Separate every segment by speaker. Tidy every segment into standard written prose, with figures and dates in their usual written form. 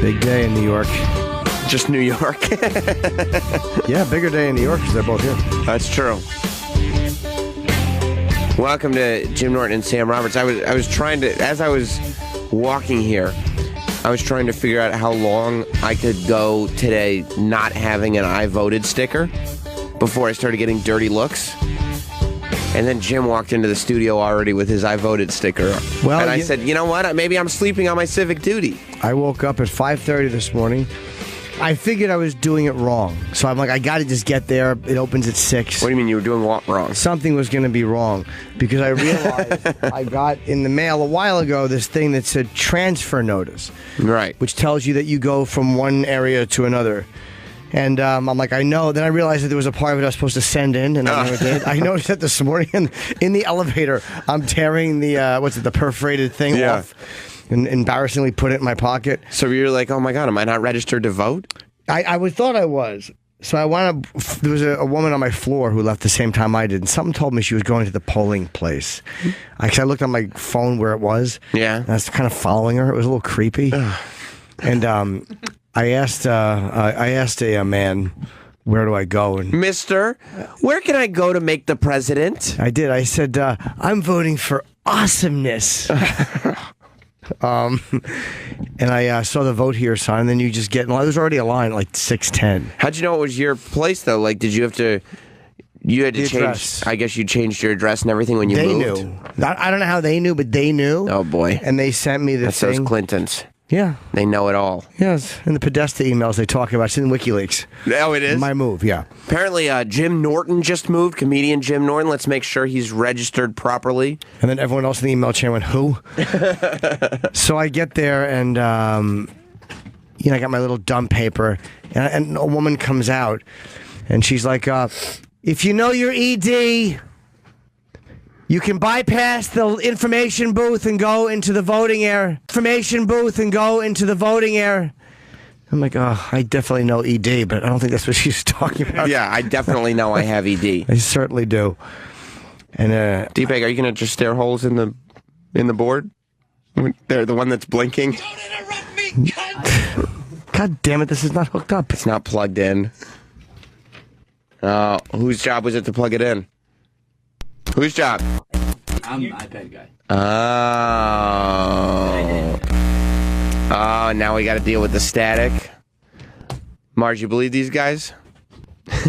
Speaker 1: Big day in New York.
Speaker 2: Just New York.
Speaker 1: Yeah, bigger day in New York because they're both here.
Speaker 2: That's true. Welcome to Jim Norton and Sam Roberts. I was trying to, as I was walking here, I was trying to figure out how long I could go today not having an I voted sticker before I started getting dirty looks. And then Jim walked into the studio already with his I voted sticker.
Speaker 1: Well,
Speaker 2: and I said, you know what? Maybe I'm sleeping on my civic duty.
Speaker 1: I woke up at 5:30 this morning. I figured I was doing it wrong. So I'm like, I got to just get there. It opens at 6.
Speaker 2: What do you mean you were doing what wrong?
Speaker 1: Something was going to be wrong because I realized I got in the mail a while ago this thing that said transfer notice.
Speaker 2: Right.
Speaker 1: Which tells you that you go from one area to another. And I'm like, I know. Then I realized that there was a part of it I was supposed to send in, and I never did. I noticed that this morning in the elevator. I'm tearing the, the perforated thing off and embarrassingly put it in my pocket.
Speaker 2: So you're like, oh my God, am I not registered to vote?
Speaker 1: I thought I was. So I wound up, there was a woman on my floor who left the same time I did, and something told me she was going to the polling place. I looked on my phone where it was.
Speaker 2: Yeah.
Speaker 1: And I was kind of following her. It was a little creepy. And I asked a man, where do I go? And
Speaker 2: Mister, where can I go to make the president?
Speaker 1: I did. I said, I'm voting for awesomeness. And I saw the vote here sign, and then you just get, there was already a line at like 6:10.
Speaker 2: How'd you know it was your place, though? Like, did you have to, you had to
Speaker 1: The
Speaker 2: change,
Speaker 1: address.
Speaker 2: I guess you changed your address and everything when you
Speaker 1: They
Speaker 2: moved?
Speaker 1: knew. I don't know how they knew, but they knew.
Speaker 2: Oh, boy.
Speaker 1: And they sent me the
Speaker 2: That's
Speaker 1: thing.
Speaker 2: those Clintons.
Speaker 1: Yeah.
Speaker 2: They know it all.
Speaker 1: Yes. And the Podesta emails they talk about. It's in WikiLeaks.
Speaker 2: Oh, it is?
Speaker 1: My move, yeah.
Speaker 2: Apparently, Jim Norton just moved, comedian Jim Norton. Let's make sure he's registered properly.
Speaker 1: And then everyone else in the email chain went, who? So I get there, and, I got my little dump paper, and a woman comes out, and she's like, if you know your ED, you can bypass the information booth and go into the voting area. I'm like, oh, I definitely know ED, but I don't think that's what she's talking about.
Speaker 2: Yeah, I definitely know I have ED.
Speaker 1: I certainly do. And
Speaker 2: D-Bag, are you going to just stare holes in the board? They're the one that's blinking?
Speaker 3: Don't interrupt me, cunt!
Speaker 1: God damn it, this is not hooked up.
Speaker 2: It's not plugged in. Whose job was it to plug it in? Whose job?
Speaker 3: I'm the iPad guy.
Speaker 2: Oh, now we got to deal with the static. Mars, you believe these guys?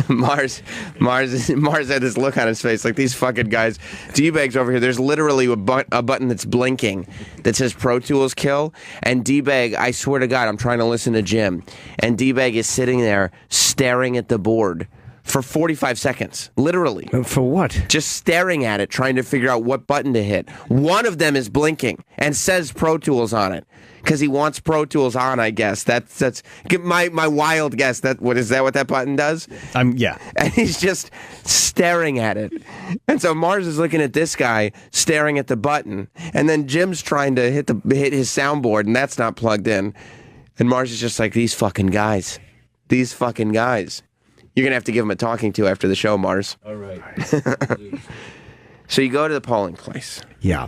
Speaker 2: Mars had this look on his face like these fucking guys. D-Bag's over here. There's literally a button that's blinking that says Pro Tools kill. And D-Bag, I swear to God, I'm trying to listen to Jim. And D-Bag is sitting there staring at the board for 45 seconds, literally.
Speaker 1: For what?
Speaker 2: Just staring at it, trying to figure out what button to hit. One of them is blinking and says Pro Tools on it because he wants Pro Tools on. I guess that's my wild guess. Is that what that button does?
Speaker 1: Yeah.
Speaker 2: And he's just staring at it. And so Mars is looking at this guy staring at the button, and then Jim's trying to hit his soundboard, and that's not plugged in. And Mars is just like, these fucking guys. You're going to have to give him a talking to after the show, Mars.
Speaker 3: All right.
Speaker 2: So you go to the polling place.
Speaker 1: Yeah.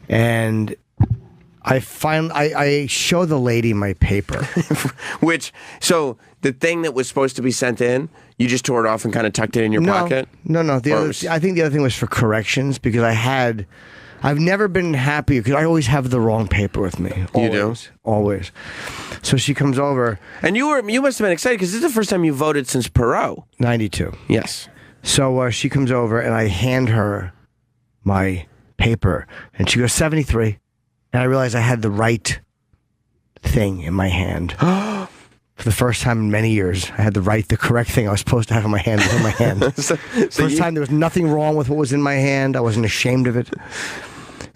Speaker 1: And I show the lady my paper.
Speaker 2: So the thing that was supposed to be sent in, you just tore it off and kind of tucked it in your pocket?
Speaker 1: No. I think the other thing was for corrections because I've never been happy because I always have the wrong paper with me.
Speaker 2: You do?
Speaker 1: Always. So she comes over.
Speaker 2: And you must have been excited because this is the first time you voted since Perot.
Speaker 1: 92.
Speaker 2: Yes.
Speaker 1: So she comes over and I hand her my paper and she goes 73. And I realized I had the right thing in my hand. For the first time in many years, I had the correct thing I was supposed to have in my hand was in my hand. First time there was nothing wrong with what was in my hand. I wasn't ashamed of it.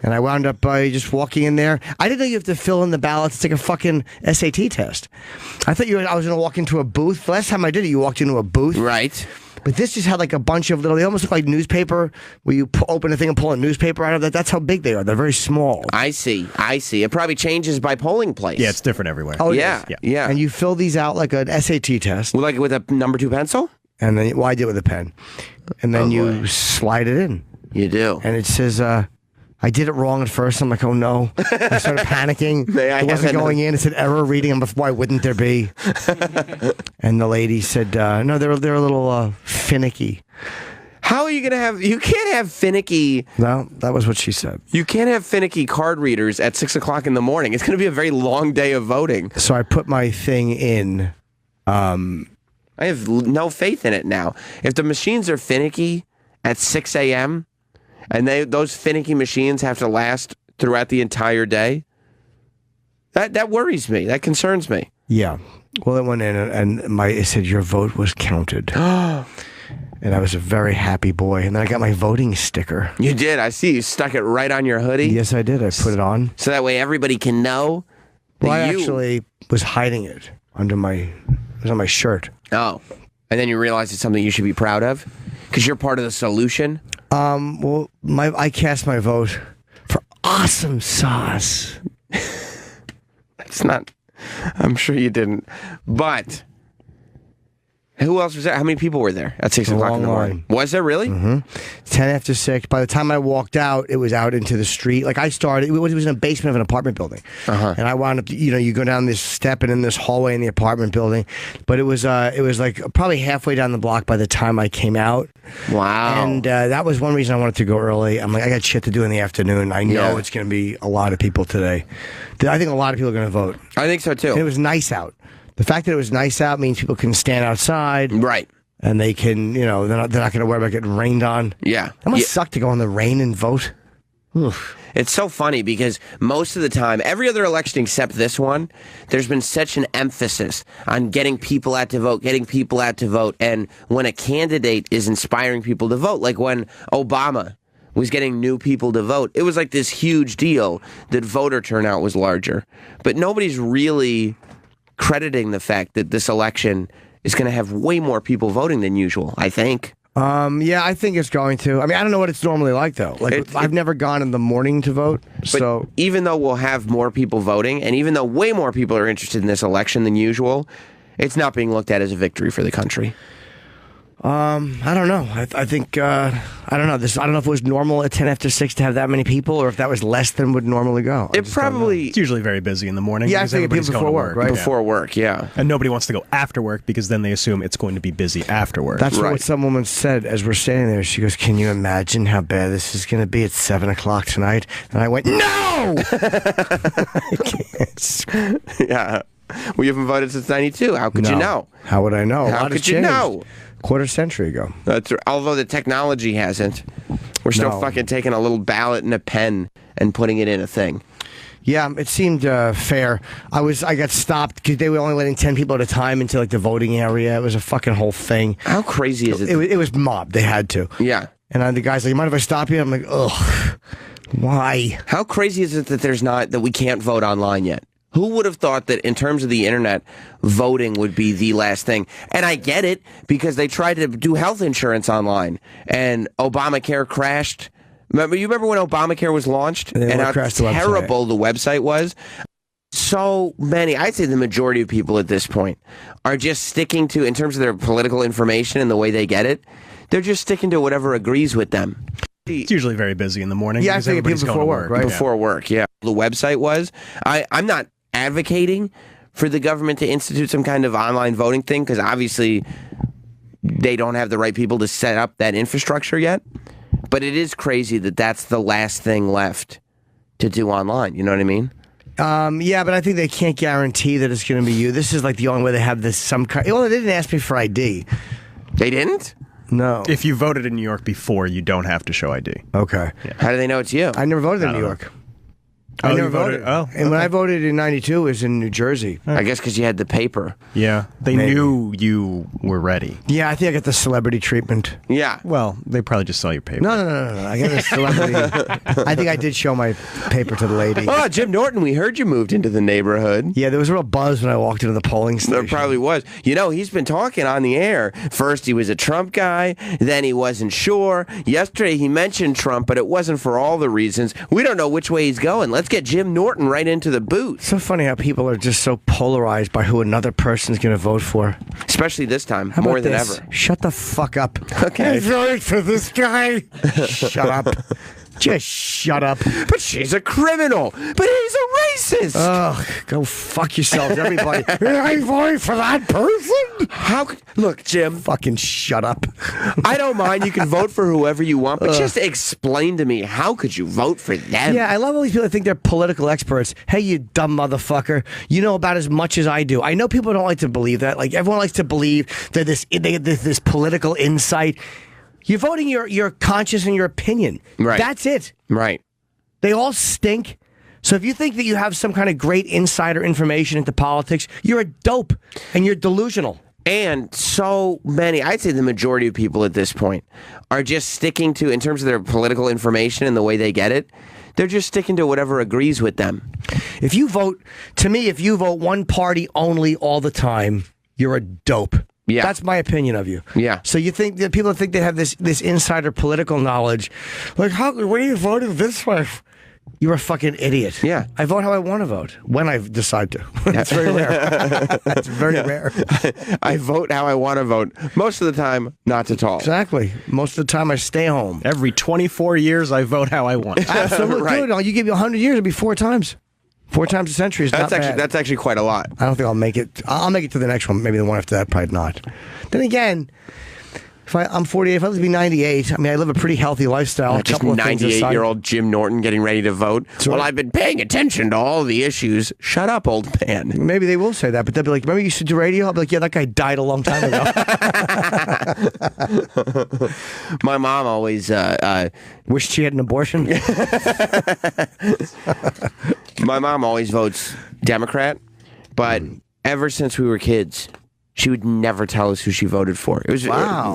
Speaker 1: And I wound up by just walking in there. I didn't know you have to fill in the ballots. It's like a fucking SAT test. I thought I was going to walk into a booth. The last time I did it, you walked into a booth.
Speaker 2: Right.
Speaker 1: But this just had like a bunch of they almost look like newspaper, where you open a thing and pull a newspaper out of that. That's how big they are. They're very small.
Speaker 2: I see. It probably changes by polling place.
Speaker 4: Yeah, it's different everywhere.
Speaker 1: Oh,
Speaker 2: yeah.
Speaker 1: And you fill these out like an SAT test.
Speaker 2: Like with a number 2 pencil?
Speaker 1: And then, I did it with a pen. And then you slide it in.
Speaker 2: You do.
Speaker 1: And it says, I did it wrong at first. I'm like, oh no. I started panicking.
Speaker 2: May I
Speaker 1: it wasn't
Speaker 2: have
Speaker 1: going in. It said error reading. I'm like, why wouldn't there be? And the lady said, no, they're a little finicky.
Speaker 2: How are you going to have... You can't have finicky...
Speaker 1: No, that was what she said.
Speaker 2: You can't have finicky card readers at 6 o'clock in the morning. It's going to be a very long day of voting.
Speaker 1: So I put my thing in.
Speaker 2: I have no faith in it now. If the machines are finicky at 6 a.m., and those finicky machines have to last throughout the entire day, that worries me. That concerns me.
Speaker 1: Yeah. Well, it went in, and it said your vote was counted. And I was a very happy boy. And then I got my voting sticker.
Speaker 2: You did. I see. You stuck it right on your hoodie.
Speaker 1: Yes, I did. I put it on.
Speaker 2: So that way everybody can know that
Speaker 1: Well, I
Speaker 2: you...
Speaker 1: actually was hiding it under it was on my shirt.
Speaker 2: Oh. And then you realize it's something you should be proud of? Because you're part of the solution?
Speaker 1: Well, I cast my vote for awesome sauce.
Speaker 2: It's not... I'm sure you didn't. But... Who else was there? How many people were there at 6 o'clock in the morning? Was there really?
Speaker 1: Mm-hmm. 10 after 6. By the time I walked out, it was out into the street. Like I started, it was in a basement of an apartment building. And I wound up, you go down this step and in this hallway in the apartment building. But it was like probably halfway down the block by the time I came out.
Speaker 2: Wow.
Speaker 1: And that was one reason I wanted to go early. I'm like, I got shit to do in the afternoon. I know it's going to be a lot of people today. I think a lot of people are going to vote.
Speaker 2: I think so too.
Speaker 1: And it was nice out. The fact that it was nice out means people can stand outside.
Speaker 2: Right.
Speaker 1: And they can, they're not going to worry about getting rained on.
Speaker 2: Yeah.
Speaker 1: That must suck to go in the rain and vote. Oof.
Speaker 2: It's so funny because most of the time, every other election except this one, there's been such an emphasis on getting people out to vote, getting people out to vote. And when a candidate is inspiring people to vote, like when Obama was getting new people to vote, it was like this huge deal that voter turnout was larger. But nobody's really crediting the fact that this election is going to have way more people voting than usual, I think.
Speaker 1: Yeah, I think it's going to. I mean, I don't know what it's normally like, though. Like, I've never gone in the morning to vote, so...
Speaker 2: even though we'll have more people voting, and even though way more people are interested in this election than usual, it's not being looked at as a victory for the country.
Speaker 1: I don't know. I think I don't know. I don't know if it was normal at 10 after 6 to have that many people, or if that was less than would normally go.
Speaker 2: It's
Speaker 4: usually very busy in the morning.
Speaker 1: Yeah, I
Speaker 4: because
Speaker 1: think
Speaker 4: everybody's
Speaker 1: people
Speaker 4: going
Speaker 1: before
Speaker 4: to
Speaker 1: work, right?
Speaker 2: Before work, yeah.
Speaker 4: And nobody wants to go after work because then they assume it's going to be busy after work.
Speaker 1: That's
Speaker 2: Right.
Speaker 1: what some woman said as we're standing there. She goes, "Can you imagine how bad this is going to be at 7 o'clock tonight?" And I went, "No!" I can't.
Speaker 2: Yeah. Well, you haven't voted since 92. How could you know?
Speaker 1: How would I know? A
Speaker 2: How
Speaker 1: lot has
Speaker 2: could you
Speaker 1: changed.
Speaker 2: know?
Speaker 1: Quarter century ago.
Speaker 2: Although the technology hasn't. We're still
Speaker 1: No.
Speaker 2: fucking taking a little ballot and a pen and putting it in a thing.
Speaker 1: Yeah, it seemed fair. I got stopped because they were only letting 10 people at a time into like the voting area. It was a fucking whole thing.
Speaker 2: How crazy is it?
Speaker 1: It was mobbed. They had to.
Speaker 2: Yeah.
Speaker 1: And the guy's like, "You mind if I stop you?" I'm like, "Ugh, why?"
Speaker 2: How crazy is it that we can't vote online yet? Who would have thought that in terms of the internet, voting would be the last thing? And I get it, because they tried to do health insurance online, and Obamacare crashed. Remember when Obamacare was launched? And how terrible the website was? So many, I'd say the majority of people at this point, are just sticking to, in terms of their political information and the way they get it, they're just sticking to whatever agrees with them.
Speaker 4: It's usually very busy in the morning.
Speaker 1: Yeah, I
Speaker 4: because
Speaker 1: think
Speaker 4: everybody's
Speaker 1: people
Speaker 4: going
Speaker 1: before
Speaker 4: to
Speaker 1: work, right?
Speaker 2: Before work, yeah. The website was. I'm not advocating for the government to institute some kind of online voting thing, because obviously they don't have the right people to set up that infrastructure yet. But it is crazy that that's the last thing left to do online. You know what I mean?
Speaker 1: Yeah, but I think they can't guarantee that it's going to be you. This is like the only way they have this some kind. Well, they didn't ask me for ID.
Speaker 2: They didn't?
Speaker 1: No.
Speaker 4: If you voted in New York before, you don't have to show ID.
Speaker 1: Okay.
Speaker 2: How do they know it's you?
Speaker 1: I never voted in New York. I never
Speaker 4: you voted? Oh,
Speaker 1: and when I voted in '92, it was in New Jersey.
Speaker 2: I guess because you had the paper.
Speaker 4: Yeah, they
Speaker 1: Maybe.
Speaker 4: knew you were ready.
Speaker 1: Yeah, I think I got the celebrity treatment.
Speaker 2: Yeah.
Speaker 4: Well, they probably just saw your paper.
Speaker 1: No. I got the celebrity. I think I did show my paper to the lady.
Speaker 2: Oh, Jim Norton, we heard you moved into the neighborhood.
Speaker 1: Yeah, there was a real buzz when I walked into the polling station.
Speaker 2: There probably was. You know, he's been talking on the air. First, he was a Trump guy. Then he wasn't sure. Yesterday, he mentioned Trump, but it wasn't for all the reasons. We don't know which way he's going. Let's get Jim Norton right into the booth.
Speaker 1: So funny how people are just so polarized by who another person's going to vote for.
Speaker 2: Especially this time,
Speaker 1: How
Speaker 2: more
Speaker 1: about
Speaker 2: than
Speaker 1: this?
Speaker 2: ever.
Speaker 1: Shut the fuck up.
Speaker 2: Okay.
Speaker 1: I voted for this guy. Shut up. Just shut up.
Speaker 2: But she's a criminal. But he's a racist.
Speaker 1: Ugh, go fuck yourselves, everybody. I voted for that person.
Speaker 2: Look, Jim.
Speaker 1: Fucking shut up.
Speaker 2: I don't mind. You can vote for whoever you want, but just explain to me, how could you vote for them?
Speaker 1: Yeah, I love all these people that think they're political experts. Hey, you dumb motherfucker. You know about as much as I do. I know people don't like to believe that. Like, everyone likes to believe that this political insight. You're voting your conscience and your opinion.
Speaker 2: Right.
Speaker 1: That's it.
Speaker 2: Right.
Speaker 1: They all stink. So if you think that you have some kind of great insider information into politics, you're a dope and you're delusional.
Speaker 2: And so many, I'd say the majority of people at this point are just sticking to, in terms of their political information and the way they get it, they're just sticking to whatever agrees with them.
Speaker 1: If you vote one party only all the time, you're a dope.
Speaker 2: Yeah.
Speaker 1: That's my opinion of you.
Speaker 2: Yeah.
Speaker 1: So you think that people think they have this insider political knowledge. Like, what are you voting this way? You're a fucking idiot.
Speaker 2: Yeah.
Speaker 1: I vote how I want to vote, when I decide to. That's very rare. That's very rare.
Speaker 2: I vote how I want to vote. Most of the time, not at all.
Speaker 1: Exactly. Most of the time, I stay home.
Speaker 4: Every 24 years, I vote how I want.
Speaker 1: Absolutely.
Speaker 2: Right.
Speaker 1: Dude, you give me 100 years, it'll be 4 times. 4 times a century is not bad.
Speaker 2: That's actually quite a lot.
Speaker 1: I don't think I'll make it. I'll make it to the next one. Maybe the one after that, probably not. Then again, I'm 48. If I live to be 98, I mean, I live a pretty healthy lifestyle.
Speaker 2: Just 98-year-old Jim Norton getting ready to vote. Well, I've been paying attention to all the issues. Shut up, old man.
Speaker 1: Maybe they will say that, but they'll be like, remember you used to do radio? I'll be like, yeah, that guy died a long time ago.
Speaker 2: My mom always...
Speaker 1: Wished she had an abortion?
Speaker 2: My mom always votes Democrat, but ever since we were kids, she would never tell us who she voted for. It was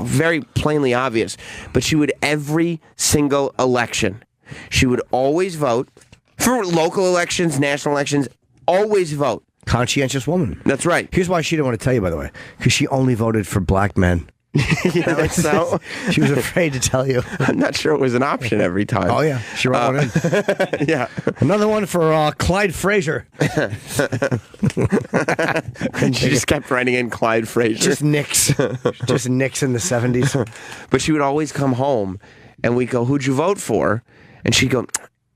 Speaker 2: very plainly obvious. But she would, every single election, she would always vote for local elections, national elections, always vote.
Speaker 1: Conscientious woman.
Speaker 2: That's right.
Speaker 1: Here's why she didn't want to tell you, by the way. Because she only voted for black men.
Speaker 2: You think so?
Speaker 1: She was afraid to tell you.
Speaker 2: I'm not sure it was an option every time.
Speaker 1: Oh, yeah. She wrote one in.
Speaker 2: Yeah.
Speaker 1: Another one for Clyde Frazier.
Speaker 2: She just kept writing in Clyde Frazier.
Speaker 1: Just Nicks. Just Nicks in the 70s.
Speaker 2: But she would always come home, and we'd go, who'd you vote for? And she'd go,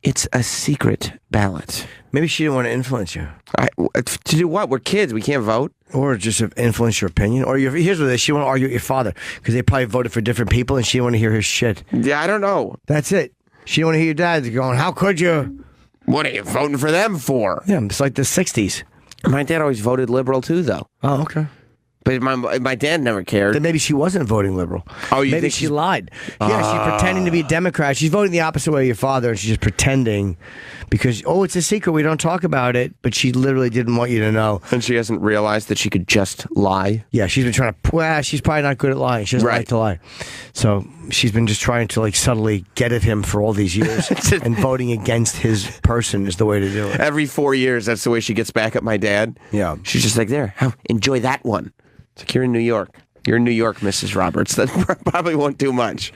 Speaker 2: it's a secret ballot.
Speaker 1: Maybe she didn't want to influence you.
Speaker 2: To do what? We're kids. We can't vote.
Speaker 1: Or just influence your opinion. Or here's what it is. She didn't want to argue with your father because they probably voted for different people and she didn't want to hear his shit.
Speaker 2: Yeah, I don't know.
Speaker 1: That's it. She didn't want to hear your dad going, how could you?
Speaker 2: What are you voting for them for?
Speaker 1: Yeah, it's like the 60s.
Speaker 2: My dad always voted liberal too, though.
Speaker 1: Oh, okay.
Speaker 2: But my dad never cared.
Speaker 1: Then maybe she wasn't voting liberal.
Speaker 2: Oh, you
Speaker 1: maybe
Speaker 2: think
Speaker 1: she lied. Yeah, she's pretending to be a Democrat. She's voting the opposite way of your father, and she's just pretending because, it's a secret. We don't talk about it. But she literally didn't want you to know.
Speaker 2: And she hasn't realized that she could just lie.
Speaker 1: Yeah, she's been trying to. She's probably not good at lying. She doesn't like to lie. So she's been just trying to subtly get at him for all these years, and voting against his person is the way to do it.
Speaker 2: Every 4 years, that's the way she gets back at my dad.
Speaker 1: Yeah,
Speaker 2: she's just like, there, enjoy that one. It's like, you're in New York. You're in New York, Mrs. Roberts. That probably won't do much.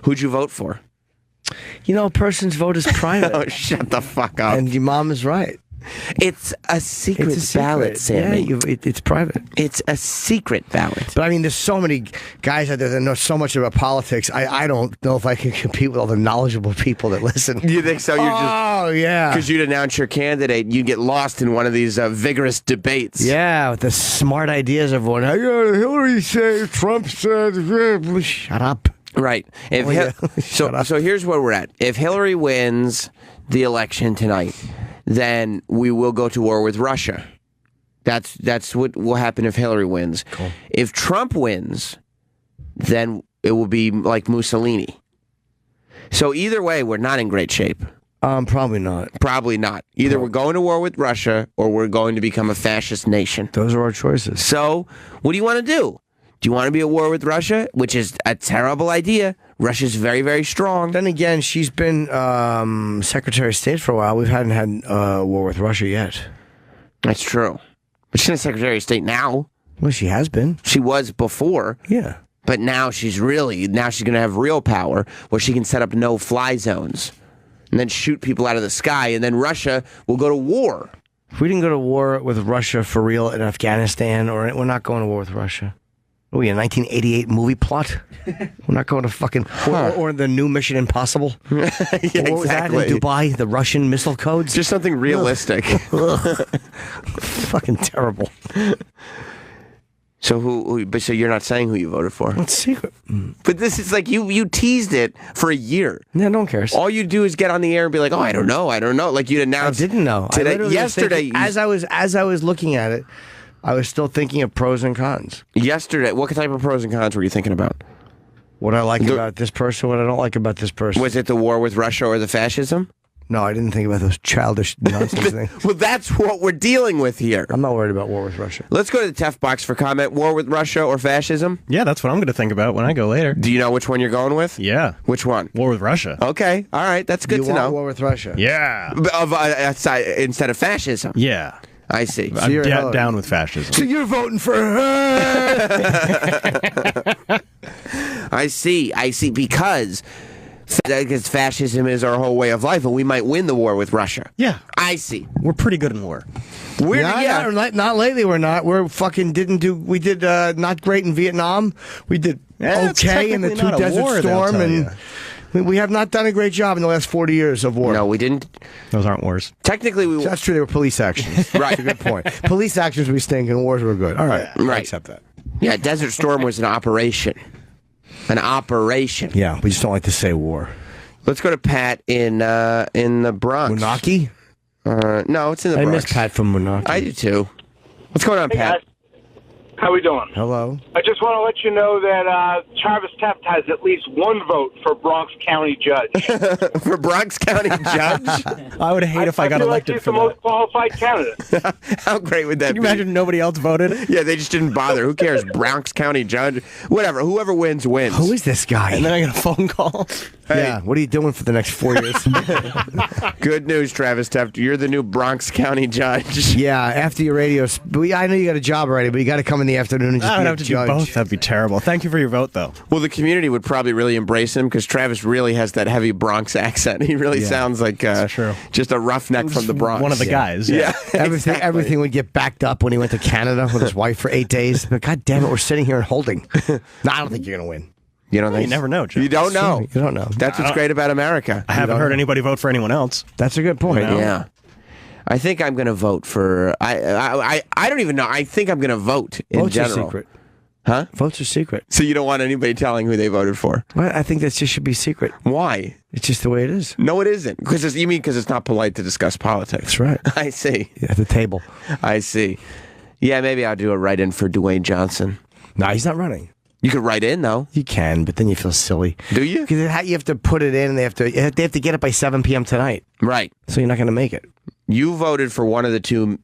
Speaker 2: Who'd you vote for?
Speaker 1: A person's vote is private.
Speaker 2: Oh, shut the fuck up.
Speaker 1: And your mom is right.
Speaker 2: It's a secret ballot, Sammy.
Speaker 1: Yeah, it's private.
Speaker 2: It's a secret ballot.
Speaker 1: But I mean, there's so many guys out there that know so much about politics. I don't know if I can compete with all the knowledgeable people that listen.
Speaker 2: You think so?
Speaker 1: Oh, yeah.
Speaker 2: Because you'd announce your candidate, you'd get lost in one of these vigorous debates.
Speaker 1: Yeah, with the smart ideas of one. Hillary said, Trump said, shut up.
Speaker 2: Right. So here's where we're at. If Hillary wins the election tonight, then we will go to war with Russia. That's what will happen if Hillary wins.
Speaker 1: Cool.
Speaker 2: If Trump wins, then it will be like Mussolini. So either way, we're not in great shape.
Speaker 1: Probably not.
Speaker 2: Probably not. Either we're going to war with Russia or we're going to become a fascist nation.
Speaker 1: Those are our choices.
Speaker 2: So what do you want to do? Do you want to be at war with Russia, which is a terrible idea? Russia's very, very strong.
Speaker 1: Then again, she's been Secretary of State for a while. We haven't had war with Russia yet.
Speaker 2: That's true. But she's not Secretary of State now.
Speaker 1: Well, she has been.
Speaker 2: She was before.
Speaker 1: Yeah.
Speaker 2: But now she's going to have real power where she can set up no-fly zones and then shoot people out of the sky, and then Russia will go to war.
Speaker 1: If we didn't go to war with Russia for real in Afghanistan, we're not going to war with Russia. Are we a 1988 movie plot? We're not going to fucking or the new Mission Impossible.
Speaker 2: Yeah,
Speaker 1: What was that in Dubai? The Russian missile codes.
Speaker 2: Just something realistic.
Speaker 1: Fucking terrible.
Speaker 2: So so you're not saying who you voted for?
Speaker 1: It's secret.
Speaker 2: But this is like you teased it for a year.
Speaker 1: Yeah, no one cares.
Speaker 2: All you do is get on the air and be like, "Oh, I don't know. Like you'd
Speaker 1: I
Speaker 2: announce.
Speaker 1: didn't know. I
Speaker 2: Today,
Speaker 1: literally was
Speaker 2: yesterday,
Speaker 1: thinking- as I was looking at it, I was still thinking of pros and cons.
Speaker 2: yesterday, what type of pros and cons were you thinking about?
Speaker 1: What I like about this person, what I don't like about this person.
Speaker 2: Was it the war with Russia or the fascism?
Speaker 1: No, I didn't think about those childish nonsense things.
Speaker 2: Well, that's what we're dealing with here.
Speaker 1: I'm not worried about war with Russia.
Speaker 2: Let's go to the TEF box for comment. War with Russia or fascism?
Speaker 4: Yeah, that's what I'm going to think about when I go later.
Speaker 2: Do you know which one you're going with?
Speaker 4: Yeah.
Speaker 2: Which one?
Speaker 4: War with Russia.
Speaker 2: Okay, all right, that's good
Speaker 1: You
Speaker 2: to
Speaker 1: want
Speaker 2: know.
Speaker 1: war with Russia?
Speaker 4: Yeah.
Speaker 2: Instead of fascism.
Speaker 4: Yeah.
Speaker 2: I see.
Speaker 4: I'm
Speaker 1: you're Hillary.
Speaker 4: down with fascism.
Speaker 1: So you're voting for her?
Speaker 2: I see, because fascism is our whole way of life, and we might win the war with Russia.
Speaker 4: Yeah.
Speaker 2: I see.
Speaker 4: We're pretty good in war.
Speaker 2: We're
Speaker 1: Not lately. We're not. We're fucking We did not great in Vietnam. We did
Speaker 4: That's
Speaker 1: okay in the
Speaker 4: technically not a
Speaker 1: Desert
Speaker 4: war, they'll
Speaker 1: Storm,
Speaker 4: tell
Speaker 1: and
Speaker 4: you.
Speaker 1: we have not done a great job in the last 40 years of war.
Speaker 2: No, we didn't.
Speaker 4: Those aren't wars.
Speaker 2: Technically, we
Speaker 1: That's true. They were police actions.
Speaker 2: Right.
Speaker 1: That's a good point. Police actions we stink, and wars were good. All right. I
Speaker 2: Right.
Speaker 1: accept that.
Speaker 2: Yeah, Desert Storm was an operation. An operation.
Speaker 1: Yeah, we just don't like to say war.
Speaker 2: Let's go to Pat in the Bronx.
Speaker 1: Moonaki?
Speaker 2: No, it's in the
Speaker 1: I
Speaker 2: Bronx.
Speaker 1: miss Pat from Moonaki.
Speaker 2: I do too. What's going on,
Speaker 5: Hey,
Speaker 2: Pat?
Speaker 5: guys. How we doing?
Speaker 1: Hello.
Speaker 5: I just want to let you know that Travis Teft has at least one vote for Bronx County Judge.
Speaker 2: For Bronx County Judge?
Speaker 4: I would hate if I got
Speaker 5: feel
Speaker 4: elected
Speaker 5: like he's
Speaker 4: for
Speaker 5: the most
Speaker 4: that.
Speaker 5: qualified candidate.
Speaker 2: How great would that
Speaker 4: Can you
Speaker 2: be?
Speaker 4: imagine nobody else voted?
Speaker 2: Yeah, they just didn't bother. Who cares? Bronx County Judge? Whatever. Whoever wins, wins.
Speaker 1: Who is this guy?
Speaker 4: And then I got a phone call.
Speaker 1: Yeah, what are you doing for the next 4 years?
Speaker 2: Good news, Travis Teft. You're the new Bronx County Judge.
Speaker 1: Yeah, after your radio, I know you got a job already, but you got to come in the afternoon and just
Speaker 4: I
Speaker 1: be
Speaker 4: would
Speaker 1: a
Speaker 4: have to
Speaker 1: judge.
Speaker 4: do both. That'd be terrible. Thank you for your vote, though.
Speaker 2: Well, the community would probably really embrace him because Travis really has that heavy Bronx accent. He really sounds like
Speaker 4: true.
Speaker 2: just a roughneck from the Bronx.
Speaker 4: One of the guys.
Speaker 2: Yeah,
Speaker 1: Everything,
Speaker 2: exactly.
Speaker 1: everything would get backed up when he went to Canada with his wife for 8 days. But God damn it, we're sitting here and holding. No, I don't think you're gonna win.
Speaker 2: You don't think?
Speaker 4: You never know, Joe.
Speaker 2: You don't know.
Speaker 1: You don't know.
Speaker 2: That's what's great about America.
Speaker 4: I haven't heard anybody vote for anyone else.
Speaker 1: That's a good point.
Speaker 4: You know?
Speaker 2: Yeah. I think I'm going to vote for. I don't even know. I think I'm going to vote in
Speaker 1: Votes are
Speaker 2: general.
Speaker 1: secret.
Speaker 2: Huh?
Speaker 1: Votes are secret.
Speaker 2: So you don't want anybody telling who they voted for?
Speaker 1: Well, I think that just should be secret.
Speaker 2: Why?
Speaker 1: It's just the way it is.
Speaker 2: No, it isn't. Because you mean because it's not polite to discuss politics?
Speaker 1: That's right.
Speaker 2: I see.
Speaker 1: At the table.
Speaker 2: I see. Yeah, maybe I'll do a write-in for Dwayne Johnson.
Speaker 1: No, he's not running.
Speaker 2: You could write in though.
Speaker 1: You can, but then you feel silly.
Speaker 2: Do you?
Speaker 1: Because you have to put it in, and they have to get it by 7 p.m. tonight.
Speaker 2: Right.
Speaker 1: So you're not going to make it.
Speaker 2: You voted for one of the two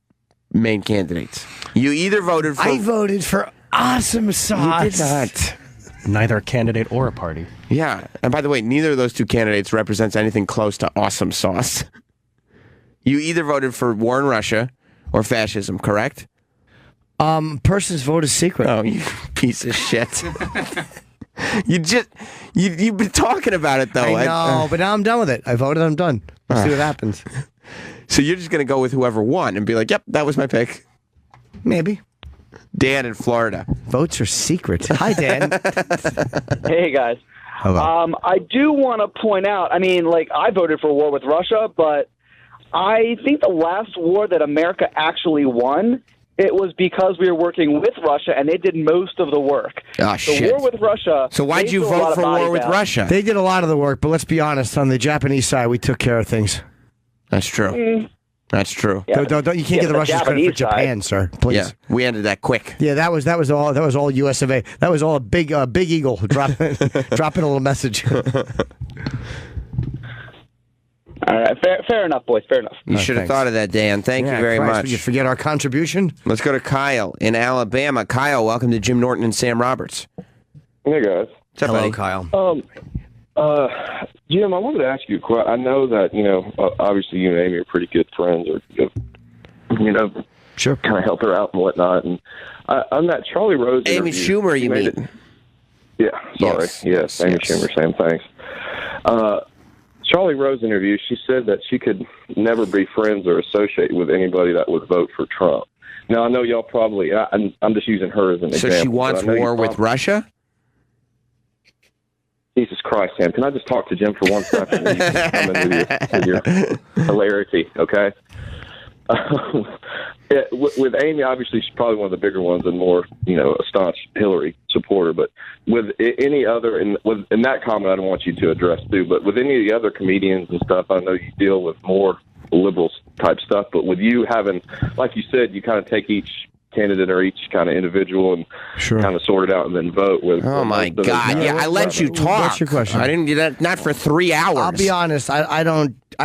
Speaker 2: main candidates. You either voted for.
Speaker 1: I voted for Awesome Sauce.
Speaker 2: You did not.
Speaker 4: Neither a candidate or a party.
Speaker 2: Yeah. And by the way, neither of those two candidates represents anything close to awesome sauce. You either voted for war in Russia or fascism, correct?
Speaker 1: Person's vote is secret.
Speaker 2: Oh, you piece of shit. You've been talking about it, though.
Speaker 1: I know, but now I'm done with it. I voted, I'm done. Let's see what happens.
Speaker 2: So you're just going to go with whoever won and be like, yep, that was my pick.
Speaker 1: Maybe.
Speaker 2: Dan in Florida.
Speaker 1: Votes are secret. Hi, Dan.
Speaker 6: Hey, guys.
Speaker 1: Hello.
Speaker 6: I do want to point out, I mean, like, I voted for war with Russia, but I think the last war that America actually won, it was because we were working with Russia, and they did most of the work.
Speaker 2: Ah,
Speaker 6: The
Speaker 2: shit.
Speaker 6: war with Russia...
Speaker 2: So why'd
Speaker 6: they
Speaker 2: you
Speaker 6: threw a lot
Speaker 2: vote
Speaker 6: of
Speaker 2: for
Speaker 6: bodies
Speaker 2: war with
Speaker 6: out.
Speaker 2: Russia?
Speaker 1: They did a lot of the work, but let's be honest. On the Japanese side, we took care of things.
Speaker 2: That's true. That's true.
Speaker 6: Yeah,
Speaker 1: Don't, you can't
Speaker 6: yeah,
Speaker 1: give the
Speaker 6: but
Speaker 1: Russians credit for
Speaker 6: Japanese side-
Speaker 1: Japan, sir. Please.
Speaker 2: Yeah, we ended that quick.
Speaker 1: Yeah, that was all U.S. of A. That was all a big eagle dropping a little message.
Speaker 6: All right, fair enough, boys, fair enough.
Speaker 2: You should have
Speaker 1: thanks.
Speaker 2: thought of that, Dan. Thank you very
Speaker 1: Christ,
Speaker 2: much.
Speaker 1: Would you forget our contribution?
Speaker 2: Let's go to Kyle in Alabama. Kyle, welcome to Jim Norton and Sam Roberts.
Speaker 7: Hey guys.
Speaker 2: What's up,
Speaker 1: Hello,
Speaker 2: buddy?
Speaker 1: Kyle.
Speaker 7: Jim, I wanted to ask you a question. I know that, obviously you and Amy are pretty good friends, or,
Speaker 1: Sure.
Speaker 7: kind of help her out and whatnot. And on that Charlie Rose
Speaker 2: Amy
Speaker 7: interview,
Speaker 2: Schumer,
Speaker 7: she
Speaker 2: you
Speaker 7: made
Speaker 2: mean?
Speaker 7: Yeah, sorry.
Speaker 2: Yes.
Speaker 7: Yes, Amy
Speaker 2: Yes.
Speaker 7: Schumer, same thanks. Charlie Rose interview, she said that she could never be friends or associate with anybody that would vote for Trump. Now, I know y'all probably, I'm just using her as an
Speaker 2: So
Speaker 7: example.
Speaker 2: she wants
Speaker 7: but I know
Speaker 2: war
Speaker 7: you
Speaker 2: with Russia?
Speaker 7: Jesus Christ, Sam. Can I just talk to Jim for 1 second? You can come in with your hilarity, okay? With Amy, obviously, she's probably one of the bigger ones and more, a staunch Hillary supporter. But with any other, in that comment, I don't want you to address too, but with any of the other comedians and stuff, I know you deal with more liberals type stuff. But with you having, like you said, you kind of take each candidate or each kind of individual and kind of sort it out and then vote with.
Speaker 2: Oh my God! Yeah, I let you talk.
Speaker 1: What's your question?
Speaker 2: I didn't do that. Not for 3 hours.
Speaker 1: I'll be honest. I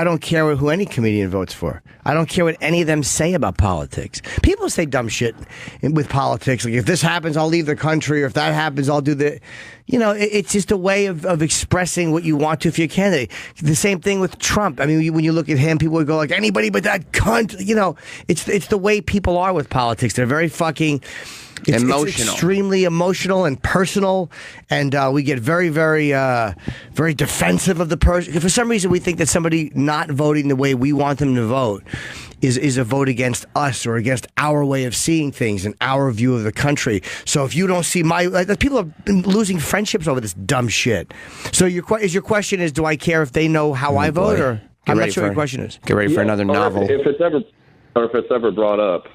Speaker 1: don't care who any comedian votes for. I don't care what any of them say about politics. People say dumb shit with politics. Like, if this happens, I'll leave the country, or if that happens, I'll do the. It's just a way of expressing what you want to if you're a candidate. The same thing with Trump. I mean, when you look at him, people would go like, anybody but that cunt. It's the way people are with politics. They're very fucking.
Speaker 2: Emotional.
Speaker 1: It's extremely emotional and personal, and we get very, very, very defensive of the person. For some reason, we think that somebody not voting the way we want them to vote is a vote against us or against our way of seeing things and our view of the country. So if you don't see people have been losing friendships over this dumb shit. So your question is, do I care if they know how I vote? Or I'm not sure what your question is.
Speaker 2: Get ready for another novel.
Speaker 7: If it's ever brought up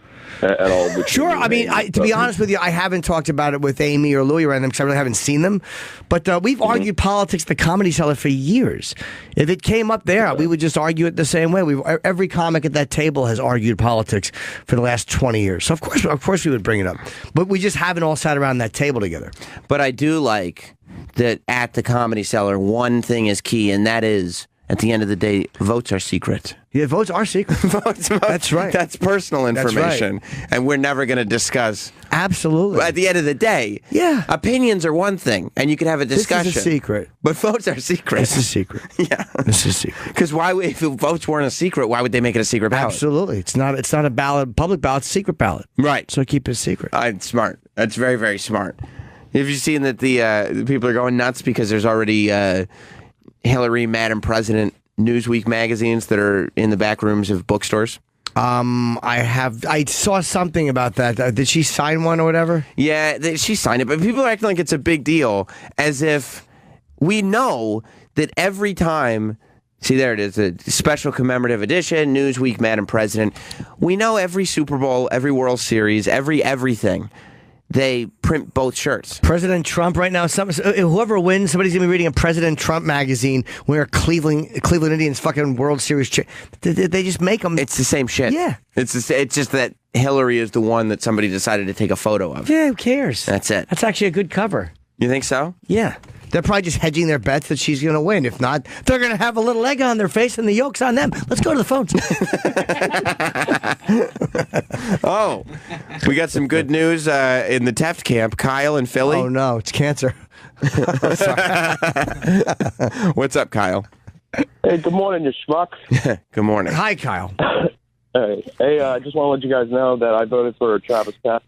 Speaker 7: at all.
Speaker 1: Sure. I mean, to be honest with you, I haven't talked about it with Amy or Louie or them because I really haven't seen them. But we've argued politics at the Comedy Cellar for years. If it came up there, we would just argue it the same way. Every comic at that table has argued politics for the last 20 years. So of course we would bring it up. But we just haven't all sat around that table together.
Speaker 2: But I do like that at the Comedy Cellar, one thing is key, and that is, at the end of the day, votes are secret.
Speaker 1: Yeah, votes are secret.
Speaker 2: votes. That's right. That's personal information,
Speaker 1: right.
Speaker 2: And we're never going to discuss.
Speaker 1: Absolutely.
Speaker 2: At the end of the day,
Speaker 1: yeah,
Speaker 2: opinions are one thing, and you can have a discussion.
Speaker 1: This is a secret.
Speaker 2: But votes are secret.
Speaker 1: This is secret.
Speaker 2: Yeah,
Speaker 1: this is secret.
Speaker 2: Because if votes weren't a secret, why would they make it a secret ballot?
Speaker 1: Absolutely. It's not a ballot, public ballot, it's a secret ballot.
Speaker 2: Right.
Speaker 1: So keep it secret.
Speaker 2: It's smart. That's very, very smart. Have you seen that the people are going nuts because there's already Hillary, Madam President Newsweek magazines that are in the back rooms of bookstores?
Speaker 1: I saw something about that. Did she sign one or whatever?
Speaker 2: Yeah, she signed it, but people are acting like it's a big deal, as if we know that every time. See, there it is, a special commemorative edition, Newsweek, Madam President. We know every Super Bowl, every World Series, everything. They print both shirts.
Speaker 1: President Trump right now. Whoever wins, somebody's gonna be reading a President Trump magazine where Cleveland Indians fucking World Series. They just make them.
Speaker 2: It's the same shit.
Speaker 1: Yeah.
Speaker 2: It's just that Hillary is the one that somebody decided to take a photo of.
Speaker 1: Yeah, who cares?
Speaker 2: That's it.
Speaker 1: That's actually a good cover.
Speaker 2: You think so?
Speaker 1: Yeah. They're probably just hedging their bets that she's going to win. If not, they're going to have a little egg on their face and the yolk's on them. Let's go to the phones.
Speaker 2: Oh, we got some good news in the Teft camp. Kyle in Philly.
Speaker 1: Oh, no, it's cancer.
Speaker 2: What's up, Kyle?
Speaker 8: Hey, good morning, you schmucks.
Speaker 2: Good morning.
Speaker 1: Hi, Kyle.
Speaker 8: Hey, I just want to let you guys know that I voted for Travis Papp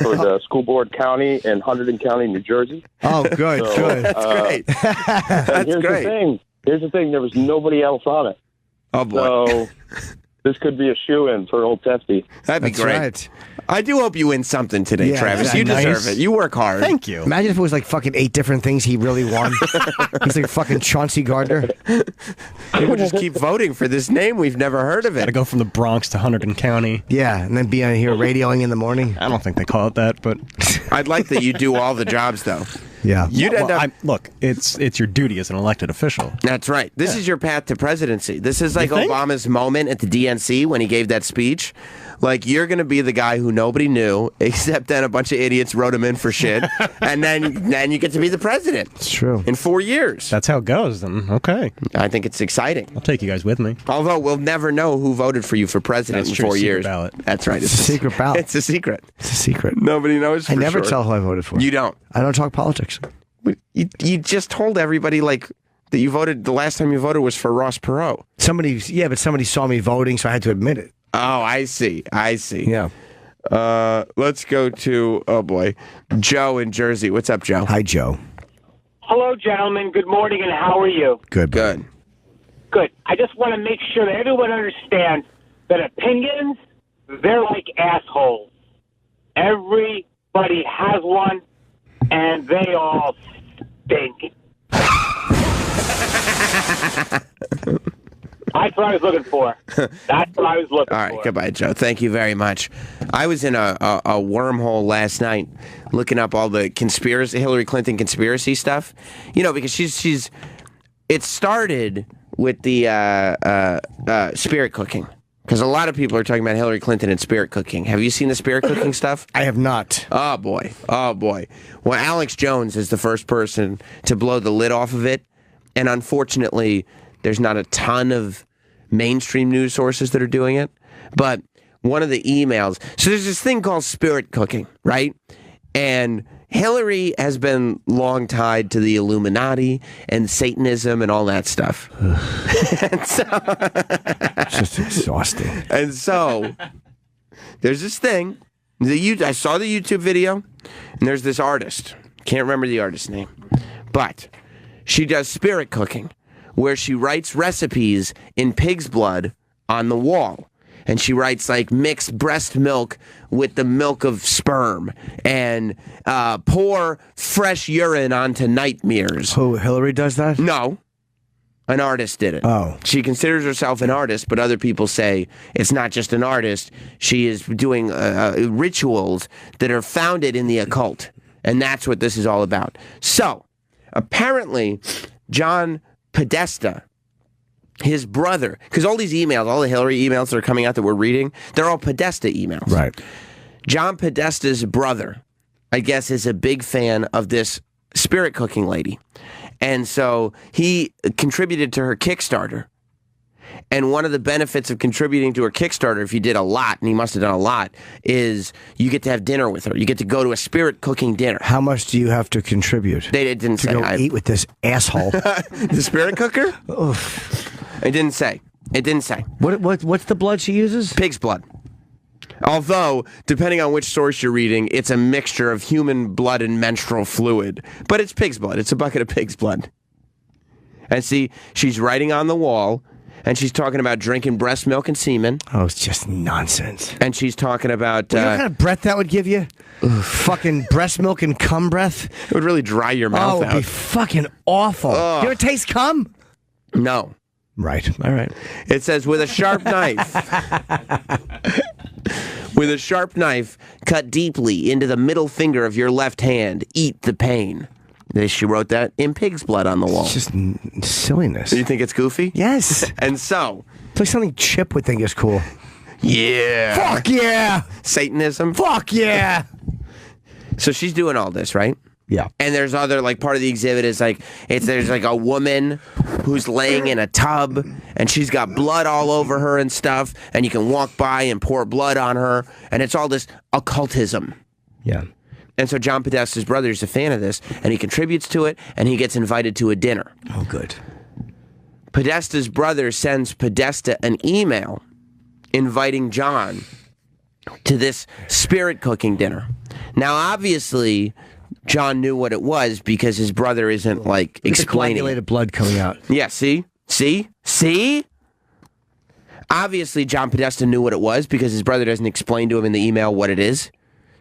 Speaker 8: for the school board county in Hunterdon County, New Jersey.
Speaker 1: Oh, good,
Speaker 8: So,
Speaker 1: good.
Speaker 2: That's great. That's
Speaker 8: here's
Speaker 2: great.
Speaker 8: the thing. Here's the thing. There was nobody else on it.
Speaker 2: Oh, boy.
Speaker 8: So this could be a shoe-in for old Tefty.
Speaker 2: That'd be
Speaker 1: That's
Speaker 2: great.
Speaker 1: right.
Speaker 2: I do hope you win something today,
Speaker 1: Yeah,
Speaker 2: Travis.
Speaker 1: isn't
Speaker 2: You
Speaker 1: that
Speaker 2: deserve
Speaker 1: nice?
Speaker 2: it. You work hard.
Speaker 4: Thank you.
Speaker 1: Imagine if it was like fucking 8 different things he really won. He's like fucking Chauncey Gardner.
Speaker 2: People just keep voting for this name. We've never heard of
Speaker 4: Got to
Speaker 2: it.
Speaker 4: go from the Bronx to Hunterdon County.
Speaker 1: Yeah, and then be on here radioing in the morning.
Speaker 4: I don't think they call it that, but
Speaker 2: I'd like that you do all the jobs, though.
Speaker 1: Yeah.
Speaker 2: You'd end up.
Speaker 4: look, it's your duty as an elected official.
Speaker 2: That's right. This is your path to presidency. This is like
Speaker 4: You think?
Speaker 2: Obama's moment at the DNC when he gave that speech. Like, you're going to be the guy who nobody knew, except then a bunch of idiots wrote him in for shit, and then you get to be the president.
Speaker 1: It's true.
Speaker 2: In 4 years.
Speaker 4: That's how it goes, then. Okay.
Speaker 2: I think it's exciting.
Speaker 4: I'll take you guys with me.
Speaker 2: Although we'll never know who voted for you for president
Speaker 4: That's
Speaker 2: in
Speaker 4: true,
Speaker 2: 4
Speaker 4: secret
Speaker 2: years.
Speaker 4: ballot.
Speaker 2: That's right.
Speaker 1: It's a secret ballot.
Speaker 2: It's a secret.
Speaker 1: It's a secret.
Speaker 2: Nobody knows for
Speaker 1: I never
Speaker 2: sure.
Speaker 1: tell who I voted for.
Speaker 2: You don't.
Speaker 1: I don't talk politics.
Speaker 2: You just told everybody, like, that you voted, the last time you voted was for Ross Perot.
Speaker 1: Somebody saw me voting, so I had to admit it.
Speaker 2: Oh, I see.
Speaker 1: Yeah.
Speaker 2: Let's go to, oh boy, Joe in Jersey. What's up, Joe?
Speaker 1: Hi, Joe.
Speaker 5: Hello, gentlemen. Good morning, and how are you?
Speaker 1: Good.
Speaker 2: Good.
Speaker 5: Good. I just want to make sure that everyone understands that opinions, they're like assholes. Everybody has one, and they all stink. That's what I was looking for. That's what I was looking for.
Speaker 2: All right, goodbye, Joe. Thank you very much. I was in a wormhole last night looking up all the Hillary Clinton conspiracy stuff. You know, because she's. It started with the spirit cooking. Because a lot of people are talking about Hillary Clinton and spirit cooking. Have you seen the spirit cooking stuff?
Speaker 1: I have not.
Speaker 2: Oh, boy. Oh, boy. Well, Alex Jones is the first person to blow the lid off of it. And unfortunately, there's not a ton of mainstream news sources that are doing it. But one of the emails... So there's this thing called spirit cooking, right? And Hillary has been long tied to the Illuminati and Satanism and all that stuff. And so,
Speaker 1: It's just exhausting.
Speaker 2: and so there's this thing. I saw the YouTube video, and there's this artist. Can't remember the artist's name. But she does spirit cooking, where she writes recipes in pig's blood on the wall. And she writes, like, mix breast milk with the milk of sperm and pour fresh urine onto nightmares.
Speaker 1: Who, Hillary does that?
Speaker 2: No. An artist did it.
Speaker 1: Oh.
Speaker 2: She considers herself an artist, but other people say it's not just an artist. She is doing rituals that are founded in the occult. And that's what this is all about. So, apparently, John Podesta, his brother, because all these emails, all the Hillary emails that are coming out that we're reading, they're all Podesta emails.
Speaker 1: Right.
Speaker 2: John Podesta's brother, I guess, is a big fan of this spirit cooking lady. And so he contributed to her Kickstarter. And one of the benefits of contributing to her Kickstarter, if you did a lot, and he must have done a lot, is you get to have dinner with her. You get to go to a spirit cooking dinner.
Speaker 1: How much do you have to contribute?
Speaker 2: They didn't
Speaker 1: to
Speaker 2: say.
Speaker 1: go eat with this asshole.
Speaker 2: The spirit cooker? It didn't say. It didn't say.
Speaker 1: What's the blood she uses?
Speaker 2: Pig's blood. Although, depending on which source you're reading, it's a mixture of human blood and menstrual fluid. But it's pig's blood. It's a bucket of pig's blood. And see, she's writing on the wall, and she's talking about drinking breast milk and semen.
Speaker 1: Oh, it's just nonsense.
Speaker 2: And she's talking about...
Speaker 1: You know what kind of breath that would give you? Fucking breast milk and cum breath?
Speaker 2: It would really dry your mouth
Speaker 1: Oh, it would be fucking awful.
Speaker 2: Ugh.
Speaker 1: You ever taste cum?
Speaker 2: No.
Speaker 1: Right. All right.
Speaker 2: It says, with a sharp knife... With a sharp knife, cut deeply into the middle finger of your left hand. Eat the pain. She wrote that in pig's blood on the wall.
Speaker 1: It's just silliness.
Speaker 2: You think it's goofy?
Speaker 1: Yes.
Speaker 2: And so...
Speaker 1: It's like something Chip would think is cool.
Speaker 2: Yeah.
Speaker 1: Fuck yeah.
Speaker 2: Satanism?
Speaker 1: Fuck yeah.
Speaker 2: So she's doing all this, right?
Speaker 1: Yeah.
Speaker 2: And there's other, like, part of the exhibit is like, there's like a woman who's laying in a tub and she's got blood all over her and stuff, and you can walk by and pour blood on her, and it's all this occultism.
Speaker 1: Yeah.
Speaker 2: And so John Podesta's brother is a fan of this, and he contributes to it, and he gets invited to a dinner.
Speaker 1: Oh, good.
Speaker 2: Podesta's brother sends Podesta an email inviting John to this spirit cooking dinner. Now, obviously, John knew what it was because his brother isn't, like, explaining it.
Speaker 1: Coagulated blood coming out.
Speaker 2: Yeah, see? Obviously, John Podesta knew what it was because his brother doesn't explain to him in the email what it is.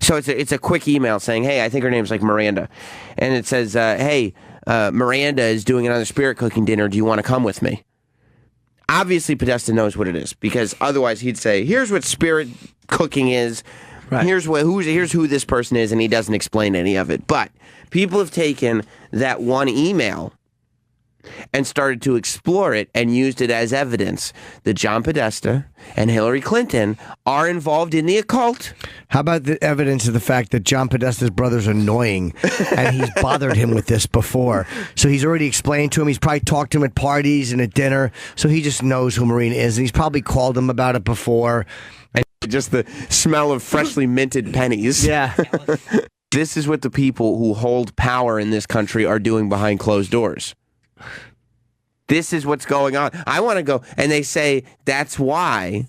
Speaker 2: So it's a quick email saying, hey, I think her name's like Miranda. And it says, hey, Miranda is doing another spirit cooking dinner. Do you want to come with me? Obviously, Podesta knows what it is because otherwise he'd say, here's what spirit cooking is. Right. Here's who this person is, and he doesn't explain any of it. But people have taken that one email and started to explore it and used it as evidence that John Podesta and Hillary Clinton are involved in the occult.
Speaker 1: How about the evidence of the fact that John Podesta's brother's annoying and he's bothered him with this before? So he's already explained to him. He's probably talked to him at parties and at dinner. So he just knows who Marina is. And he's probably called him about it before.
Speaker 2: And just the smell of freshly minted pennies.
Speaker 1: Yeah.
Speaker 2: This is what the people who hold power in this country are doing behind closed doors. This is what's going on. I want to go. And they say that's why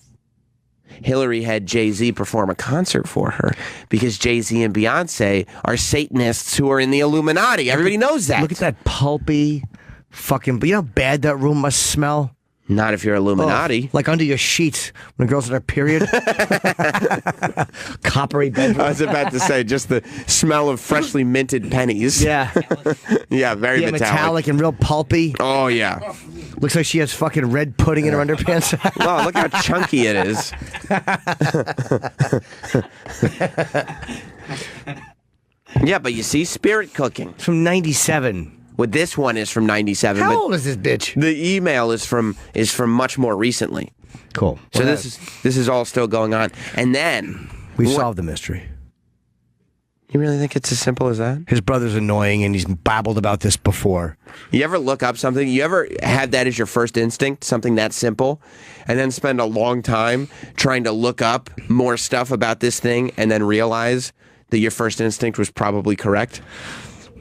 Speaker 2: Hillary had Jay-Z perform a concert for her, because Jay-Z and Beyonce are Satanists who are in the Illuminati. Everybody knows that.
Speaker 1: Look at that pulpy fucking... You know how bad that room must smell?
Speaker 2: Not if you're Illuminati.
Speaker 1: Like under your sheets when a girl's in her period. Coppery bedroom.
Speaker 2: I was about to say, just the smell of freshly minted pennies.
Speaker 1: Yeah.
Speaker 2: Yeah, very
Speaker 1: Yeah, metallic and real pulpy.
Speaker 2: Oh, yeah.
Speaker 1: Looks like she has fucking red pudding in her underpants.
Speaker 2: Wow, look how chunky it is. Yeah, but you see, spirit cooking.
Speaker 1: It's from 97.
Speaker 2: Well, this one is from 97.
Speaker 1: How
Speaker 2: but
Speaker 1: old is this bitch?
Speaker 2: the email is from much more recently.
Speaker 1: Cool.
Speaker 2: So this is all still going on. And then
Speaker 1: we solved the mystery.
Speaker 2: You really think it's as simple as that?
Speaker 1: His brother's annoying, and he's babbled about this before.
Speaker 2: You ever look up something? You ever have that as your first instinct, something that simple, and then spend a long time trying to look up more stuff about this thing, and then realize that your first instinct was probably correct?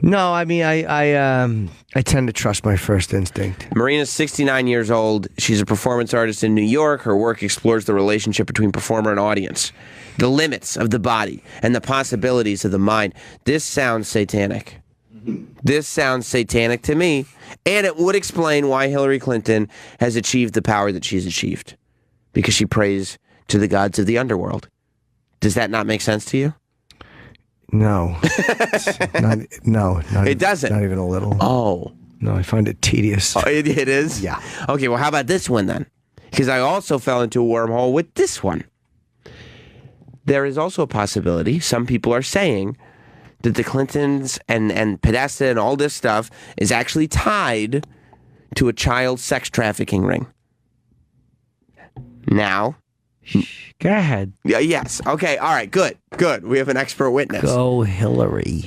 Speaker 1: No, I mean, I tend to trust my first instinct.
Speaker 2: Marina's 69 years old. She's a performance artist in New York. Her work explores the relationship between performer and audience, the limits of the body, and the possibilities of the mind. This sounds satanic. This sounds satanic to me, and it would explain why Hillary Clinton has achieved the power that she's achieved, because she prays to the gods of the underworld. Does that not make sense to you?
Speaker 1: No. No.
Speaker 2: It doesn't?
Speaker 1: Not even a little.
Speaker 2: Oh.
Speaker 1: No, I find it tedious.
Speaker 2: Oh, it is?
Speaker 1: Yeah.
Speaker 2: Okay, well, how about this one then? Because I also fell into a wormhole with this one. There is also a possibility, some people are saying, that the Clintons and Podesta and all this stuff is actually tied to a child sex trafficking ring. Now...
Speaker 1: Go ahead.
Speaker 2: Yes. Okay. All right. Good. Good. We have an expert witness.
Speaker 1: Go Hillary.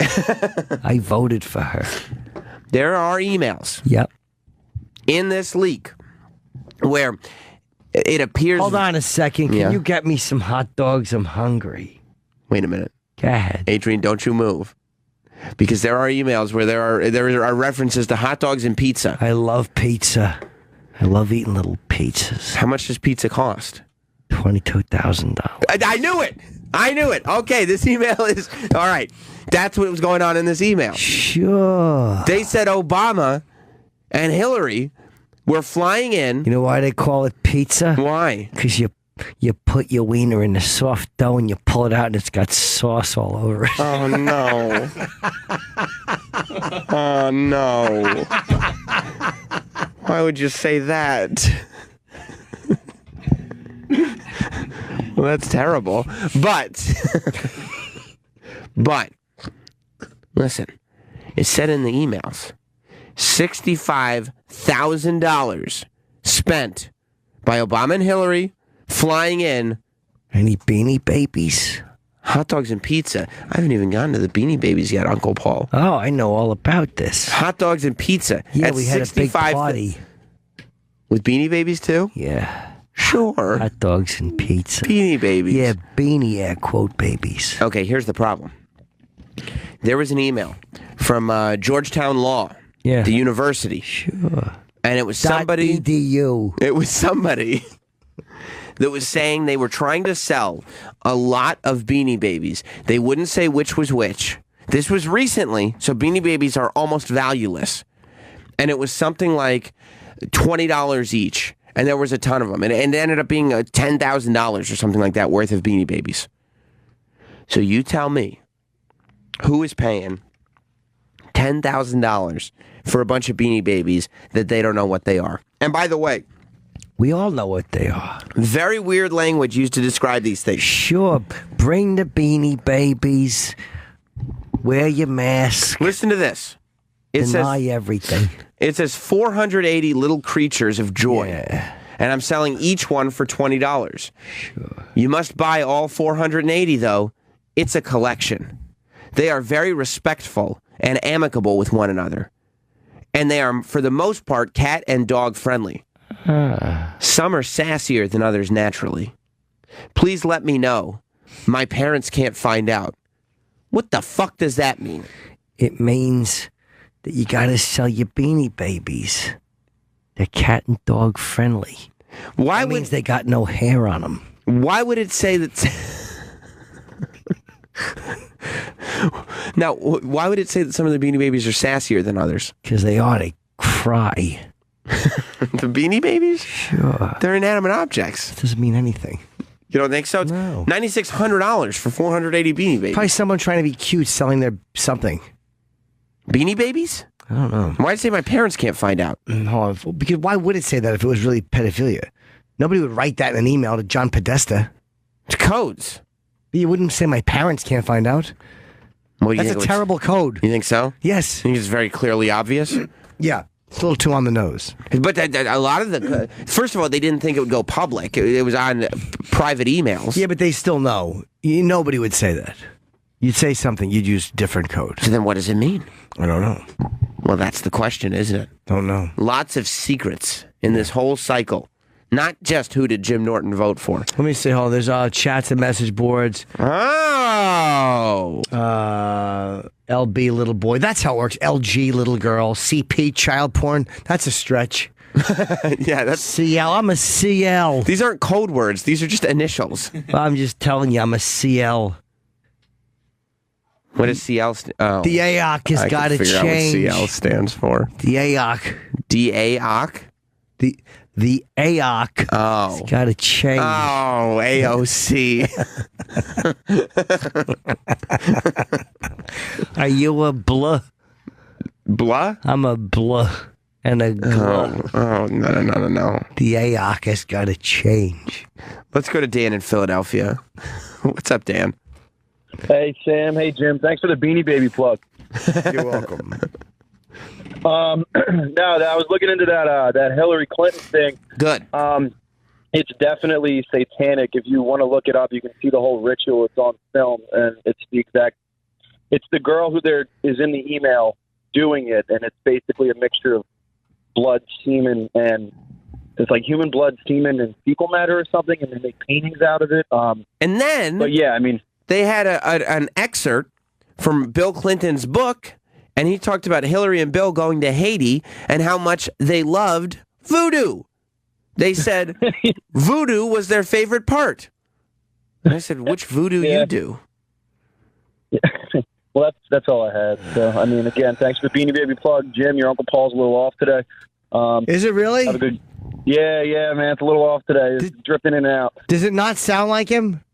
Speaker 1: I voted for her.
Speaker 2: There are emails.
Speaker 1: Yep.
Speaker 2: In this leak where it appears...
Speaker 1: Hold on a second. Can you get me some hot dogs? I'm hungry.
Speaker 2: Wait a minute.
Speaker 1: Go ahead.
Speaker 2: Adrian, don't you move. Because there are emails where there are references to hot dogs and pizza.
Speaker 1: I love pizza. I love eating little pizzas.
Speaker 2: How much does pizza cost?
Speaker 1: $22,000.
Speaker 2: I knew it. I knew it. Okay, this email is... All right. That's what was going on in this email.
Speaker 1: Sure.
Speaker 2: They said Obama and Hillary were flying in.
Speaker 1: You know why they call it pizza?
Speaker 2: Why?
Speaker 1: Because you put your wiener in the soft dough and you pull it out and it's got sauce all over it.
Speaker 2: Oh, no. Oh, no. Why would you say that? Well, that's terrible. But listen, it said in the emails, $65,000 spent by Obama and Hillary flying in.
Speaker 1: Any Beanie Babies?
Speaker 2: Hot dogs and pizza. I haven't even gotten to the Beanie Babies yet, Uncle Paul.
Speaker 1: Oh, I know all about this.
Speaker 2: Hot dogs and pizza.
Speaker 1: Yeah,
Speaker 2: That's
Speaker 1: we had a big party.
Speaker 2: With Beanie Babies too?
Speaker 1: Yeah.
Speaker 2: Sure.
Speaker 1: Hot dogs and pizza.
Speaker 2: Beanie Babies.
Speaker 1: Yeah, beanie air quote babies.
Speaker 2: Okay, here's the problem. There was an email from Georgetown Law,
Speaker 1: the
Speaker 2: university.
Speaker 1: Sure.
Speaker 2: And it was somebody...
Speaker 1: .edu.
Speaker 2: It was somebody that was saying they were trying to sell a lot of Beanie Babies. They wouldn't say which was which. This was recently, so Beanie Babies are almost valueless. And it was something like $20 each. And there was a ton of them. And it ended up being $10,000 or something like that worth of Beanie Babies. So you tell me, who is paying $10,000 for a bunch of Beanie Babies that they don't know what they are? And by the way,
Speaker 1: we all know what they are.
Speaker 2: Very weird language used to describe these things.
Speaker 1: Sure. Bring the Beanie Babies. Wear your mask.
Speaker 2: Listen to this. It
Speaker 1: Deny
Speaker 2: says
Speaker 1: everything.
Speaker 2: It says 480 little creatures of joy.
Speaker 1: Yeah.
Speaker 2: And I'm selling each one for $20.
Speaker 1: Sure.
Speaker 2: You must buy all 480, though. It's a collection. They are very respectful and amicable with one another. And they are, for the most part, cat and dog friendly. Some are sassier than others naturally. Please let me know. My parents can't find out. What the fuck does that mean?
Speaker 1: It means that you gotta sell your Beanie Babies. They're cat and dog friendly.
Speaker 2: That
Speaker 1: means they got no hair on them.
Speaker 2: Why would it say that? Now, why would it say that some of the Beanie Babies are sassier than others?
Speaker 1: Because they ought to cry.
Speaker 2: The Beanie Babies?
Speaker 1: Sure.
Speaker 2: They're inanimate objects.
Speaker 1: Doesn't mean anything.
Speaker 2: You don't think so?
Speaker 1: No.
Speaker 2: $9,600 for 480 Beanie Babies.
Speaker 1: Probably someone trying to be cute selling their something.
Speaker 2: Beanie Babies?
Speaker 1: I don't know.
Speaker 2: Why'd it say my parents can't find out?
Speaker 1: Hold on. Because why would it say that if it was really pedophilia? Nobody would write that in an email to John Podesta.
Speaker 2: It's codes.
Speaker 1: You wouldn't say my parents can't find out.
Speaker 2: What do you
Speaker 1: That's
Speaker 2: think
Speaker 1: a
Speaker 2: it was-
Speaker 1: terrible code.
Speaker 2: You think so?
Speaker 1: Yes.
Speaker 2: You think it's very clearly obvious?
Speaker 1: Yeah. It's a little too on the nose.
Speaker 2: But a lot of the... First of all, they didn't think it would go public. It was on private emails.
Speaker 1: Yeah, but they still know. Nobody would say that. You'd say something, you'd use different code.
Speaker 2: So then what does it mean?
Speaker 1: I don't know.
Speaker 2: Well, that's the question, isn't it?
Speaker 1: Don't know.
Speaker 2: Lots of secrets in this whole cycle. Not just who did Jim Norton vote for.
Speaker 1: Let me see. Hold on. There's chats and message boards.
Speaker 2: Oh.
Speaker 1: LB little boy. That's how it works. LG little girl. CP child porn. That's a stretch.
Speaker 2: Yeah, that's...
Speaker 1: CL. I'm a CL.
Speaker 2: These aren't code words. These are just initials.
Speaker 1: I'm just telling you, I'm a CL.
Speaker 2: What does CL oh.
Speaker 1: The AOC has got to change.
Speaker 2: I can figure out what CL stands for.
Speaker 1: The AOC.
Speaker 2: DAOC?
Speaker 1: The AOC.
Speaker 2: Oh.
Speaker 1: It's got to change.
Speaker 2: Oh, AOC.
Speaker 1: Are you a blah?
Speaker 2: Blah?
Speaker 1: I'm a blah and a glah.
Speaker 2: Oh, no.
Speaker 1: The AOC has got to change.
Speaker 2: Let's go to Dan in Philadelphia. What's up, Dan?
Speaker 8: Hey, Sam. Hey, Jim. Thanks for the Beanie Baby plug.
Speaker 1: You're welcome.
Speaker 8: No, I was looking into that Hillary Clinton thing.
Speaker 2: Good.
Speaker 8: It's definitely satanic. If you want to look it up, you can see the whole ritual. It's on film, and it's the exact. It's the girl who there is in the email doing it, and it's basically a mixture of blood, semen, and it's like human blood, semen, and fecal matter or something, and they make paintings out of it.
Speaker 2: And then,
Speaker 8: but yeah, I mean,
Speaker 2: they had an excerpt from Bill Clinton's book, and he talked about Hillary and Bill going to Haiti and how much they loved voodoo. They said voodoo was their favorite part. And I said, which voodoo you do?
Speaker 8: Yeah. Well, that's all I had. So, I mean, again, thanks for the Beanie Baby plug. Jim, your Uncle Paul's a little off today.
Speaker 1: Is it really?
Speaker 8: Have a good... Yeah, man, it's a little off today. It's drifting in and out.
Speaker 1: Does it not sound like him?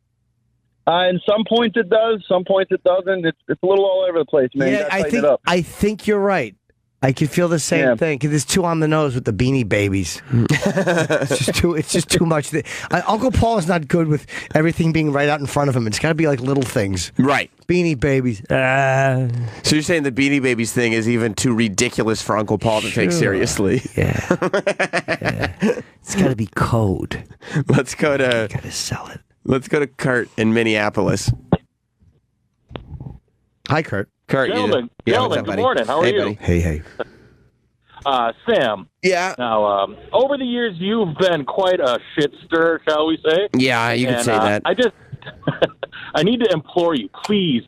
Speaker 8: In some points it does, some points it doesn't. It's a little all over the place, man.
Speaker 1: Yeah, I think you're right. I can feel the same thing because it's too on the nose with the Beanie Babies. It's just too much. Uncle Paul is not good with everything being right out in front of him. It's got to be like little things.
Speaker 2: Right.
Speaker 1: Beanie Babies.
Speaker 2: So you're saying the Beanie Babies thing is even too ridiculous for Uncle Paul to take seriously?
Speaker 1: Yeah. It's got to be code.
Speaker 2: Let's go to.
Speaker 1: You got to sell it.
Speaker 2: Let's go to Kurt in Minneapolis.
Speaker 1: Hi, Kurt.
Speaker 2: Kurt,
Speaker 9: Gentlemen,
Speaker 2: what's up,
Speaker 9: good
Speaker 2: buddy?
Speaker 9: morning. How are
Speaker 2: Hey,
Speaker 9: you?
Speaker 2: buddy.
Speaker 1: Hey.
Speaker 9: Sam.
Speaker 2: Yeah.
Speaker 9: Now, over the years, you've been quite a shit stir, shall we say?
Speaker 2: Yeah, you could say that.
Speaker 9: I just, I need to implore you, please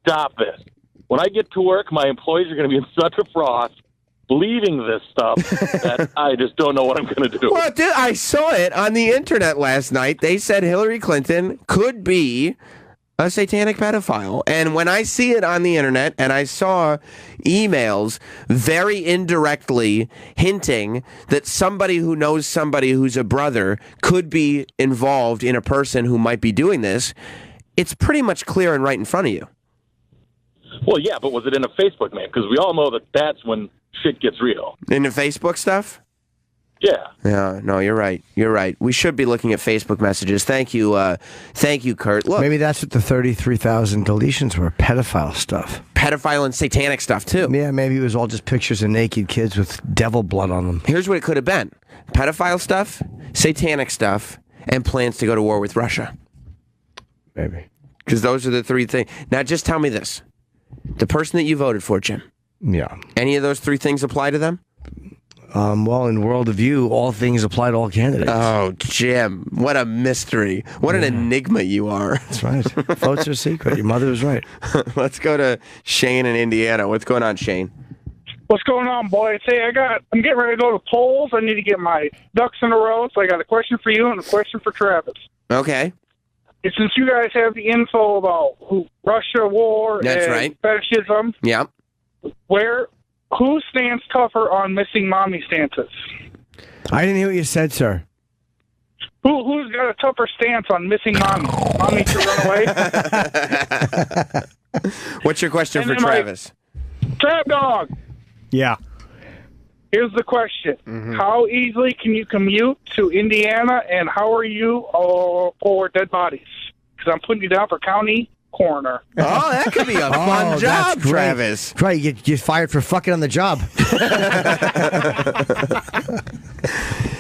Speaker 9: stop this. When I get to work, my employees are going to be in such a frost, believing this stuff that I just don't know what I'm going to do.
Speaker 2: Well, dude, I saw it on the internet last night. They said Hillary Clinton could be a satanic pedophile. And when I see it on the internet and I saw emails very indirectly hinting that somebody who knows somebody who's a brother could be involved in a person who might be doing this, it's pretty much clear and right in front of you.
Speaker 9: Well, yeah, but was it in a Facebook, man? Because we all know that that's when shit gets real.
Speaker 2: In the Facebook stuff?
Speaker 9: Yeah.
Speaker 2: Yeah, no, you're right. You're right. We should be looking at Facebook messages. Thank you, Kurt. Look,
Speaker 1: Maybe that's what the 33,000 deletions were, pedophile stuff.
Speaker 2: Pedophile and satanic stuff, too.
Speaker 1: Yeah, maybe it was all just pictures of naked kids with devil blood on them.
Speaker 2: Here's what it could have been. Pedophile stuff, satanic stuff, and plans to go to war with Russia.
Speaker 1: Maybe.
Speaker 2: Because those are the three things. Now, just tell me this. The person that you voted for, Jim.
Speaker 1: Yeah.
Speaker 2: Any of those three things apply to them?
Speaker 1: Well, in World of You, all things apply to all candidates.
Speaker 2: Oh, Jim, what a mystery. What an enigma you are.
Speaker 1: That's right. Votes are secret. Your mother was right.
Speaker 2: Let's go to Shane in Indiana. What's going on, Shane?
Speaker 10: What's going on, boys? Hey, I'm getting ready to go to polls. I need to get my ducks in a row, so I got a question for you and a question for Travis.
Speaker 2: Okay.
Speaker 10: And since you guys have the info about Russia war
Speaker 2: That's
Speaker 10: and
Speaker 2: right.
Speaker 10: fetishism,
Speaker 2: Yeah.
Speaker 10: who stands tougher on missing mommy stances?
Speaker 1: I didn't hear what you said, sir.
Speaker 10: Who's got a tougher stance on missing mommy? Mommy to run away?
Speaker 2: What's your question
Speaker 10: And
Speaker 2: for
Speaker 10: then
Speaker 2: Travis?
Speaker 10: Trap dog.
Speaker 4: Yeah.
Speaker 10: Here's the question: How easily can you commute to Indiana, and how are you for dead bodies? Because I'm putting you down for county coroner.
Speaker 2: Oh, that could be a fun
Speaker 1: that's
Speaker 2: job,
Speaker 1: great.
Speaker 2: Travis.
Speaker 1: Right, you get fired for fucking on the job.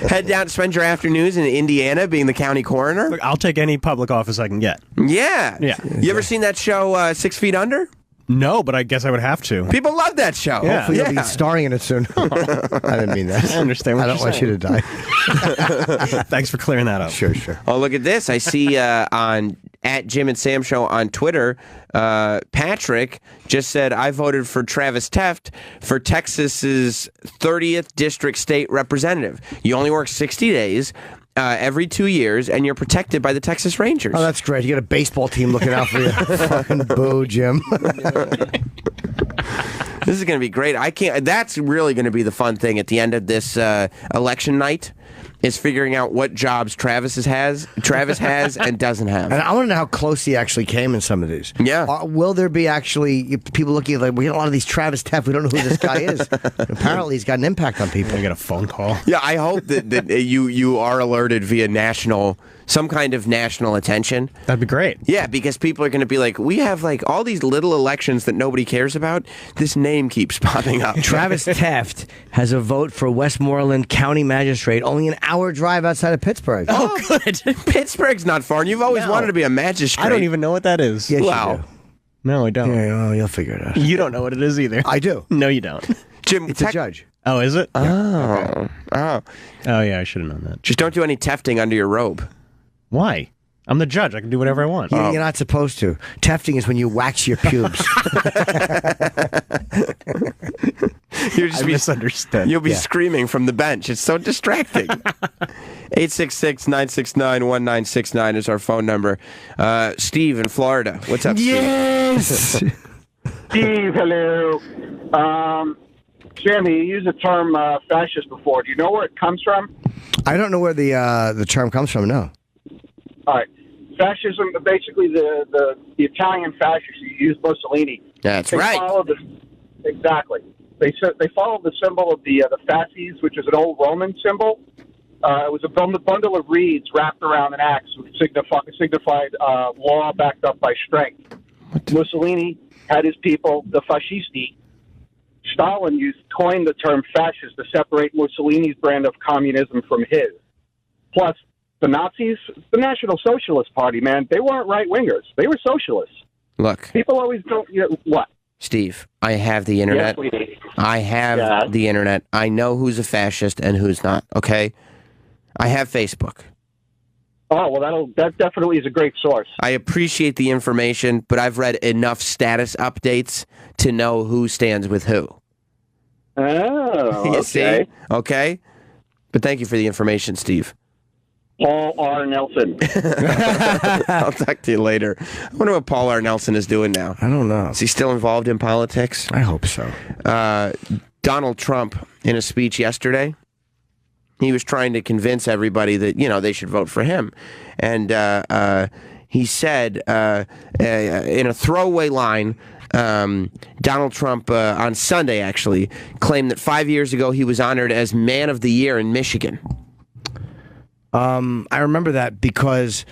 Speaker 2: Head down, spend your afternoons in Indiana being the county coroner.
Speaker 4: Look, I'll take any public office I can get.
Speaker 2: Yeah.
Speaker 4: Yeah.
Speaker 2: You ever seen that show, 6 Feet Under?
Speaker 4: No, but I guess I would have to.
Speaker 2: People love that show.
Speaker 4: Yeah.
Speaker 1: Hopefully you'll be starring in it soon. I didn't mean that.
Speaker 4: I understand what
Speaker 1: I don't
Speaker 4: you're
Speaker 1: want you to die.
Speaker 4: Thanks for clearing that up.
Speaker 1: Sure.
Speaker 2: Oh, look at this. I see on at Jim and Sam Show on Twitter, Patrick just said, I voted for Travis Teft for Texas's 30th District State Representative. You only work 60 days. Every 2 years, and you're protected by the Texas Rangers.
Speaker 1: Oh, that's great. You got a baseball team looking out for you. Fucking boo, Jim.
Speaker 2: This is going to be great. I can't. That's really going to be the fun thing at the end of this election night. Is figuring out what jobs Travis has and doesn't have.
Speaker 1: And I want to know how close he actually came in some of these.
Speaker 2: Yeah.
Speaker 1: Will there be actually people looking like, we get a lot of these Travis Teff, we don't know who this guy is. Apparently he's got an impact on people.
Speaker 4: I get a phone call.
Speaker 2: Yeah, I hope that you are alerted via some kind of national attention.
Speaker 4: That'd be great.
Speaker 2: Yeah, because people are going to be like, we have like all these little elections that nobody cares about. This name keeps popping up.
Speaker 1: Travis Teft has a vote for Westmoreland County Magistrate, only an hour drive outside of Pittsburgh.
Speaker 2: Oh, good. Pittsburgh's not far, and you've always wanted to be a magistrate.
Speaker 4: I don't even know what that is.
Speaker 1: Yes,
Speaker 2: Wow.
Speaker 1: you do.
Speaker 4: No, I don't.
Speaker 1: Yeah, well, you'll figure it out.
Speaker 4: You don't know what it is either.
Speaker 1: I do.
Speaker 4: No, you don't.
Speaker 2: Jim,
Speaker 1: It's a judge.
Speaker 4: Oh, is it?
Speaker 2: Oh,
Speaker 4: Oh, yeah, I should have known that.
Speaker 2: just don't do any tefting under your robe.
Speaker 4: Why? I'm the judge. I can do whatever I want.
Speaker 1: You're not supposed to. Tefting is when you wax your pubes.
Speaker 2: I
Speaker 4: misunderstood.
Speaker 2: You'll be screaming from the bench. It's so distracting. 866-969-1969 is our phone number. Steve in Florida. What's up,
Speaker 1: Yes!
Speaker 11: Steve, hello. Sammy, you used the term fascist before. Do you know where it comes from?
Speaker 1: I don't know where the term comes from, no.
Speaker 11: All right. Fascism, basically the Italian fascists, you use Mussolini.
Speaker 2: That's
Speaker 11: They
Speaker 2: right.
Speaker 11: follow exactly. They follow the symbol of the fasces, which is an old Roman symbol. It was a bundle of reeds wrapped around an axe, which signified law backed up by strength. Mussolini had his people, the fascisti. Stalin coined the term fascist to separate Mussolini's brand of communism from his. Plus, the Nazis, the National Socialist Party, man, they weren't right-wingers. They were socialists.
Speaker 2: Look,
Speaker 11: People always don't, what?
Speaker 2: Steve, I have the internet.
Speaker 11: Yes, sweetie.
Speaker 2: I have the internet. I know who's a fascist and who's not, okay? I have Facebook.
Speaker 11: Oh, well, that definitely is a great source.
Speaker 2: I appreciate the information, but I've read enough status updates to know who stands with who.
Speaker 11: Oh,
Speaker 2: You
Speaker 11: okay.
Speaker 2: see? Okay? But thank you for the information, Steve.
Speaker 11: Paul R. Nelson.
Speaker 2: I'll talk to you later. I wonder what Paul R. Nelson is doing now.
Speaker 1: I don't know.
Speaker 2: Is he still involved in politics?
Speaker 1: I hope so.
Speaker 2: Donald Trump, in a speech yesterday, he was trying to convince everybody that, they should vote for him. And he said, in a throwaway line, Donald Trump, on Sunday, actually, claimed that 5 years ago he was honored as Man of the Year in Michigan.
Speaker 1: I remember that because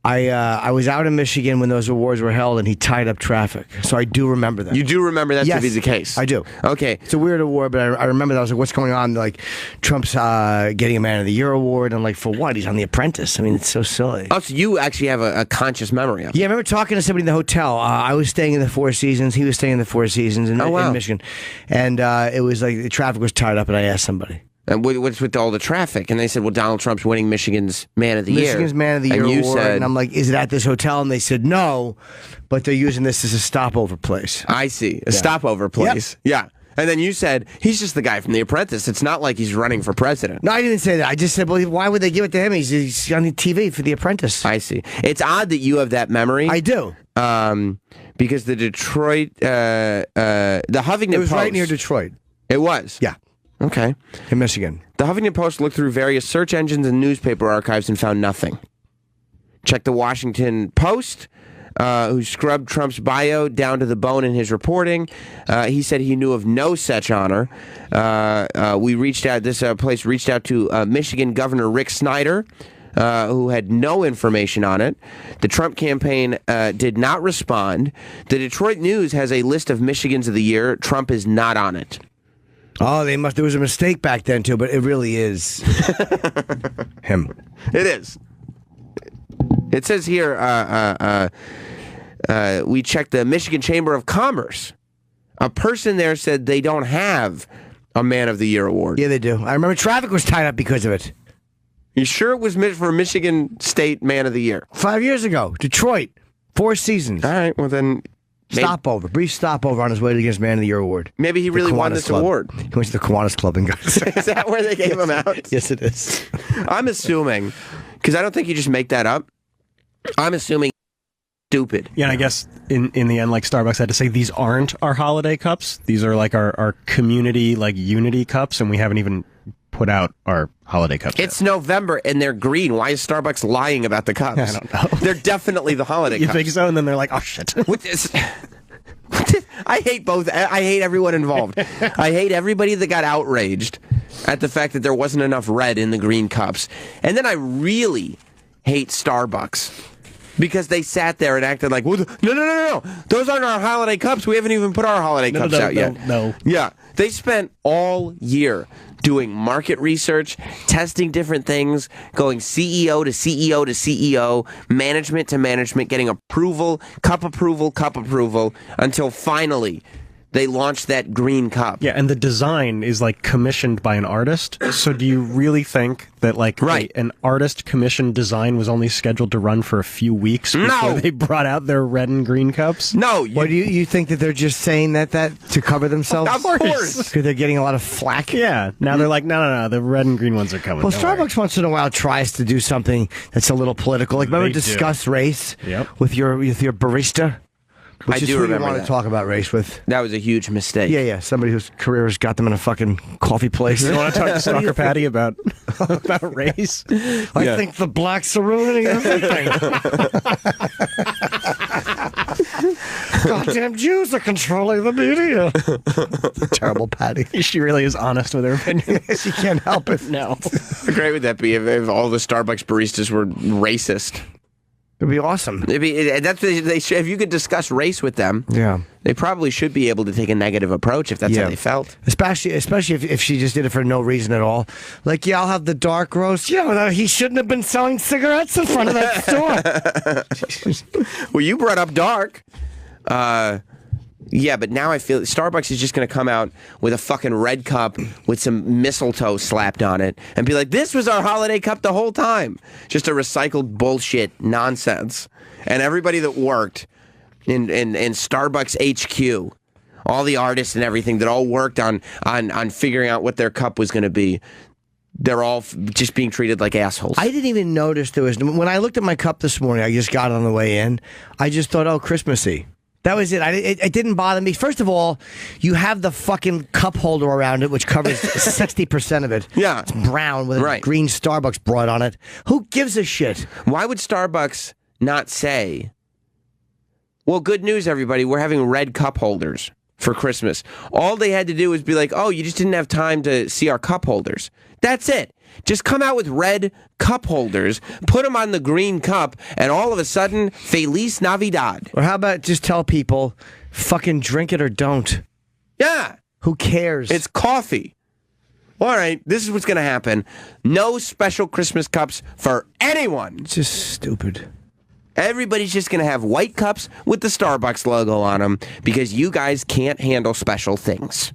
Speaker 1: I was out in Michigan when those awards were held, and he tied up traffic. So I do remember that.
Speaker 2: You do remember that
Speaker 1: Yes,
Speaker 2: to be the case?
Speaker 1: I do.
Speaker 2: Okay.
Speaker 1: It's a weird award, but I remember that. I was like, what's going on? Like, Trump's getting a Man of the Year award, and like, for what? He's on The Apprentice. I mean, it's so silly.
Speaker 2: Oh, so you actually have a conscious memory of it.
Speaker 1: Yeah, I remember talking to somebody in the hotel. I was staying in the Four Seasons. He was staying in the Four Seasons in Michigan. And it was like the traffic was tied up, and I asked somebody.
Speaker 2: And what's with all the traffic? And they said, well, Donald Trump's winning Michigan's Man of the Year.
Speaker 1: Michigan's Man of the Year
Speaker 2: and you
Speaker 1: award.
Speaker 2: said,
Speaker 1: And I'm like, is it at this hotel? And they said, no, but they're using this as a stopover place.
Speaker 2: I see. A stopover place. Yep. Yeah. And then you said, he's just the guy from The Apprentice. It's not like he's running for president.
Speaker 1: No, I didn't say that. I just said, well, why would they give it to him? He's on the TV for The Apprentice.
Speaker 2: I see. It's odd that you have that memory.
Speaker 1: I do.
Speaker 2: Because the Detroit, the Huffington Post.
Speaker 1: It was right near Detroit.
Speaker 2: It was?
Speaker 1: Yeah.
Speaker 2: Okay.
Speaker 1: In Michigan.
Speaker 2: The Huffington Post looked through various search engines and newspaper archives and found nothing. Check the Washington Post, who scrubbed Trump's bio down to the bone in his reporting. He said he knew of no such honor. This place reached out to Michigan Governor Rick Snyder, who had no information on it. The Trump campaign did not respond. The Detroit News has a list of Michigans of the year. Trump is not on it.
Speaker 1: Oh, there was a mistake back then, too, but it really is him.
Speaker 2: It is. It says here, we checked the Michigan Chamber of Commerce. A person there said they don't have a Man of the Year award.
Speaker 1: Yeah, they do. I remember traffic was tied up because of it.
Speaker 2: You sure it was for Michigan State Man of the Year?
Speaker 1: 5 years ago. Detroit. 4 seasons.
Speaker 2: All right, well then...
Speaker 1: Brief stopover on his way to get his Man of the Year award.
Speaker 2: Maybe he really won this award.
Speaker 1: He went to the Kiwanis Club and got it.
Speaker 2: Is that where they gave him out?
Speaker 1: Yes, it is.
Speaker 2: I'm assuming, because I don't think you just make that up. I'm assuming stupid.
Speaker 4: Yeah, and I guess in the end, like Starbucks had to say, these aren't our holiday cups. These are like our community, like unity cups, and we haven't even put out our holiday cups
Speaker 2: It's November and they're green. Why is Starbucks lying about the cups?
Speaker 4: I don't know.
Speaker 2: They're definitely the holiday
Speaker 4: You
Speaker 2: cups.
Speaker 4: think so? And then they're like, oh, shit.
Speaker 2: I hate both. I hate everyone involved. I hate everybody that got outraged at the fact that there wasn't enough red in the green cups. And then I really hate Starbucks because they sat there and acted like, well, no. Those aren't our holiday cups. We haven't even put our holiday cups out yet.
Speaker 4: No.
Speaker 2: Yeah. They spent all year doing market research, testing different things, going CEO to CEO to CEO, management to management, getting approval, until finally they launched that green cup.
Speaker 4: Yeah, and the design is like commissioned by an artist. So do you really think that like an artist commissioned design was only scheduled to run for a few weeks before they brought out their red and green cups?
Speaker 2: No.
Speaker 1: What do you think that they're just saying that to cover themselves?
Speaker 2: Of course.
Speaker 1: Because they're getting a lot of flack?
Speaker 4: Yeah. Now they're like, no, the red and green ones are coming.
Speaker 1: Well,
Speaker 4: Don't
Speaker 1: Starbucks
Speaker 4: worry.
Speaker 1: once in a while tries to do something that's a little political. Like, remember
Speaker 4: They do.
Speaker 1: discuss race
Speaker 4: Yep.
Speaker 1: with your barista? Which
Speaker 2: I
Speaker 1: is
Speaker 2: do
Speaker 1: who
Speaker 2: remember
Speaker 1: you want
Speaker 2: that.
Speaker 1: to talk about race with.
Speaker 2: That was a huge mistake.
Speaker 1: Yeah. Somebody whose career has got them in a fucking coffee place.
Speaker 4: You want to talk to Stalker Patty about race?
Speaker 1: I think the blacks are ruining everything. Goddamn Jews are controlling the media. Terrible Patty.
Speaker 4: She really is honest with her opinion.
Speaker 1: She can't help it.
Speaker 4: No.
Speaker 2: How great would that be if all the Starbucks baristas were racist?
Speaker 1: It'd be awesome.
Speaker 2: If you could discuss race with them,
Speaker 1: Yeah.
Speaker 2: they probably should be able to take a negative approach if that's how they felt.
Speaker 1: Especially if she just did it for no reason at all. Like, I'll have the dark roast. Yeah, well, he shouldn't have been selling cigarettes in front of that store.
Speaker 2: Well, you brought up dark. Yeah, but now I feel Starbucks is just going to come out with a fucking red cup with some mistletoe slapped on it and be like, this was our holiday cup the whole time. Just a recycled bullshit nonsense. And everybody that worked in Starbucks HQ, all the artists and everything that all worked on figuring out what their cup was going to be, they're all just being treated like assholes.
Speaker 1: I didn't even notice there was... When I looked at my cup this morning, I just got it on the way in, I just thought, oh, Christmassy. That was it. It didn't bother me. First of all, you have the fucking cup holder around it, which covers 60% of it.
Speaker 2: Yeah.
Speaker 1: It's brown with a green Starbucks broad on it. Who gives a shit?
Speaker 2: Why would Starbucks not say, well, good news, everybody, we're having red cup holders for Christmas. All they had to do was be like, oh, you just didn't have time to see our cup holders. That's it. Just come out with red cup holders, put them on the green cup, and all of a sudden, Feliz Navidad.
Speaker 1: Or how about just tell people, fucking drink it or don't?
Speaker 2: Yeah.
Speaker 1: Who cares?
Speaker 2: It's coffee. All right, this is what's going to happen. No special Christmas cups for anyone.
Speaker 1: It's just stupid.
Speaker 2: Everybody's just going to have white cups with the Starbucks logo on them because you guys can't handle special things.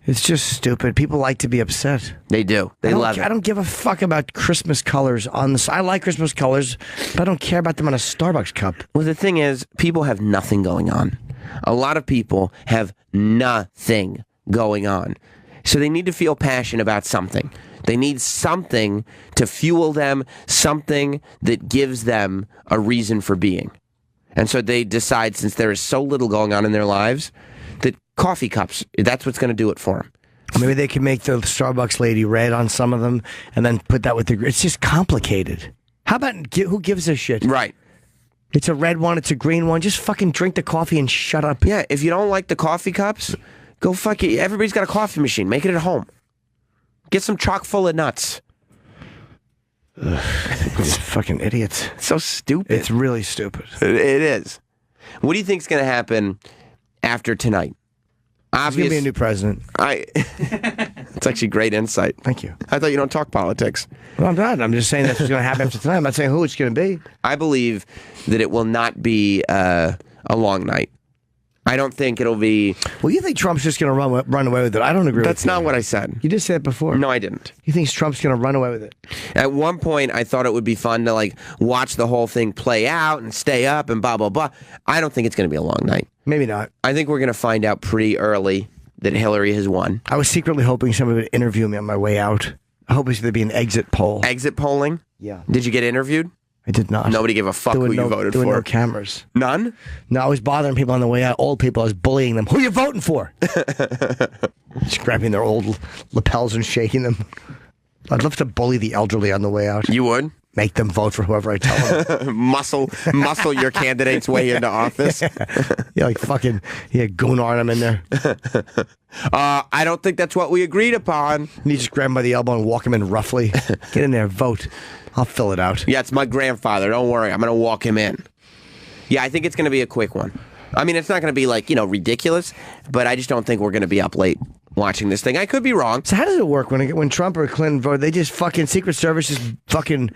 Speaker 1: It's just stupid. People like to be upset.
Speaker 2: They do. They love it.
Speaker 1: I don't give a fuck about Christmas colors on the... I like Christmas colors, but I don't care about them on a Starbucks cup.
Speaker 2: Well, the thing is, people have nothing going on. A lot of people have nothing going on. So they need to feel passion about something. They need something to fuel them, something that gives them a reason for being. And so they decide, since there is so little going on in their lives, that coffee cups, that's what's going to do it for them.
Speaker 1: Maybe they can make the Starbucks lady red on some of them and then put that with the... It's just complicated. How about... Who gives a shit?
Speaker 2: Right.
Speaker 1: It's a red one. It's a green one. Just fucking drink the coffee and shut up.
Speaker 2: Yeah, if you don't like the coffee cups, go fuck it. Everybody's got a coffee machine. Make it at home. Get some chock full of nuts.
Speaker 1: These fucking idiots.
Speaker 2: It's so stupid.
Speaker 1: It's really stupid.
Speaker 2: It is. What do you think's going to happen after tonight?
Speaker 1: There's going to be a new president.
Speaker 2: It's actually great insight.
Speaker 1: Thank you.
Speaker 2: I thought you don't talk politics.
Speaker 1: Well, I'm not. I'm just saying that's what's going to happen after tonight. I'm not saying who it's going to be.
Speaker 2: I believe that it will not be a long night. I don't think it'll be...
Speaker 1: Well, you think Trump's just going to run away with it? I don't agree with
Speaker 2: That's not what I said.
Speaker 1: You just said it before.
Speaker 2: No, I didn't.
Speaker 1: You think Trump's going to run away with it?
Speaker 2: At one point, I thought it would be fun to like watch the whole thing play out and stay up and blah, blah, blah. I don't think it's going to be a long night.
Speaker 1: Maybe not.
Speaker 2: I think we're going to find out pretty early that Hillary has won.
Speaker 1: I was secretly hoping somebody would interview me on my way out. I hope there'd be an exit poll.
Speaker 2: Exit polling?
Speaker 1: Yeah.
Speaker 2: Did you get interviewed?
Speaker 1: I did not.
Speaker 2: Nobody gave a fuck who you voted
Speaker 1: there
Speaker 2: for.
Speaker 1: were no cameras.
Speaker 2: None?
Speaker 1: No, I was bothering people on the way out. Old people. I was bullying them. Who are you voting for? Just grabbing their old lapels and shaking them. I'd love to bully the elderly on the way out.
Speaker 2: You would?
Speaker 1: Make them vote for whoever I tell them.
Speaker 2: muscle your candidate's way into office.
Speaker 1: Yeah, like fucking goon on them in there.
Speaker 2: I don't think that's what we agreed upon.
Speaker 1: And you just grab him by the elbow and walk him in roughly. Get in there, vote. I'll fill it out.
Speaker 2: Yeah, it's my grandfather. Don't worry. I'm going to walk him in. Yeah, I think it's going to be a quick one. I mean, it's not going to be like, ridiculous, but I just don't think we're going to be up late watching this thing. I could be wrong.
Speaker 1: So how does it work when Trump or Clinton vote? They just fucking Secret Service just fucking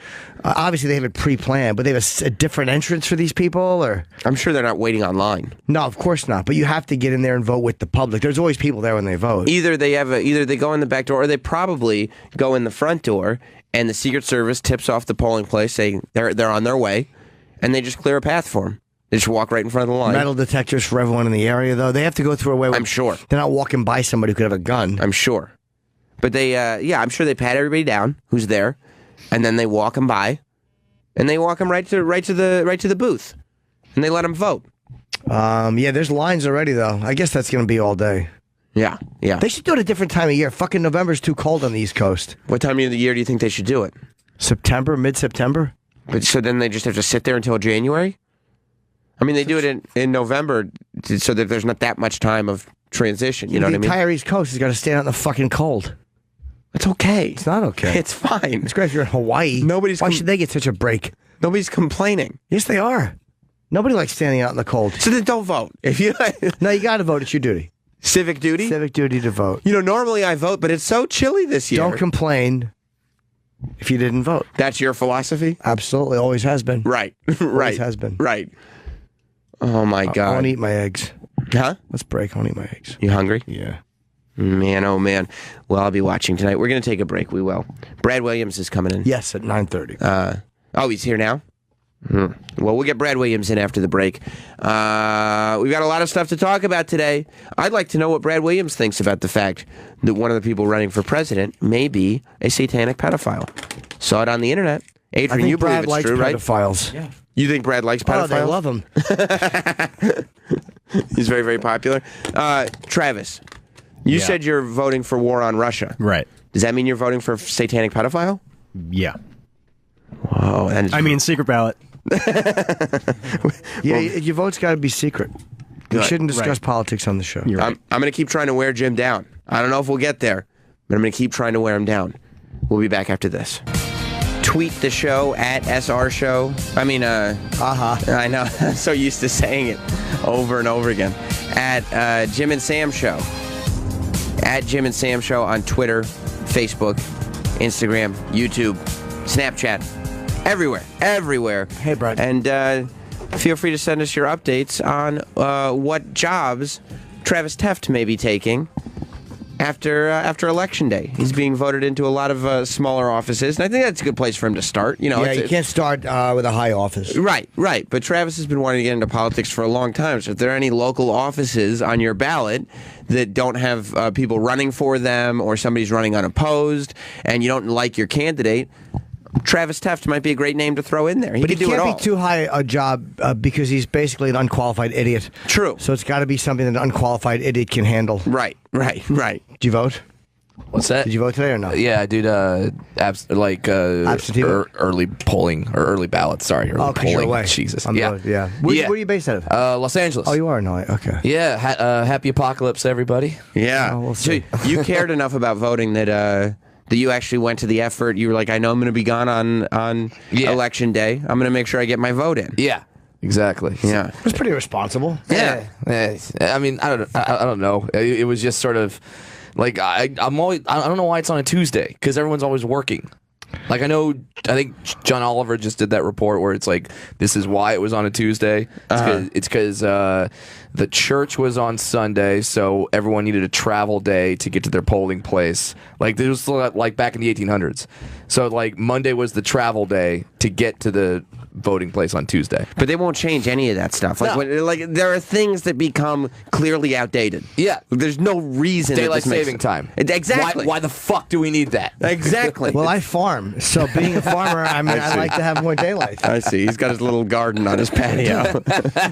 Speaker 1: obviously they have it pre-planned, but they have a different entrance for these people, or
Speaker 2: I'm sure they're not waiting online.
Speaker 1: No, of course not. But you have to get in there and vote with the public. There's always people there when they vote.
Speaker 2: Either they go in the back door, or they probably go in the front door, and the Secret Service tips off the polling place saying they're on their way, and they just clear a path for them. They just walk right in front of the line.
Speaker 1: Metal detectors for everyone in the area, though. They have to go through a way where
Speaker 2: I'm sure.
Speaker 1: They're not walking by somebody who could have a gun.
Speaker 2: I'm sure. But they, I'm sure they pat everybody down who's there, and then they walk them by, and they walk them right to the booth, and they let them vote.
Speaker 1: Yeah, there's lines already, though. I guess that's going to be all day.
Speaker 2: Yeah.
Speaker 1: They should do it a different time of year. Fucking November's too cold on the East Coast.
Speaker 2: What time of the year do you think they should do it?
Speaker 1: September, mid-September.
Speaker 2: But so then they just have to sit there until January? I mean, they do it in November so that there's not that much time of transition. You know what I mean?
Speaker 1: The entire East Coast has got to stand out in the fucking cold.
Speaker 2: It's okay.
Speaker 1: It's not okay.
Speaker 2: It's fine.
Speaker 1: It's great if you're in Hawaii. Why should they get such a break?
Speaker 2: Nobody's complaining.
Speaker 1: Yes, they are. Nobody likes standing out in the cold.
Speaker 2: So then don't vote. If you
Speaker 1: No, you got to vote. It's your duty.
Speaker 2: Civic duty?
Speaker 1: Civic duty to vote.
Speaker 2: Normally I vote, but it's so chilly this year.
Speaker 1: Don't complain if you didn't vote.
Speaker 2: That's your philosophy?
Speaker 1: Absolutely. Always has been.
Speaker 2: Right.
Speaker 1: Always has been.
Speaker 2: Right. Oh, my God.
Speaker 1: I want to eat my eggs.
Speaker 2: Huh?
Speaker 1: Let's break. I want to eat my eggs.
Speaker 2: You hungry?
Speaker 1: Yeah.
Speaker 2: Man, oh, man. Well, I'll be watching tonight. We're going to take a break. We will. Brad Williams is coming in.
Speaker 1: Yes, at 9:30.
Speaker 2: He's here now? Well, we'll get Brad Williams in after the break. We've got a lot of stuff to talk about today. I'd like to know what Brad Williams thinks about the fact that one of the people running for president may be a satanic pedophile. Saw it on the internet. Adrian, you believe it's true, right?
Speaker 1: Pedophiles. Yeah.
Speaker 2: You think Brad likes pedophiles?
Speaker 1: Oh, they love him.
Speaker 2: He's very, very popular. Travis, you said you're voting for war on Russia.
Speaker 4: Right.
Speaker 2: Does that mean you're voting for satanic pedophile?
Speaker 4: Yeah.
Speaker 2: Whoa.
Speaker 4: I mean, secret ballot.
Speaker 1: Yeah, your vote's got to be secret. We
Speaker 2: Good.
Speaker 1: shouldn't discuss politics on the show.
Speaker 4: You're right.
Speaker 2: I'm going to keep trying to wear Jim down. I don't know if we'll get there, but I'm going to keep trying to wear him down. We'll be back after this. Tweet the show at SR Show. I mean, I know. I'm so used to saying it over and over again. At Jim and Sam Show. At Jim and Sam Show on Twitter, Facebook, Instagram, YouTube, Snapchat. Everywhere.
Speaker 1: Hey, Brad.
Speaker 2: And feel free to send us your updates on what jobs Travis Teft may be taking after Election Day. He's being voted into a lot of smaller offices, and I think that's a good place for him to start. You
Speaker 1: can't start with a high office.
Speaker 2: Right. But Travis has been wanting to get into politics for a long time, so if there are any local offices on your ballot that don't have people running for them, or somebody's running unopposed, and you don't like your candidate, Travis Teft might be a great name to throw in there.
Speaker 1: But he
Speaker 2: can do it all.
Speaker 1: can't be too high a job because he's basically an unqualified idiot.
Speaker 2: True.
Speaker 1: So it's got to be something that an unqualified idiot can handle.
Speaker 2: Right.
Speaker 1: Do you vote?
Speaker 12: What's that?
Speaker 1: Did you vote today or no?
Speaker 12: Yeah, I did.
Speaker 1: Absentee vote?
Speaker 12: Early polling or early ballots. Sorry, early
Speaker 1: 'cause you're
Speaker 12: polling.
Speaker 1: away.
Speaker 12: Jesus.
Speaker 1: Yeah. Where are you based out of?
Speaker 12: Los Angeles.
Speaker 1: Oh, you are? No, okay.
Speaker 12: Yeah. Happy apocalypse, everybody.
Speaker 2: Yeah.
Speaker 1: Oh, we'll see.
Speaker 2: So you cared enough about voting that you actually went to the effort. You were like, I know I'm going to be gone on election day. I'm going to make sure I get my vote in.
Speaker 12: Yeah. Exactly.
Speaker 2: Yeah.
Speaker 1: It was pretty responsible.
Speaker 12: Yeah. I mean, I don't know. It was just sort of like I don't know why it's on a Tuesday because everyone's always working. Like I think John Oliver just did that report where it's like this is why it was on a Tuesday. It's because the church was on Sunday, so everyone needed a travel day to get to their polling place. Like this was like back in the 1800s. So like Monday was the travel day to get to the voting place on Tuesday.
Speaker 2: But they won't change any of that stuff. Like, there are things that become clearly outdated.
Speaker 12: Yeah.
Speaker 2: There's no reason.
Speaker 12: Daylight saving time.
Speaker 2: Exactly.
Speaker 12: Why the fuck do we need that?
Speaker 2: Exactly.
Speaker 1: Well, I farm, so being a farmer, I mean, I like to have more daylight.
Speaker 2: I see. He's got his little garden on his patio.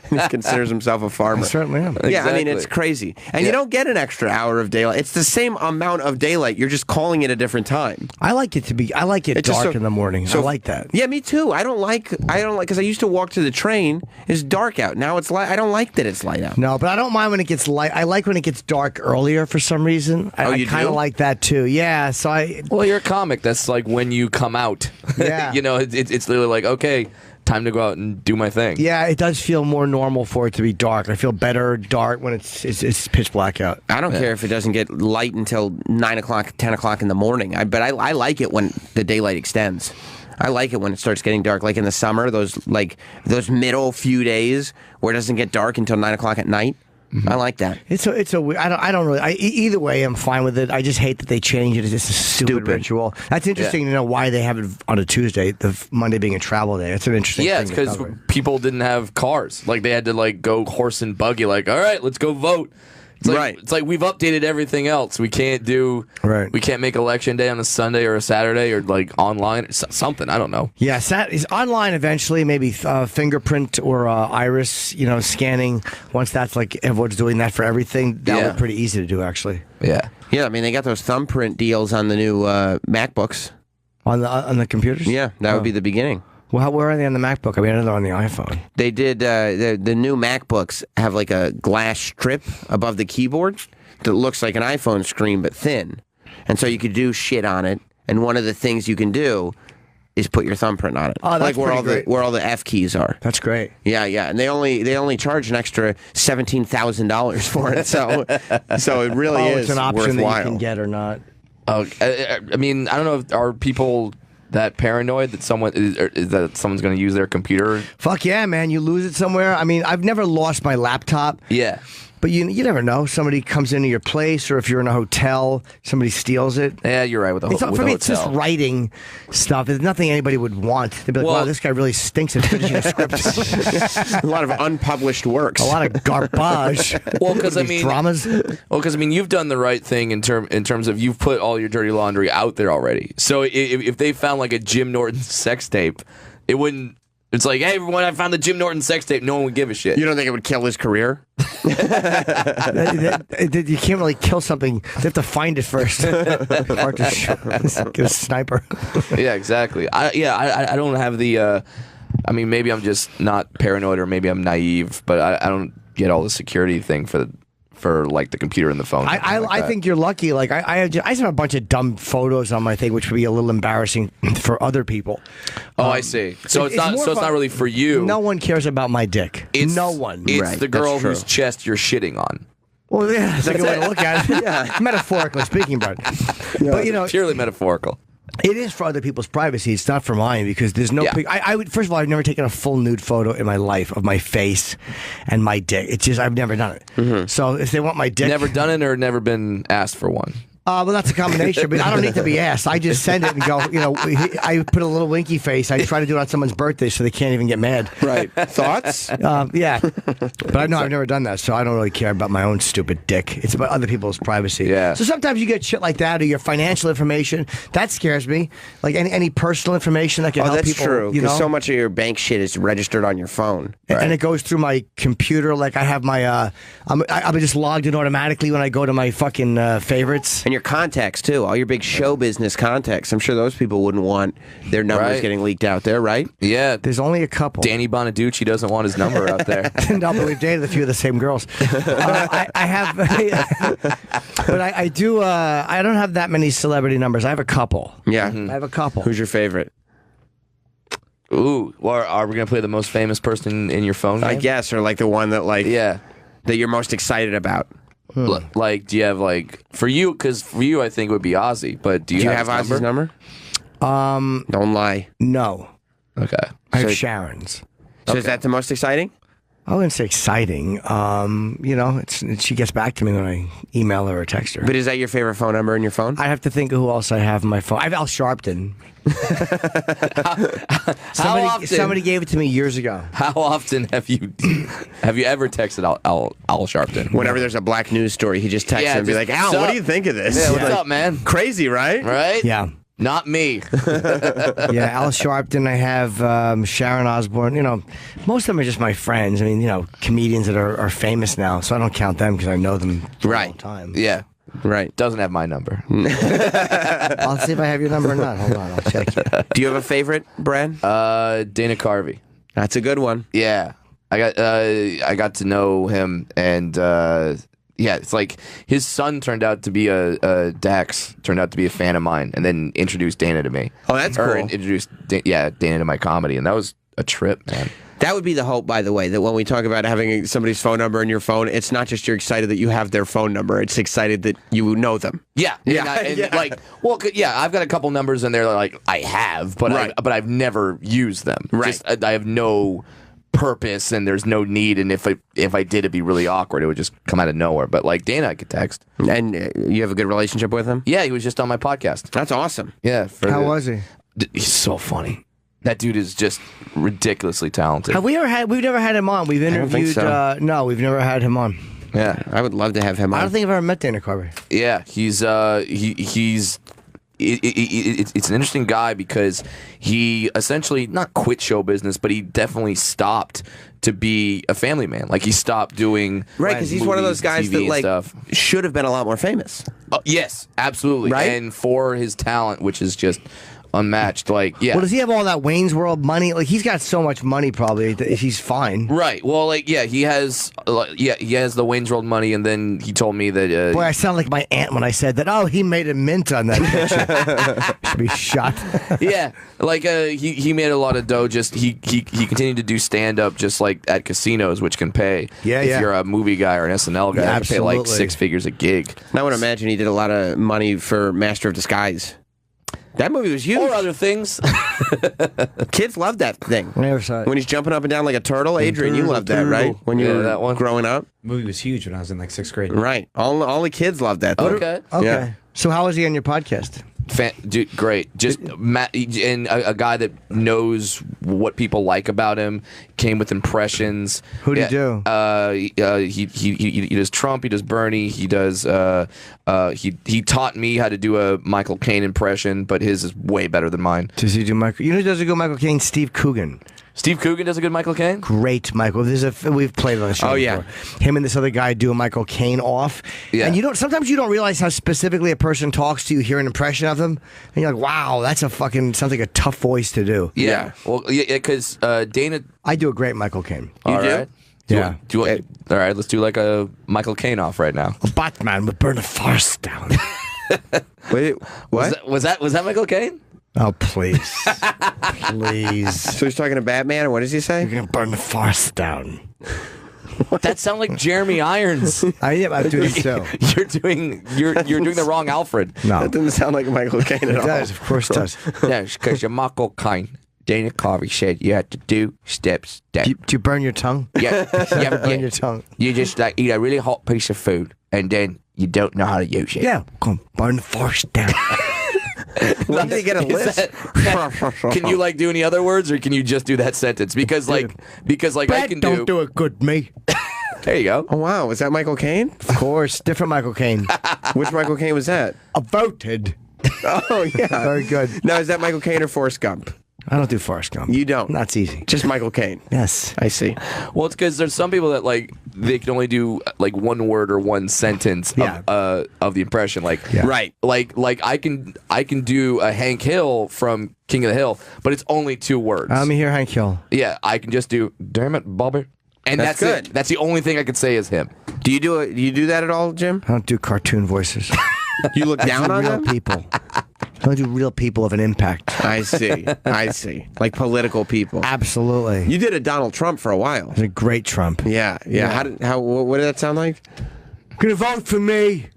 Speaker 2: He considers himself a farmer.
Speaker 1: I certainly am.
Speaker 2: Yeah, I mean,
Speaker 12: Exactly.
Speaker 2: it's crazy. And you don't get an extra hour of daylight. It's the same amount of daylight. You're just calling it a different time.
Speaker 1: I like it
Speaker 2: It's just
Speaker 1: dark
Speaker 2: so-
Speaker 1: in the morning. I like that.
Speaker 2: Yeah, me too. I don't like, because I used to walk to the train. It's dark out. Now it's light. I don't like that it's light out.
Speaker 1: No, but I don't mind when it gets light. I like when it gets dark earlier for some reason. I
Speaker 2: you
Speaker 1: kind of
Speaker 2: do?
Speaker 1: like that too. Yeah, so
Speaker 12: Well, you're a comic. That's like when you come out.
Speaker 1: Yeah.
Speaker 12: You know, it's literally like, okay, time to go out and do my thing.
Speaker 1: yeah, it does feel more normal for it to be dark. I feel better dark when it's pitch black out.
Speaker 2: I don't care if it doesn't get light until 9 o'clock, 10 o'clock in the morning. But I like it when the daylight extends. I like it when it starts getting dark, like in the summer, those middle few days where it doesn't get dark until 9 o'clock at night. I like that.
Speaker 1: It's a weird. I don't really. Either way, I'm fine with it. I just hate that they change it. It's just a stupid ritual. That's interesting to know why they have it on a Tuesday, the Monday being a travel day. That's an interesting.
Speaker 12: Yeah,
Speaker 1: thing
Speaker 12: it's
Speaker 1: to
Speaker 12: because
Speaker 1: cover.
Speaker 12: people didn't have cars. Like they had to like go horse and buggy. Like, all right, let's go vote. It's like,
Speaker 2: Right.
Speaker 12: It's like we've updated everything else. We can't do.
Speaker 1: Right.
Speaker 12: We can't make election day on a Sunday or a Saturday or like online or something. I don't know.
Speaker 1: Yeah, is online eventually. Maybe fingerprint or iris, scanning. Once that's like everyone's doing that for everything, that would be pretty easy to do actually.
Speaker 12: Yeah.
Speaker 2: Yeah, I mean, they got those thumbprint deals on the new MacBooks.
Speaker 1: On the computers.
Speaker 2: Yeah, that would be the beginning.
Speaker 1: Well, where are they on the MacBook? I mean, I know they're on the iPhone.
Speaker 2: They did, the new MacBooks have like a glass strip above the keyboard that looks like an iPhone screen but thin. And so you could do shit on it. And one of the things you can do is put your thumbprint on it.
Speaker 1: Oh, that's
Speaker 2: like
Speaker 1: great.
Speaker 2: where all the F keys are.
Speaker 1: That's great.
Speaker 2: Yeah, and they only charge an extra $17,000 for it. So it really is
Speaker 1: it's an option
Speaker 2: worthwhile.
Speaker 1: that you can get or not.
Speaker 12: I mean, I don't know. Are people that paranoid that someone's going to use their computer?
Speaker 1: Fuck yeah, man! You lose it somewhere. I mean, I've never lost my laptop.
Speaker 12: Yeah.
Speaker 1: But you never know. Somebody comes into your place, or if you're in a hotel, somebody steals it.
Speaker 12: Yeah, you're right with the
Speaker 1: For me, it's just writing stuff. It's nothing anybody would want. They'd be like, wow, this guy really stinks at finishing a script.
Speaker 2: A lot of unpublished works.
Speaker 1: A lot of garbage.
Speaker 12: Well, because I mean,
Speaker 1: dramas.
Speaker 12: Well, because I mean, you've done the right thing in terms of you've put all your dirty laundry out there already. So if they found like a Jim Norton sex tape, it wouldn't. It's like, hey, everyone, I found the Jim Norton sex tape. No one would give a shit.
Speaker 2: You don't think it would kill his career?
Speaker 1: You can't really kill something. They have to find it first. Or just get a sniper.
Speaker 12: Yeah, exactly. I don't have the. I mean, maybe I'm just not paranoid, or maybe I'm naive, but I don't get all the security thing for like the computer and the phone.
Speaker 1: I think you're lucky. Like I just have a bunch of dumb photos on my thing, which would be a little embarrassing for other people.
Speaker 12: Oh, I see. So it's not really for you.
Speaker 1: No one cares about my dick. No one.
Speaker 12: It's the girl whose chest you're shitting on.
Speaker 1: Well, yeah, that's a good way to look at it. Yeah, metaphorically speaking, but
Speaker 12: Purely metaphorical.
Speaker 1: It is for other people's privacy. It's not for mine because there's no. I would first of all, I've never taken a full nude photo in my life of my face and my dick. It's just I've never done it. Mm-hmm. So if they want my dick,
Speaker 12: never done it or never been asked for one.
Speaker 1: Well, that's a combination, but I don't need to be asked. I just send it and go, I put a little winky face. I try to do it on someone's birthday so they can't even get mad.
Speaker 2: Right. Thoughts?
Speaker 1: Yeah. But I know I've never done that, so I don't really care about my own stupid dick. It's about other people's privacy.
Speaker 12: Yeah.
Speaker 1: So sometimes you get shit like that or your financial information. That scares me. Like any personal information that can help people.
Speaker 2: Oh, that's true. Because
Speaker 1: know?
Speaker 2: so much of your bank shit is registered on your phone.
Speaker 1: And it goes through my computer. Like I have my, I'm just logged in automatically when I go to my fucking favorites.
Speaker 2: And your contacts, too. All your big show business contacts. I'm sure those people wouldn't want their numbers
Speaker 12: Right.
Speaker 2: getting leaked out there, right?
Speaker 12: Yeah.
Speaker 1: There's only a couple.
Speaker 12: Danny Bonaducci doesn't want his number out there.
Speaker 1: No, but we've dated a few of the same girls. I have, but I do. I don't have that many celebrity numbers. I have a couple.
Speaker 2: Yeah.
Speaker 1: I have a couple.
Speaker 2: Who's your favorite?
Speaker 12: Ooh, or are we gonna play the most famous person in your phone game?
Speaker 2: I guess, or like the one that
Speaker 12: Yeah.
Speaker 2: that you're most excited about.
Speaker 12: Like, do you have like for you? Because for you, I think it would be Ozzy. But do you have his
Speaker 2: Ozzy's number? Don't lie.
Speaker 1: No,
Speaker 12: Okay.
Speaker 1: I have
Speaker 2: So-
Speaker 1: Sharon's.
Speaker 2: So is that the most exciting?
Speaker 1: I wouldn't say exciting. You know, she gets back to me when I email her or text her.
Speaker 2: But is that your favorite phone number in your phone?
Speaker 1: I have to think of who else I have in my phone. I have Al Sharpton.
Speaker 12: How often?
Speaker 1: Somebody gave it to me years ago.
Speaker 12: How often have you ever texted Al Sharpton?
Speaker 2: Whenever there's a black news story, he just texts
Speaker 12: Yeah,
Speaker 2: him and be
Speaker 12: just,
Speaker 2: like, Al,
Speaker 12: "What's
Speaker 2: what
Speaker 12: up?"
Speaker 2: do you think of this?
Speaker 12: Yeah, what's
Speaker 2: Like,
Speaker 12: up, man?
Speaker 2: Crazy, right?
Speaker 12: Right?
Speaker 1: Yeah.
Speaker 12: Not me.
Speaker 1: Yeah, Al Sharpton. I have Sharon Osbourne. You know, most of them are just my friends. I mean, you know, comedians that are famous now, so I don't count them because I know them for a long time.
Speaker 12: Yeah.
Speaker 2: Right.
Speaker 12: Doesn't have my number.
Speaker 1: I'll see if I have your number or not. Hold on, I'll check you.
Speaker 2: Do you have a favorite, Brad?
Speaker 12: Dana Carvey.
Speaker 2: That's a good one.
Speaker 12: Yeah. I got to know him, and yeah, it's like his son turned out to be Dax turned out to be a fan of mine, and then introduced Dana to me.
Speaker 2: Oh, that's
Speaker 12: Or
Speaker 2: cool.
Speaker 12: introduced Dana to my comedy, and that was a trip, man.
Speaker 2: That would be the hope, by the way, that when we talk about having somebody's phone number in your phone, it's not just you're excited that you have their phone number. It's excited that you know them.
Speaker 12: Yeah,
Speaker 2: Yeah,
Speaker 12: and
Speaker 2: yeah.
Speaker 12: like, well, yeah, I've got a couple numbers in there that like I have, but
Speaker 2: Right.
Speaker 12: I've never used them.
Speaker 2: Right.
Speaker 12: Just, I have no purpose, and there's no need. And if I did, it'd be really awkward. It would just come out of nowhere. But like Dana, I could text.
Speaker 2: And you have a good relationship with him?
Speaker 12: Yeah, he was just on my podcast.
Speaker 2: That's awesome.
Speaker 12: Yeah,
Speaker 1: How was he?
Speaker 12: He's so funny. That dude is just ridiculously talented.
Speaker 1: Have we ever had? We've never had him on. We've
Speaker 2: don't think
Speaker 1: interviewed.
Speaker 2: so.
Speaker 1: No, we've never had him on.
Speaker 12: Yeah,
Speaker 2: I would love to have him on.
Speaker 1: I don't think I've ever met Dana Carvey.
Speaker 12: yeah, he's it's an interesting guy because he essentially not quit show business, but he definitely stopped to be a family man. Like he stopped doing
Speaker 2: Right, because he's one of those guys
Speaker 12: TV
Speaker 2: that
Speaker 12: and
Speaker 2: like
Speaker 12: stuff.
Speaker 2: should have been a lot more famous.
Speaker 12: Yes, absolutely.
Speaker 2: Right?
Speaker 12: And for his talent, which is just unmatched. Like, yeah.
Speaker 1: Well, does he have all that Wayne's World money? Like, he's got so much money, probably. That he's fine.
Speaker 12: Right. Well, like, yeah, he has the Wayne's World money, and then he told me that.
Speaker 1: Boy, I sound like my aunt when I said that. Oh, he made a mint on that picture. Should be shot.
Speaker 12: Yeah, like he made a lot of dough. Just he continued to do stand up just like at casinos, which can pay.
Speaker 1: Yeah,
Speaker 12: if
Speaker 1: yeah.
Speaker 12: you're a movie guy or an SNL guy,
Speaker 1: Yeah,
Speaker 12: it can pay like
Speaker 1: absolutely.
Speaker 12: 6 figures a gig.
Speaker 2: And I would imagine he did a lot of money for Master of Disguise. That movie was huge.
Speaker 12: Or other things.
Speaker 2: Kids loved that thing.
Speaker 1: I never saw it.
Speaker 2: When he's jumping up and down like a turtle. Adrian, you loved that, right? When you
Speaker 12: Yeah,
Speaker 2: were
Speaker 12: that one.
Speaker 2: growing up.
Speaker 13: movie was huge when I was in like 6th grade.
Speaker 2: Right. All the kids loved that thing.
Speaker 12: Okay.
Speaker 1: Okay.
Speaker 2: Yeah.
Speaker 1: So how was he on your podcast?
Speaker 12: Dude, great. Just Matt, and a guy that knows what people like about him. Came with impressions.
Speaker 1: Who'd he do?
Speaker 12: He does Trump. He does Bernie. He does. He taught me how to do a Michael Caine impression, but his is way better than mine.
Speaker 1: Does he do Michael? You know who does a good Michael Caine? Steve Coogan.
Speaker 12: Steve Coogan does a good Michael Caine.
Speaker 1: Great Michael. We've played it on the show.
Speaker 2: Oh, yeah.
Speaker 1: before. Him and this other guy do a Michael Caine off.
Speaker 12: Yeah.
Speaker 1: And sometimes you don't realize how specifically a person talks to you. Hear an impression of them, and you're like, wow, that's sounds like a tough voice to do.
Speaker 12: Yeah. Well, yeah, because Dana.
Speaker 1: I do a great Michael Caine.
Speaker 2: You
Speaker 12: All
Speaker 2: do?
Speaker 12: right.
Speaker 1: Yeah.
Speaker 12: All right. Let's do like a Michael Caine off right now.
Speaker 1: A Batman would burn a forest down.
Speaker 2: Wait, what?
Speaker 12: Was that Michael Caine?
Speaker 1: Oh, please. Please.
Speaker 2: So he's talking to Batman, and what does he say?
Speaker 1: You're going to burn the forest down.
Speaker 12: That sounds like Jeremy Irons.
Speaker 1: I am. I'm doing so.
Speaker 12: You're doing the wrong Alfred.
Speaker 1: No.
Speaker 2: That doesn't sound like Michael Caine at
Speaker 1: It
Speaker 2: all.
Speaker 1: does. Of course it does.
Speaker 12: Yeah, because you're Michael Caine. Dana Carvey said you had to do steps.
Speaker 1: Do you burn your tongue?
Speaker 12: Yeah,
Speaker 1: Burn your tongue.
Speaker 12: You just like eat a really hot piece of food and then you don't know how to use it.
Speaker 1: Yeah. Come burn the forest down.
Speaker 2: When did he get a
Speaker 12: Is
Speaker 2: list?
Speaker 12: Can you like do any other words, or can you just do that sentence? Because I
Speaker 1: Brad,
Speaker 12: can
Speaker 1: don't do it good, me.
Speaker 12: There you go.
Speaker 2: Oh, wow. Was that Michael Caine?
Speaker 1: Of course. Different Michael Caine.
Speaker 2: Which Michael Caine was that?
Speaker 1: Voted.
Speaker 2: Oh, yeah.
Speaker 1: Very good.
Speaker 2: Now, is that Michael Caine or Forrest Gump?
Speaker 1: I don't do Forrest Gump.
Speaker 2: You don't.
Speaker 1: That's easy.
Speaker 2: Just Michael Caine.
Speaker 1: Yes.
Speaker 2: I see.
Speaker 12: Well, it's because there's some people that like they can only do like one word or one sentence of the impression. Like
Speaker 2: Right.
Speaker 12: Like I can do a Hank Hill from King of the Hill, but it's only 2 words.
Speaker 1: Let me hear Hank Hill.
Speaker 12: Yeah, I can just do damn it, Bobby. And that's
Speaker 2: good.
Speaker 12: it. That's the only thing I could say is him.
Speaker 2: Do you do that at all, Jim?
Speaker 1: I don't do cartoon voices.
Speaker 2: You look down on
Speaker 1: real
Speaker 2: them?
Speaker 1: people. I don't do real people of an impact.
Speaker 2: I see. I see. Like political people.
Speaker 1: Absolutely.
Speaker 2: You did a Donald Trump for a while.
Speaker 1: He's a great Trump.
Speaker 2: Yeah. What did that sound like?
Speaker 1: Gonna vote for me.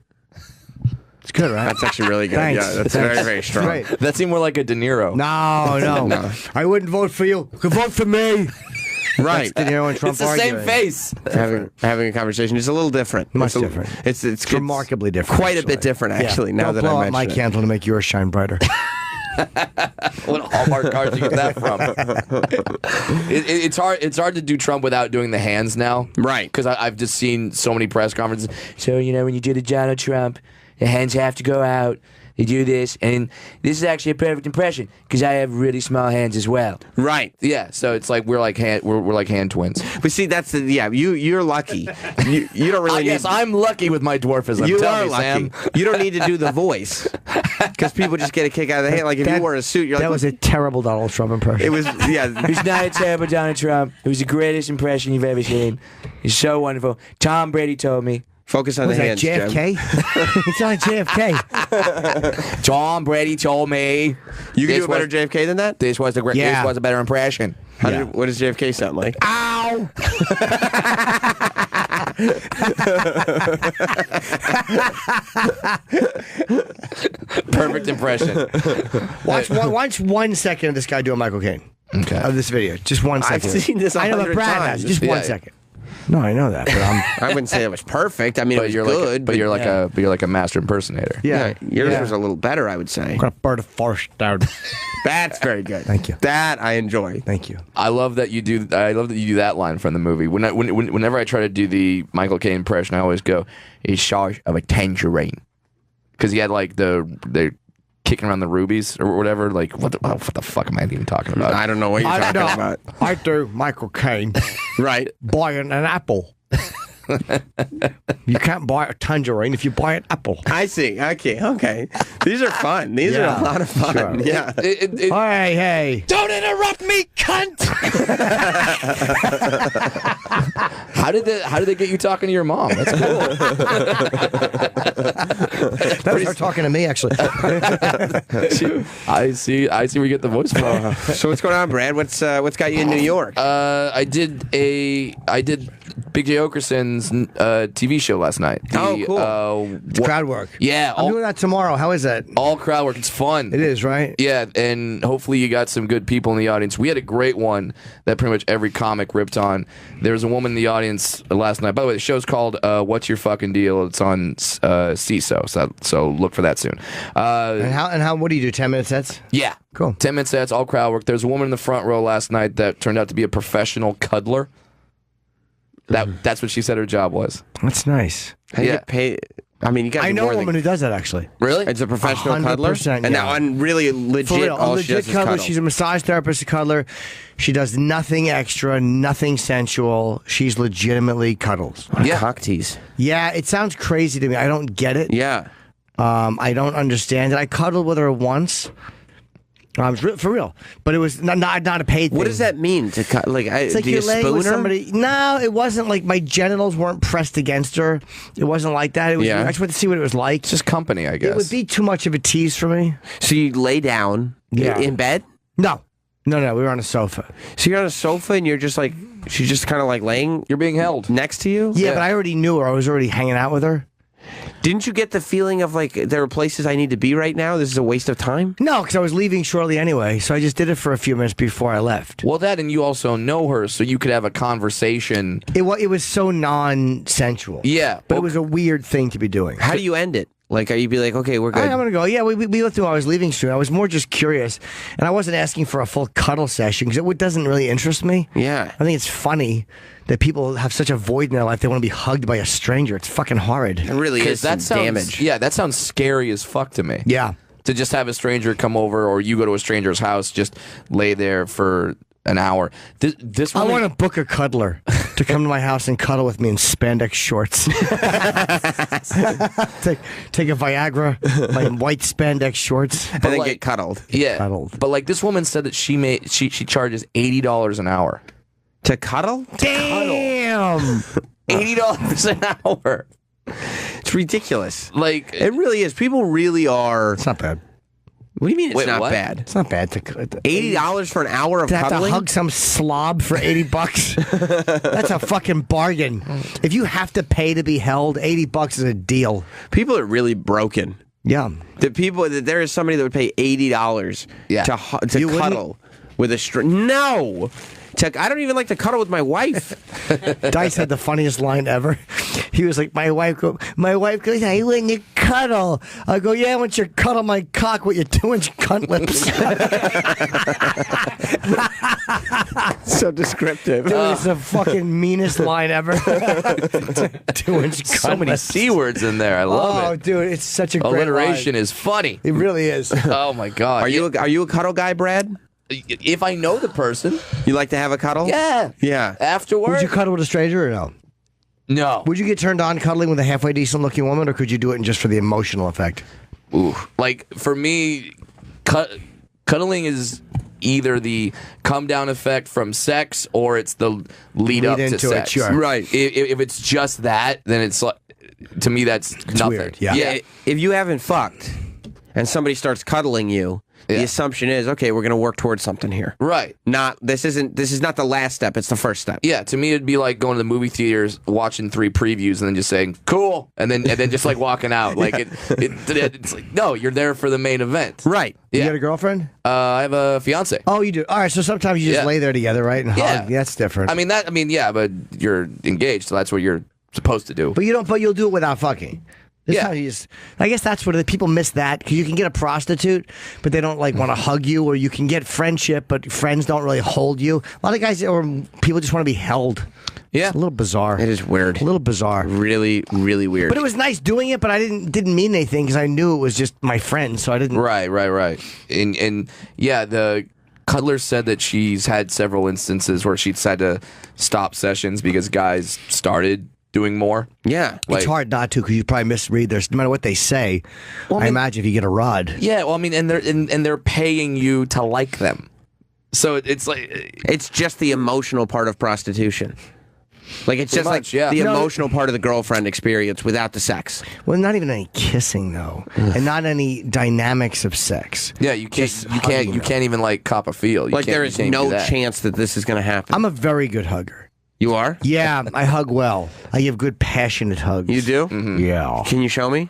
Speaker 1: It's good, right?
Speaker 2: That's actually really good.
Speaker 1: Thanks.
Speaker 2: Yeah, that's
Speaker 1: Thanks.
Speaker 2: very, very strong.
Speaker 1: Great.
Speaker 12: That seemed more like a De Niro.
Speaker 1: No. I wouldn't vote for you. You can vote for me.
Speaker 2: Right.
Speaker 1: That's De Niro and Trump
Speaker 12: It's the same
Speaker 1: arguing.
Speaker 12: face.
Speaker 2: Having a conversation is a little different.
Speaker 1: Much
Speaker 2: It's
Speaker 1: different.
Speaker 2: It's
Speaker 1: remarkably different.
Speaker 2: Quite a
Speaker 1: actually.
Speaker 2: bit different, actually.
Speaker 1: Yeah.
Speaker 2: Now
Speaker 1: Don't
Speaker 2: that
Speaker 1: blow
Speaker 2: I
Speaker 1: out my
Speaker 2: mention it.
Speaker 1: candle to make yours shine brighter.
Speaker 12: What Hallmark card did you get that from? It's hard to do Trump without doing the hands now,
Speaker 2: right?
Speaker 12: Because I've just seen so many press conferences. So when you do the Donald Trump, the hands have to go out. They do this, and this is actually a perfect impression because I have really small hands as well.
Speaker 2: Right.
Speaker 12: Yeah. So it's like we're like hand twins.
Speaker 2: But see, that's you're lucky. You don't really.
Speaker 12: Yes, I'm lucky with my dwarfism.
Speaker 2: You
Speaker 12: Tell
Speaker 2: are
Speaker 12: me,
Speaker 2: lucky.
Speaker 12: Sam.
Speaker 2: You don't need to do the voice because people just get a kick out of the hand. Like if you wore a suit, you're like,
Speaker 1: that was a terrible Donald Trump impression.
Speaker 2: It was, yeah.
Speaker 12: He's not a terrible Donald Trump. It was the greatest impression you've ever seen. He's so wonderful. Tom Brady told me.
Speaker 2: Focus on
Speaker 1: Was
Speaker 2: the
Speaker 1: that
Speaker 2: hands,
Speaker 1: JFK? It's not JFK.
Speaker 12: Tom Brady told me.
Speaker 2: You can do a better JFK than that?
Speaker 12: This was
Speaker 1: Yeah.
Speaker 12: This was a better impression.
Speaker 2: What does JFK sound like?
Speaker 1: Ow!
Speaker 12: Perfect impression.
Speaker 1: Watch 1 second of this guy doing Michael Caine.
Speaker 12: Okay.
Speaker 1: Of this video. Just 1
Speaker 2: I've
Speaker 1: second.
Speaker 2: seen this
Speaker 1: I know, but
Speaker 2: 100
Speaker 1: Brad
Speaker 2: times.
Speaker 1: has. Just
Speaker 12: Yeah.
Speaker 1: 1 second. No, I know that, but
Speaker 2: I wouldn't say it was perfect. I mean, it was
Speaker 12: you're
Speaker 2: good.
Speaker 12: But you're like a master impersonator.
Speaker 1: Yeah.
Speaker 2: Yours was a little better, I would say.
Speaker 1: I'm gonna burn the force down.
Speaker 2: That's very good.
Speaker 1: Thank you.
Speaker 2: That I enjoy.
Speaker 1: Thank you.
Speaker 12: I love that you do. I love that you do that line from the movie. Whenever I try to do the Michael Caine impression, I always go, "He's short of a tangerine," because he had like the kicking around the rubies or whatever. Like what the fuck am I even talking about?
Speaker 2: I don't know what you're talking about.
Speaker 1: I do Michael Caine
Speaker 2: Right.
Speaker 1: buying an apple. You can't buy a tangerine if you buy an apple.
Speaker 2: I see. Okay. These are fun. These are a lot of fun.
Speaker 1: Sure.
Speaker 2: Yeah.
Speaker 1: Hey.
Speaker 12: Don't interrupt me, cunt! How did they get you talking to your mom? That's cool.
Speaker 1: That was her talking to me, actually.
Speaker 12: I see where you get the voice from.
Speaker 2: So what's going on, Brad? What's got you in New York?
Speaker 12: I did Big J Okerson's TV show last night.
Speaker 2: Cool.
Speaker 1: It's crowd work.
Speaker 12: Yeah,
Speaker 1: I'm doing that tomorrow. How is that?
Speaker 12: all crowd work. It's fun.
Speaker 1: It is, right?
Speaker 12: Yeah, and hopefully you got some good people in the audience. We had a great one that pretty much every comic ripped on. There was a woman in the audience last night. By the way, the show's called What's Your Fucking Deal? It's on CISO, so look for that soon.
Speaker 1: And how? What do you do? 10-minute sets?
Speaker 12: Yeah.
Speaker 1: Cool.
Speaker 12: 10-minute sets, all crowd work. There's a woman in the front row last night that turned out to be a professional cuddler. That's what she said her job was.
Speaker 1: That's nice.
Speaker 2: How do you get paid? I mean, you got.
Speaker 1: I know a woman who does that, actually.
Speaker 12: Really?
Speaker 2: It's a professional cuddler,
Speaker 1: 100%,
Speaker 2: and now on really legit.
Speaker 1: For real,
Speaker 2: All
Speaker 1: a
Speaker 2: she does
Speaker 1: legit
Speaker 2: is
Speaker 1: cuddler.
Speaker 2: cuddle.
Speaker 1: She's a massage therapist, a cuddler. She does nothing extra, nothing sensual. She's legitimately cuddles.
Speaker 12: Yeah.
Speaker 2: Cock tease.
Speaker 1: Yeah, it sounds crazy to me. I don't get it.
Speaker 2: Yeah.
Speaker 1: I don't understand it. I cuddled with her once. For real, but it was not a paid thing.
Speaker 2: What does that mean to cut? Like,
Speaker 1: It's like
Speaker 2: do you
Speaker 1: you're laying
Speaker 2: spoon
Speaker 1: with
Speaker 2: her?
Speaker 1: somebody. No, it wasn't like my genitals weren't pressed against her. It wasn't like that. It was.
Speaker 2: Yeah.
Speaker 1: I just wanted to see what it was like.
Speaker 12: It's just company, I guess.
Speaker 1: It would be too much of a tease for me.
Speaker 2: So you lay down in bed?
Speaker 1: No. We were on a sofa.
Speaker 2: So you're on a sofa and you're just like, she's just kind of like laying.
Speaker 12: You're being held
Speaker 2: next to you.
Speaker 1: Yeah, but I already knew her. I was already hanging out with her.
Speaker 2: Didn't you get the feeling of like there are places I need to be right now? This is a waste of time.
Speaker 1: No, because I was leaving shortly anyway, so I just did it for a few minutes before I left.
Speaker 12: Well, that and you also know her, so you could have a conversation.
Speaker 1: It was so non-sensual.
Speaker 12: Yeah,
Speaker 1: but it was a weird thing to be doing.
Speaker 2: How do you end it? Like, are you be like, okay, we're good?
Speaker 1: I'm gonna go. Yeah, we looked through. I was leaving soon. I was more just curious, and I wasn't asking for a full cuddle session because it doesn't really interest me.
Speaker 2: Yeah,
Speaker 1: I think it's funny that people have such a void in their life. They want to be hugged by a stranger. It's fucking horrid.
Speaker 2: It really is
Speaker 12: that
Speaker 2: some
Speaker 12: sounds,
Speaker 2: damage.
Speaker 12: Yeah, that sounds scary as fuck to me.
Speaker 1: Yeah.
Speaker 12: to just have a stranger come over, or you go to a stranger's house, just lay there for an hour. This
Speaker 1: I
Speaker 12: woman,
Speaker 1: want to book a cuddler to come to my house and cuddle with me in spandex shorts. take a Viagra, my white spandex shorts,
Speaker 2: and then get cuddled.
Speaker 12: Yeah,
Speaker 1: cuddled.
Speaker 12: But like this woman said that she charges $80 an hour
Speaker 2: to cuddle.
Speaker 1: Damn,
Speaker 12: $80 an hour.
Speaker 2: It's ridiculous.
Speaker 12: Like
Speaker 2: it really is. People really are.
Speaker 1: It's not bad.
Speaker 2: What do you mean it's
Speaker 12: Wait,
Speaker 2: not
Speaker 12: what?
Speaker 2: bad?
Speaker 1: It's not bad to
Speaker 2: $80 for an hour of
Speaker 1: to have
Speaker 2: cuddling.
Speaker 1: to hug some slob for $80. That's a fucking bargain. If you have to pay to be held, $80 is a deal.
Speaker 2: People are really broken.
Speaker 1: Yeah.
Speaker 2: There is somebody that would pay $80 to
Speaker 1: You
Speaker 2: cuddle with a No. I don't even like to cuddle with my wife.
Speaker 1: Dice had the funniest line ever. He was like, my wife goes, I want you to cuddle. I go, yeah, I want you to cuddle my cock with your 2-inch cunt lips.
Speaker 2: So descriptive.
Speaker 1: Dude, it's the fucking meanest line ever. 2-inch cunt
Speaker 12: So many
Speaker 1: lips.
Speaker 12: C words in there. I love
Speaker 1: Oh,
Speaker 12: it.
Speaker 1: dude, it's such a great
Speaker 12: Alliteration
Speaker 1: line.
Speaker 12: is funny.
Speaker 1: It really is.
Speaker 12: Oh my god.
Speaker 2: Are you a cuddle guy, Brad?
Speaker 12: If I know the person,
Speaker 2: you like to have a cuddle?
Speaker 12: Yeah.
Speaker 2: Yeah.
Speaker 12: Afterwards.
Speaker 1: Would you cuddle with a stranger or no?
Speaker 12: No.
Speaker 1: Would you get turned on cuddling with a halfway decent looking woman, or could you do it just for the emotional effect?
Speaker 12: Ooh. Like for me, cuddling is either the come down effect from sex or it's the lead up to
Speaker 1: into it,
Speaker 12: sex.
Speaker 1: sure.
Speaker 2: Right.
Speaker 12: If it's just that, then it's like, to me that's nothing.
Speaker 1: weird, yeah.
Speaker 2: If you haven't fucked and somebody starts cuddling you, the assumption is, okay, we're going to work towards something here.
Speaker 12: Right.
Speaker 2: This is not the last step, it's the first step.
Speaker 12: Yeah, to me it'd be like going to the movie theaters, watching 3 previews, and then just saying cool, and then just like walking out. Like it's like no, you're there for the main event.
Speaker 2: Right.
Speaker 1: You
Speaker 12: Yeah.
Speaker 1: got a girlfriend?
Speaker 12: I have a fiance.
Speaker 1: Oh, you do. All right, so sometimes you just lay there together, right? And
Speaker 12: Yeah.
Speaker 1: hug. That's different.
Speaker 12: Yeah, but you're engaged, so that's what you're supposed to do.
Speaker 1: But you don't. But you'll do it without fucking. This time you just, I guess that's what people miss that, because you can get a prostitute, but they don't like want to hug you, or you can get friendship, but friends don't really hold you. A lot of guys or people just want to be held.
Speaker 12: Yeah,
Speaker 1: it's a little bizarre.
Speaker 2: It is weird.
Speaker 1: A little bizarre.
Speaker 2: Really, really weird.
Speaker 1: But it was nice doing it, but I didn't mean anything because I knew it was just my friend, so I didn't.
Speaker 12: Right. And yeah, the cuddler said that she's had several instances where she's had to stop sessions because guys started doing more.
Speaker 2: Yeah.
Speaker 1: It's hard not to, because you probably misread. There's no matter what they say. I imagine if you get a rod.
Speaker 12: Yeah, well, I mean, and they're paying you to like them, so it's like
Speaker 2: it's just the emotional part of prostitution. Like it's just
Speaker 12: much,
Speaker 2: like the
Speaker 12: No.
Speaker 2: emotional part of the girlfriend experience without the sex.
Speaker 1: Well, not even any kissing though, and not any dynamics of sex.
Speaker 12: Yeah, you can't even like cop a feel.
Speaker 2: Like there is no chance that this is going to happen.
Speaker 1: I'm a very good hugger.
Speaker 2: You are?
Speaker 1: Yeah, I hug well. I give good, passionate hugs.
Speaker 2: You do?
Speaker 12: Mm-hmm.
Speaker 1: Yeah.
Speaker 2: Can you show me?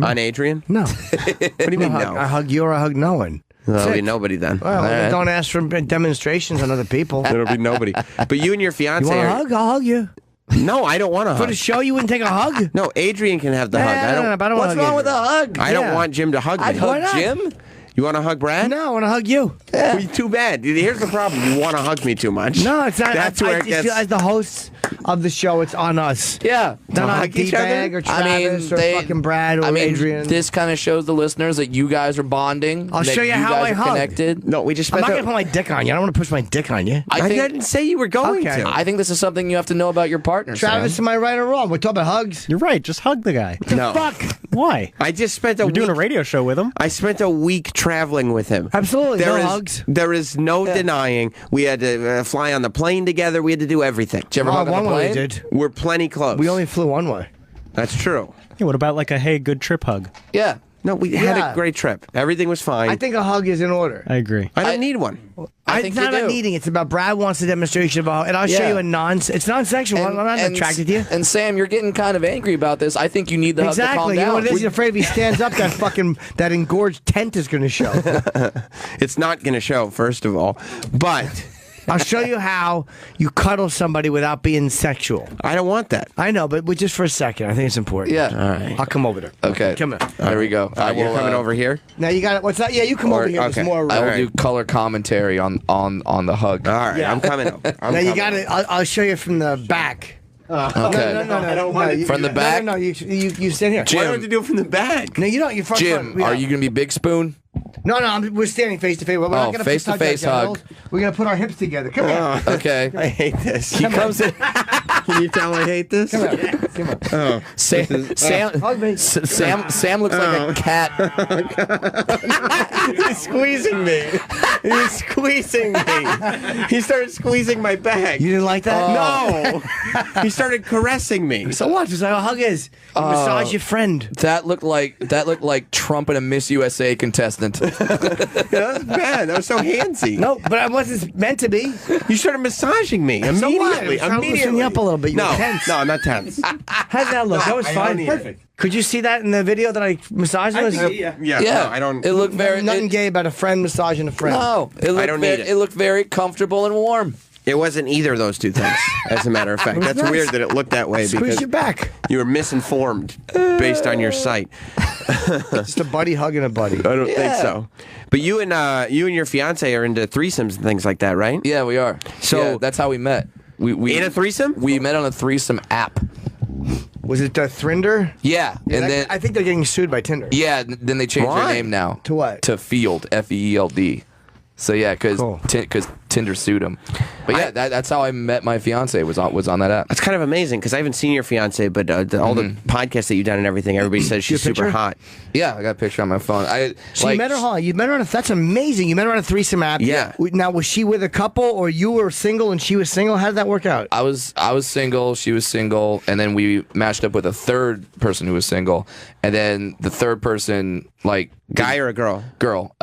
Speaker 2: On Adrian?
Speaker 1: No.
Speaker 2: What do you mean no?
Speaker 1: I hug you or I hug no one.
Speaker 2: There'll be nobody then.
Speaker 1: Well,
Speaker 2: All
Speaker 1: don't ask for demonstrations on other people.
Speaker 2: There'll be nobody. But you and your fiance
Speaker 1: You want a
Speaker 2: are...
Speaker 1: hug? I'll hug you.
Speaker 2: No, I don't want a hug.
Speaker 1: For the show, you wouldn't take a hug?
Speaker 2: No, Adrian can have the hug. I don't.
Speaker 1: but I don't
Speaker 12: What's
Speaker 1: wanna
Speaker 12: wrong
Speaker 1: hug
Speaker 12: with a hug?
Speaker 2: I don't want Jim to hug me.
Speaker 12: I'd
Speaker 1: Why
Speaker 12: hug
Speaker 1: not?
Speaker 12: Jim.
Speaker 2: You want to hug Brad?
Speaker 1: No, I want to hug you.
Speaker 2: Well, too bad. Here's the problem. You want to hug me too much.
Speaker 1: No, it's not.
Speaker 2: That's
Speaker 1: I
Speaker 2: where it
Speaker 1: just
Speaker 2: gets...
Speaker 1: feel as the hosts of the show, it's on us.
Speaker 12: Yeah.
Speaker 1: Not on
Speaker 2: hug each other?
Speaker 1: D-Bag or Travis or fucking Brad or Adrian.
Speaker 12: This kind of shows the listeners that you guys are bonding.
Speaker 1: I'll
Speaker 12: that
Speaker 1: show you how
Speaker 12: guys
Speaker 1: I
Speaker 12: are
Speaker 1: hug.
Speaker 12: Connected.
Speaker 2: No, we just
Speaker 1: I'm
Speaker 2: spent
Speaker 1: not going to put my dick on you. I don't want to push my dick on you.
Speaker 2: I didn't say you were going
Speaker 1: Okay.
Speaker 2: to.
Speaker 12: I think this is something you have to know about your partner.
Speaker 1: Travis,
Speaker 12: Sam.
Speaker 1: am I right or wrong? We're talking about hugs.
Speaker 4: You're right. Just hug the guy.
Speaker 2: No.
Speaker 1: Fuck.
Speaker 4: Why?
Speaker 2: I just spent a
Speaker 4: You're
Speaker 2: week...
Speaker 4: doing a radio show with him.
Speaker 2: I spent a week traveling with him.
Speaker 1: Absolutely.
Speaker 2: There
Speaker 1: No
Speaker 2: is
Speaker 1: hugs.
Speaker 2: There is no denying. We had to fly on the plane together. We had to do everything.
Speaker 12: Did you ever hug on
Speaker 1: One
Speaker 12: the
Speaker 1: way we
Speaker 12: plane?
Speaker 1: did.
Speaker 2: We're plenty close.
Speaker 1: We only flew one way.
Speaker 2: That's true.
Speaker 4: Yeah, what about like a hey, good trip hug?
Speaker 12: Yeah.
Speaker 2: No, we had
Speaker 1: Yeah.
Speaker 2: a great trip. Everything was fine.
Speaker 1: I think a hug is in order.
Speaker 4: I agree.
Speaker 2: I don't need one.
Speaker 12: I
Speaker 1: It's
Speaker 12: think
Speaker 1: not
Speaker 12: you
Speaker 1: about
Speaker 12: do.
Speaker 1: needing. It's about Brad wants a demonstration about, and I'll show
Speaker 12: Yeah.
Speaker 1: you a it's non-sexual. I'm not attracted to you.
Speaker 12: And Sam, you're getting kind of angry about this. I think you need the hug to calm
Speaker 1: Exactly. You
Speaker 12: down.
Speaker 1: know what it is? He's afraid if he stands up, that engorged tent is going to show.
Speaker 2: It's not going to show, first of all. But
Speaker 1: I'll show you how you cuddle somebody without being sexual.
Speaker 2: I don't want that.
Speaker 1: I know, but just for a second. I think it's important.
Speaker 12: Yeah.
Speaker 2: All right.
Speaker 1: I'll come over there.
Speaker 12: Okay.
Speaker 1: Come here.
Speaker 12: There we go.
Speaker 2: You're coming over here?
Speaker 1: Now you got it. What's that? Yeah, you come over here.
Speaker 2: okay.
Speaker 1: There's more.
Speaker 12: I will
Speaker 2: All
Speaker 12: do
Speaker 2: right.
Speaker 12: color commentary on the hug.
Speaker 2: All right.
Speaker 1: Yeah.
Speaker 2: I'm coming over.
Speaker 1: Now you got it. I'll show you from the back.
Speaker 12: Okay.
Speaker 1: No.
Speaker 12: From the back?
Speaker 1: No, you stand here.
Speaker 12: Jim.
Speaker 2: Why do I have to do it from the back?
Speaker 1: No, you don't. You're front.
Speaker 12: Jim, are you going to be Big Spoon?
Speaker 1: No, we're standing face to face. We're not gonna
Speaker 12: face-to-face
Speaker 1: touch our
Speaker 12: hug.
Speaker 1: genitals. We're gonna put our hips together. Come here.
Speaker 12: Okay.
Speaker 2: I hate this.
Speaker 12: He comes in.
Speaker 2: Can you tell I hate this?
Speaker 1: Come here. Come here.
Speaker 2: Oh.
Speaker 1: Hug me.
Speaker 12: Sam looks like a cat.
Speaker 2: He's squeezing me. He's squeezing me. He started squeezing my back.
Speaker 1: You didn't like that?
Speaker 2: No. He started caressing me.
Speaker 1: So what? Just like a hug is. You massage your friend.
Speaker 12: That looked like Trump and a Miss USA contestant.
Speaker 2: Yeah, that was bad. That was so handsy.
Speaker 1: No, but I wasn't meant to be.
Speaker 2: You started massaging me immediately.
Speaker 1: I was loosening you up a little bit. You were
Speaker 2: No,
Speaker 1: tense.
Speaker 2: no, I'm not tense.
Speaker 1: How'd that look? That was fine.
Speaker 2: Perfect.
Speaker 1: Could you see that in the video that I massaged?
Speaker 2: Yeah.
Speaker 12: Yeah,
Speaker 2: No, I don't.
Speaker 12: It looked very.
Speaker 1: Nothing gay about a friend massaging a friend.
Speaker 12: No, it looked
Speaker 2: don't need it.
Speaker 12: It looked very comfortable and warm.
Speaker 2: It wasn't either of those two things, as a matter of fact. That's
Speaker 1: nice.
Speaker 2: weird that it looked that way
Speaker 1: Squeeze
Speaker 2: because
Speaker 1: your back.
Speaker 2: you were misinformed based on your sight.
Speaker 1: Just a buddy hugging a buddy.
Speaker 2: I don't think so. But you and your fiance are into threesomes and things like that, right?
Speaker 12: Yeah, we are.
Speaker 2: So-
Speaker 12: Yeah, that's how we met. We
Speaker 2: In a threesome?
Speaker 12: We met on a threesome app.
Speaker 1: Was it Thrinder?
Speaker 12: Yeah, and then
Speaker 1: I think they're getting sued by Tinder.
Speaker 12: yeah, then they changed their
Speaker 2: Why?
Speaker 12: name now
Speaker 1: To what?
Speaker 12: to Field, F-E-E-L-D. So yeah, because
Speaker 1: Cool.
Speaker 12: Tinder sued him. But yeah, that's how I met my fiance was on that app.
Speaker 2: That's kind of amazing because I haven't seen your fiance, but all the podcasts that you've done and everything, everybody says she's
Speaker 1: See a
Speaker 2: super
Speaker 1: picture?
Speaker 2: hot.
Speaker 12: Yeah, I got a picture on my phone.
Speaker 1: So you met her, huh? You met her on that's amazing. You met her on a threesome app.
Speaker 2: Yeah.
Speaker 1: Now, was she with a couple or you were single and she was single? How did that work out?
Speaker 12: I was single, she was single, and then we matched up with a third person who was single, and then the third person, like
Speaker 2: Guy or a girl?
Speaker 12: girl,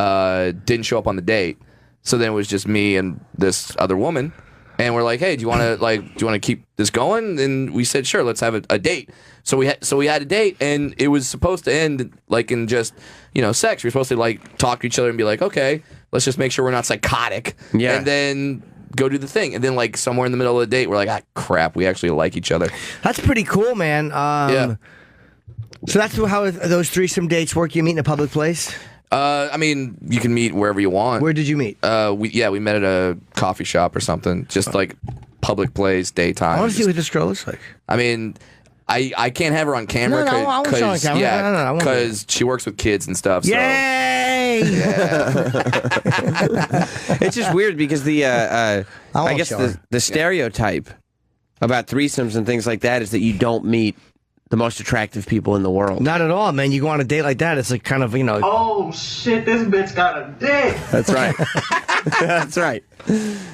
Speaker 12: didn't show up on the date. So then it was just me and this other woman, and we're like, "Hey, do you want to keep this going?" And we said, "Sure, let's have a date." So we had a date, and it was supposed to end like in just sex. We were supposed to like talk to each other and be like, "Okay, let's just make sure we're not psychotic."
Speaker 2: Yeah.
Speaker 12: And then go do the thing, and then like somewhere in the middle of the date, we're like, "Ah, crap, we actually like each other."
Speaker 1: That's pretty cool, man.
Speaker 12: Yeah.
Speaker 1: So that's how those threesome dates work. You meet in a public place.
Speaker 12: I mean, you can meet wherever you want.
Speaker 1: Where did you meet?
Speaker 12: We met at a coffee shop or something, just like public place, daytime.
Speaker 1: I want to see what this girl looks like.
Speaker 12: I mean, I can't have her on camera
Speaker 1: No, I won't show her on camera.
Speaker 12: yeah,
Speaker 1: No, I won't do
Speaker 12: because she works with kids and stuff.
Speaker 1: Yay!
Speaker 2: It's just weird because I
Speaker 1: won't
Speaker 2: guess
Speaker 1: show her.
Speaker 2: the stereotype about threesomes and things like that is that you don't meet the most attractive people in the world.
Speaker 1: Not at all, man. You go on a date like that, it's like kind of
Speaker 3: Oh shit, this bitch got a dick.
Speaker 2: That's right. That's right.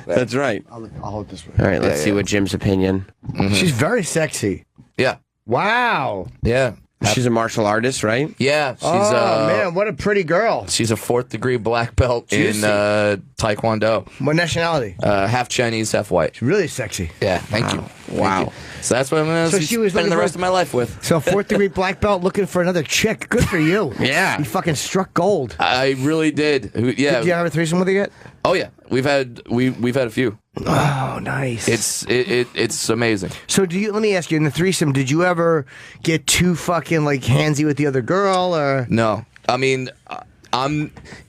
Speaker 2: That's right.
Speaker 1: I'll hold this way.
Speaker 2: All right, let's see what Jim's opinion.
Speaker 1: She's very sexy.
Speaker 12: Yeah,
Speaker 1: Wow.
Speaker 12: yeah,
Speaker 2: She's a martial artist, right?
Speaker 12: yeah. She's
Speaker 1: Oh man, what a pretty girl.
Speaker 12: she's a 4th degree black belt in Taekwondo.
Speaker 1: What nationality?
Speaker 12: Half Chinese, half white.
Speaker 1: Really sexy.
Speaker 12: Yeah, thank you.
Speaker 2: Wow.
Speaker 12: Thank you. So that's what I'm gonna
Speaker 1: So she was
Speaker 12: spend
Speaker 1: looking
Speaker 12: the
Speaker 1: for-
Speaker 12: rest of my life with.
Speaker 1: So 4th degree black belt looking for another chick. Good for you.
Speaker 2: Yeah.
Speaker 1: You fucking struck gold.
Speaker 12: I really did. Yeah.
Speaker 1: Did you have a threesome with her yet?
Speaker 12: Oh yeah, we've had a few.
Speaker 1: Oh, nice.
Speaker 12: It's amazing.
Speaker 1: So let me ask you, in the threesome, did you ever get too fucking like handsy with the other girl or?
Speaker 12: No, I mean,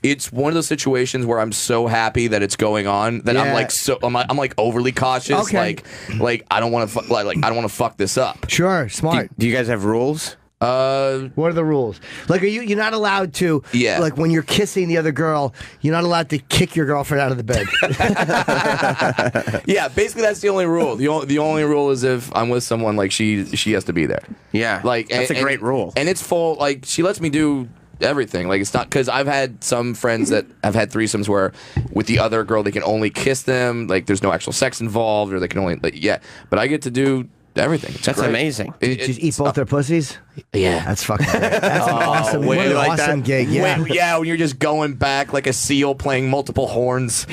Speaker 12: it's one of those situations where I'm so happy that it's going on that
Speaker 1: Yeah.
Speaker 12: I'm like overly cautious.
Speaker 1: Okay.
Speaker 12: Like I don't want to I don't want to fuck this up.
Speaker 1: Sure, smart.
Speaker 2: Do you guys have rules?
Speaker 1: What are the rules? Like, you're not allowed to.
Speaker 12: Yeah.
Speaker 1: Like when you're kissing the other girl, you're not allowed to kick your girlfriend out of the bed.
Speaker 12: Yeah, basically that's the only rule. The only rule is if I'm with someone, like she has to be there.
Speaker 2: Yeah.
Speaker 12: Like
Speaker 2: That's a great rule.
Speaker 12: and it's full. Like she lets me do everything. Like it's not because I've had some friends that have had threesomes where with the other girl they can only kiss them. Like there's no actual sex involved, or they can only but I get to do everything. It's
Speaker 2: That's
Speaker 12: great.
Speaker 2: amazing.
Speaker 1: Just eat both their pussies?
Speaker 12: Yeah.
Speaker 1: That's fucking great. That's an awesome, what an
Speaker 12: like
Speaker 1: awesome
Speaker 12: that?
Speaker 1: gig. Yeah.
Speaker 12: When you're just going back like a seal playing multiple horns.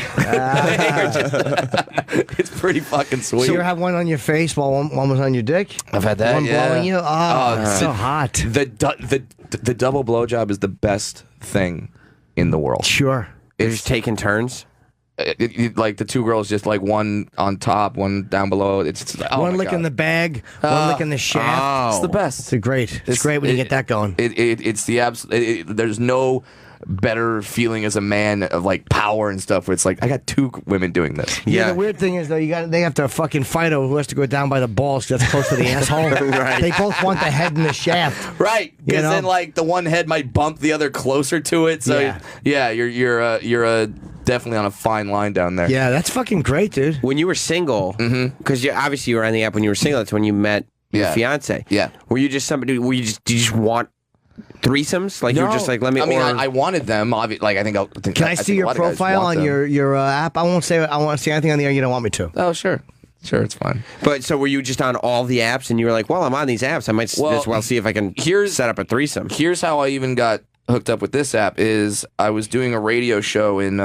Speaker 12: It's pretty fucking sweet.
Speaker 1: So you have one on your face while one was on your dick?
Speaker 12: I've had that.
Speaker 1: One
Speaker 12: yeah.
Speaker 1: blowing you? Oh, it's so
Speaker 12: the-
Speaker 1: hot.
Speaker 12: The double blowjob is the best thing in the world.
Speaker 1: Sure.
Speaker 2: They're just taking turns.
Speaker 12: Like the two girls, just like one on top, one down below. It's
Speaker 1: One lick in the bag, one lick in the shaft.
Speaker 12: It's the best.
Speaker 1: It's great. It's great when you get that going.
Speaker 12: It's the absolute. There's no better feeling as a man of like power and stuff. Where it's like I got 2 women doing this.
Speaker 1: Yeah. The weird thing is though, they have to fucking fight over who has to go down by the balls 'cause that's close to the asshole.
Speaker 2: Right.
Speaker 1: They both want the head and the shaft.
Speaker 12: Right, because
Speaker 1: know?
Speaker 12: then like the one head might bump the other closer to it. So
Speaker 1: Yeah.
Speaker 12: you're definitely on a fine line down there.
Speaker 1: Yeah, that's fucking great, dude.
Speaker 2: When you were single, because obviously you were on the app when you were single. That's when you met your fiance.
Speaker 12: Yeah.
Speaker 2: Were you just somebody? Did you just want threesomes? Like you were
Speaker 1: No.
Speaker 2: just like, let me.
Speaker 12: I mean,
Speaker 2: or-
Speaker 12: I wanted them. Like I think
Speaker 1: Can I see your profile on your app? I won't say I want to see anything on the air you don't want me to.
Speaker 12: Oh, sure. Sure, it's fine.
Speaker 2: But so were you just on all the apps, and you were like, well, I'm on these apps. I might as well see if I can set up a threesome.
Speaker 12: Here's how I even got hooked up with this app is I was doing a radio show in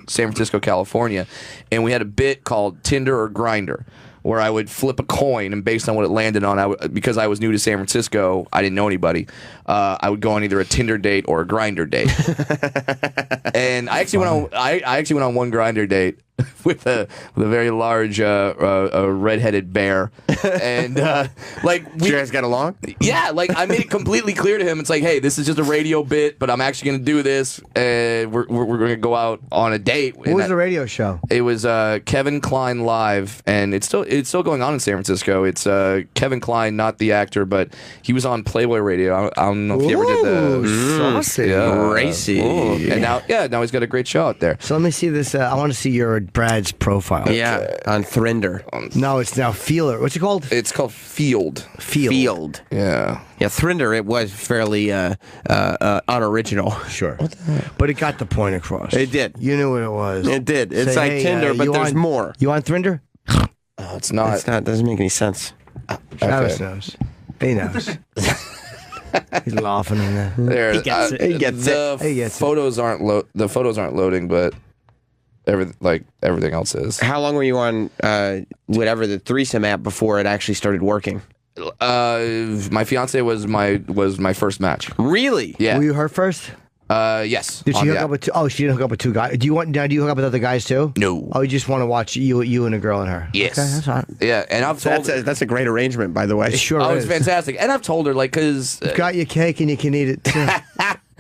Speaker 12: San Francisco, California, and we had a bit called Tinder or Grinder, where I would flip a coin, and based on what it landed on, because I was new to San Francisco, I didn't know anybody. I would go on either a Tinder date or a Grinder date. And I actually went on one Grinder date with a very large redheaded bear, and like
Speaker 2: you guys got along?
Speaker 12: Yeah, like I made it completely clear to him. It's like, hey, this is just a radio bit, but I'm actually going to do this, and we're going to go out on a date.
Speaker 1: What was the radio show?
Speaker 12: It was Kevin Kline Live, and it's still going on in San Francisco. It's Kevin Kline, not the actor, but he was on Playboy Radio. I don't know if you ever did the
Speaker 1: saucy,
Speaker 2: racy,
Speaker 12: and now he's got a great show out there.
Speaker 1: So let me see this. I want to see your Brad's profile.
Speaker 2: Yeah, on Thrinder.
Speaker 1: No, it's now Feeler. What's it called?
Speaker 12: It's called Field.
Speaker 2: Field.
Speaker 12: Yeah.
Speaker 2: Yeah, Thrinder. It was fairly unoriginal.
Speaker 1: Sure. But it got the point across.
Speaker 2: It did.
Speaker 1: You knew what it was.
Speaker 2: It did. It's
Speaker 1: Say,
Speaker 2: like
Speaker 1: hey,
Speaker 2: Tinder, but
Speaker 1: you
Speaker 2: there's
Speaker 1: on-
Speaker 2: more.
Speaker 1: You on Thrinder?
Speaker 12: It's not.
Speaker 2: It's not. Doesn't make any sense.
Speaker 1: Travis knows. He knows. He's laughing in there.
Speaker 12: There,
Speaker 1: He gets it. He gets it. He gets it.
Speaker 12: photos aren't loading, but everything else is.
Speaker 2: How long were you on whatever the threesome app before it actually started working?
Speaker 12: My fiance was my first match.
Speaker 2: Really?
Speaker 12: Yeah.
Speaker 1: Were you her first?
Speaker 12: Yes.
Speaker 1: Did
Speaker 12: on
Speaker 1: she
Speaker 12: the
Speaker 1: hook
Speaker 12: app.
Speaker 1: up with two? Oh, she didn't hook up with two guys. Do you hook up with other guys too?
Speaker 12: No.
Speaker 1: Oh, you just want to watch you and a girl and her?
Speaker 12: Yes.
Speaker 1: Okay, that's all right.
Speaker 12: Yeah, and I've told her.
Speaker 2: That's a great arrangement, by the way.
Speaker 1: It sure
Speaker 12: Oh,
Speaker 1: is.
Speaker 12: it's fantastic. And I've told her, like, because...
Speaker 1: You've got your cake and you can eat it too.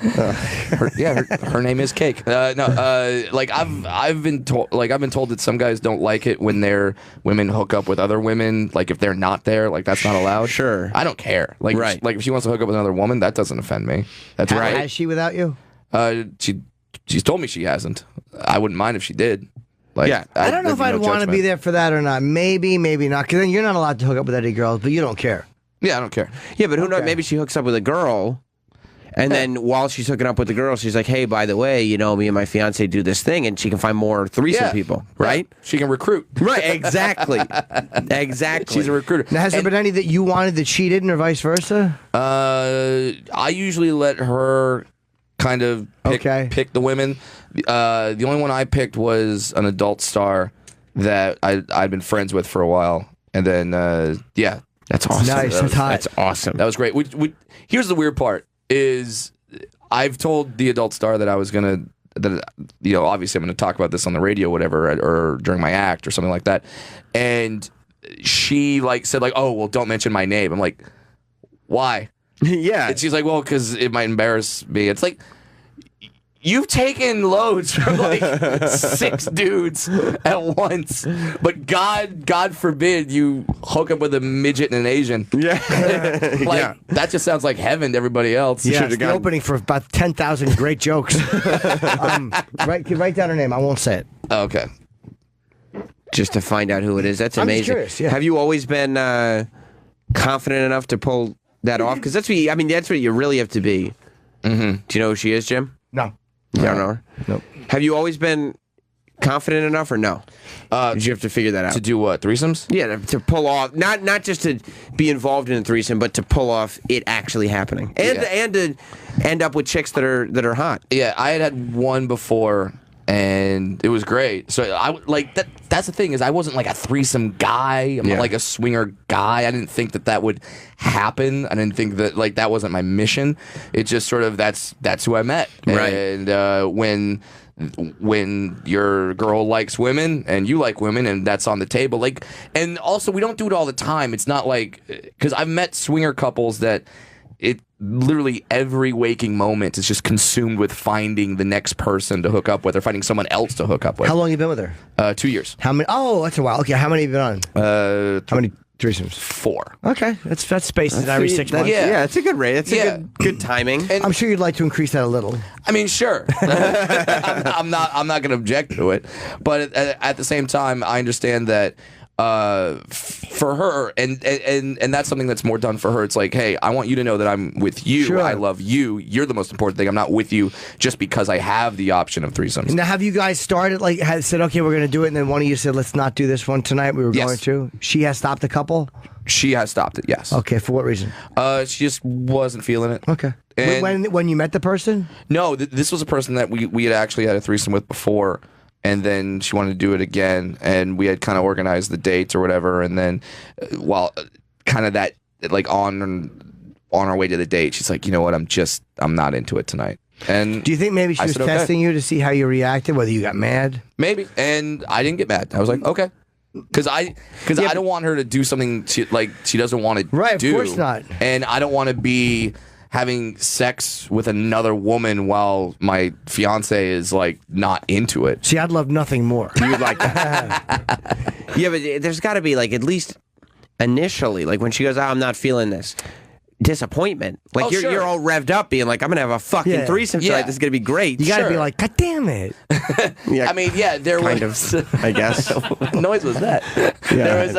Speaker 12: her name is Cake. Like I've been told that some guys don't like it when their women hook up with other women. Like if they're not there, like that's not allowed.
Speaker 2: Sure,
Speaker 12: I don't care. Like
Speaker 2: right.
Speaker 12: Like if she wants to hook up with another woman, that doesn't offend me. That's right.
Speaker 1: Has she without you?
Speaker 12: She's told me she hasn't. I wouldn't mind if she did. Like,
Speaker 2: yeah,
Speaker 1: I don't know if
Speaker 12: there'd
Speaker 1: I'd
Speaker 12: be no
Speaker 1: want to be
Speaker 12: judgment.
Speaker 1: there for that or not. Maybe, maybe not. Because then you're not allowed to hook up with any girls, but you don't care.
Speaker 12: Yeah, I don't care.
Speaker 2: Yeah, but who knows? Maybe she hooks up with a girl, and then while she's hooking up with the girl, she's like, "Hey, by the way, you know, me and my fiance do this thing," and she can find more threesome people, right?
Speaker 12: She can recruit.
Speaker 2: Right, exactly, exactly.
Speaker 12: She's a recruiter.
Speaker 1: Now, has there been any that you wanted that she didn't, or vice versa?
Speaker 12: I usually let her kind of pick the women. The only one I picked was an adult star that I'd been friends with for a while, and then yeah,
Speaker 2: that's awesome.
Speaker 1: Nice, that's hot.
Speaker 2: That's awesome.
Speaker 12: That was great. Here's the weird part: is I've told the adult star that I was gonna obviously I'm gonna talk about this on the radio, whatever, or during my act or something like that, and she said oh well, don't mention my name. I'm like, why?
Speaker 2: Yeah.
Speaker 12: And she's like, well, because it might embarrass me. It's like, you've taken loads from 6 dudes at once, but God forbid you hook up with a midget and an Asian.
Speaker 2: Yeah.
Speaker 12: That just sounds like heaven to everybody else.
Speaker 1: Yeah, it's the opening for about 10,000 great jokes. Write down her name. I won't say it.
Speaker 12: Oh, okay.
Speaker 2: Just to find out who it is. That's
Speaker 1: I'm just
Speaker 2: amazing.
Speaker 1: curious, yeah.
Speaker 2: Have you always been confident enough to pull that off? Because that's what you really have to be. Mm-hmm. Do you know who she is, Jim?
Speaker 1: No.
Speaker 2: You don't know her?
Speaker 1: Nope.
Speaker 2: Have you always been confident enough, or no? Did you have to figure that out?
Speaker 12: To do what? Threesomes?
Speaker 2: Yeah, to pull off, not just to be involved in a threesome, but to pull off it actually happening, and to end up with chicks that are hot.
Speaker 12: Yeah, I had one before, and it was great. So that's the thing, is I wasn't like a threesome guy. I'm not like a swinger guy. I didn't think that would happen. I didn't think that that wasn't my mission. It just sort of that's who I met.
Speaker 2: Right.
Speaker 12: And when your girl likes women and you like women and that's on the table, and also we don't do it all the time. It's not because I've met swinger couples that it literally every waking moment is just consumed with finding the next person to hook up with or finding someone else to hook up with.
Speaker 1: How long you been with her?
Speaker 12: 2 years.
Speaker 1: How many? Oh, that's a while. Okay, how many have you been on? How many threesomes?
Speaker 12: 4.
Speaker 1: Okay, that's spaced every 6 months.
Speaker 2: Yeah, it's a good rate. It's a good timing.
Speaker 1: I'm sure you'd like to increase that a little.
Speaker 12: I mean, sure. I'm not going to object to it, but at the same time, I understand that for her, and that's something that's more done for her. It's like, hey, I want you to know that I'm with you.
Speaker 1: Sure.
Speaker 12: I love you. You're the most important thing. I'm not with you just because I have the option of threesomes.
Speaker 1: Now, have you guys started, like, had said, okay, we're going to do it, and then one of you said, let's not do this one tonight, we were going to? She has stopped a couple?
Speaker 12: She has stopped it, yes.
Speaker 1: Okay, for what reason?
Speaker 12: She just wasn't feeling it.
Speaker 1: Okay.
Speaker 12: And
Speaker 1: when you met the person?
Speaker 12: No, this was a person that we had actually had a threesome with before, and then she wanted to do it again, and we had kind of organized the dates or whatever, and then while kind of that, like, on our way to the date, she's like, you know what, I'm not into it tonight. And
Speaker 1: do you think maybe she was testing you to see how you reacted, whether you got mad?
Speaker 12: Maybe, and I didn't get mad. I was like, okay. Because I don't want her to do something she doesn't want to do.
Speaker 1: Right, of course not.
Speaker 12: And I don't want to be having sex with another woman while my fiance is, like, not into it.
Speaker 1: See, I'd love nothing more.
Speaker 2: You would like that. Yeah, but there's got to be, like, at least initially, like, when she goes, I'm not feeling this. Disappointment. Like, you're all revved up being like, I'm going to have a fucking threesome tonight. This is going to be great.
Speaker 1: You got to be like, God damn it.
Speaker 12: I mean, there was...
Speaker 2: I guess.
Speaker 12: What noise was that? There was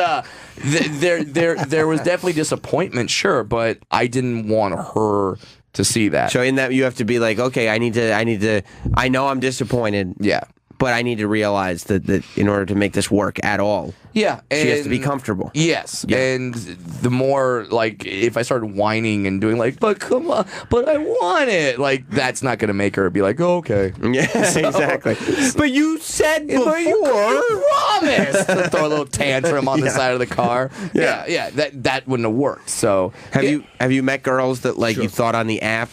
Speaker 12: there was definitely disappointment, sure, but I didn't want her to see that.
Speaker 2: So in that, you have to be like, okay, I know I'm disappointed.
Speaker 12: Yeah.
Speaker 2: But I need to realize that in order to make this work at all,
Speaker 12: yeah,
Speaker 2: she has to be comfortable.
Speaker 12: Yes, and the more, like, if I started whining and doing like, but come on, but I want it, like, that's not going to make her be like, oh, okay.
Speaker 2: Yeah, exactly. But you said before.
Speaker 12: You promised to throw a little tantrum on the side of the car. Yeah, that wouldn't have worked. So
Speaker 2: have you met girls that, like, you thought on the app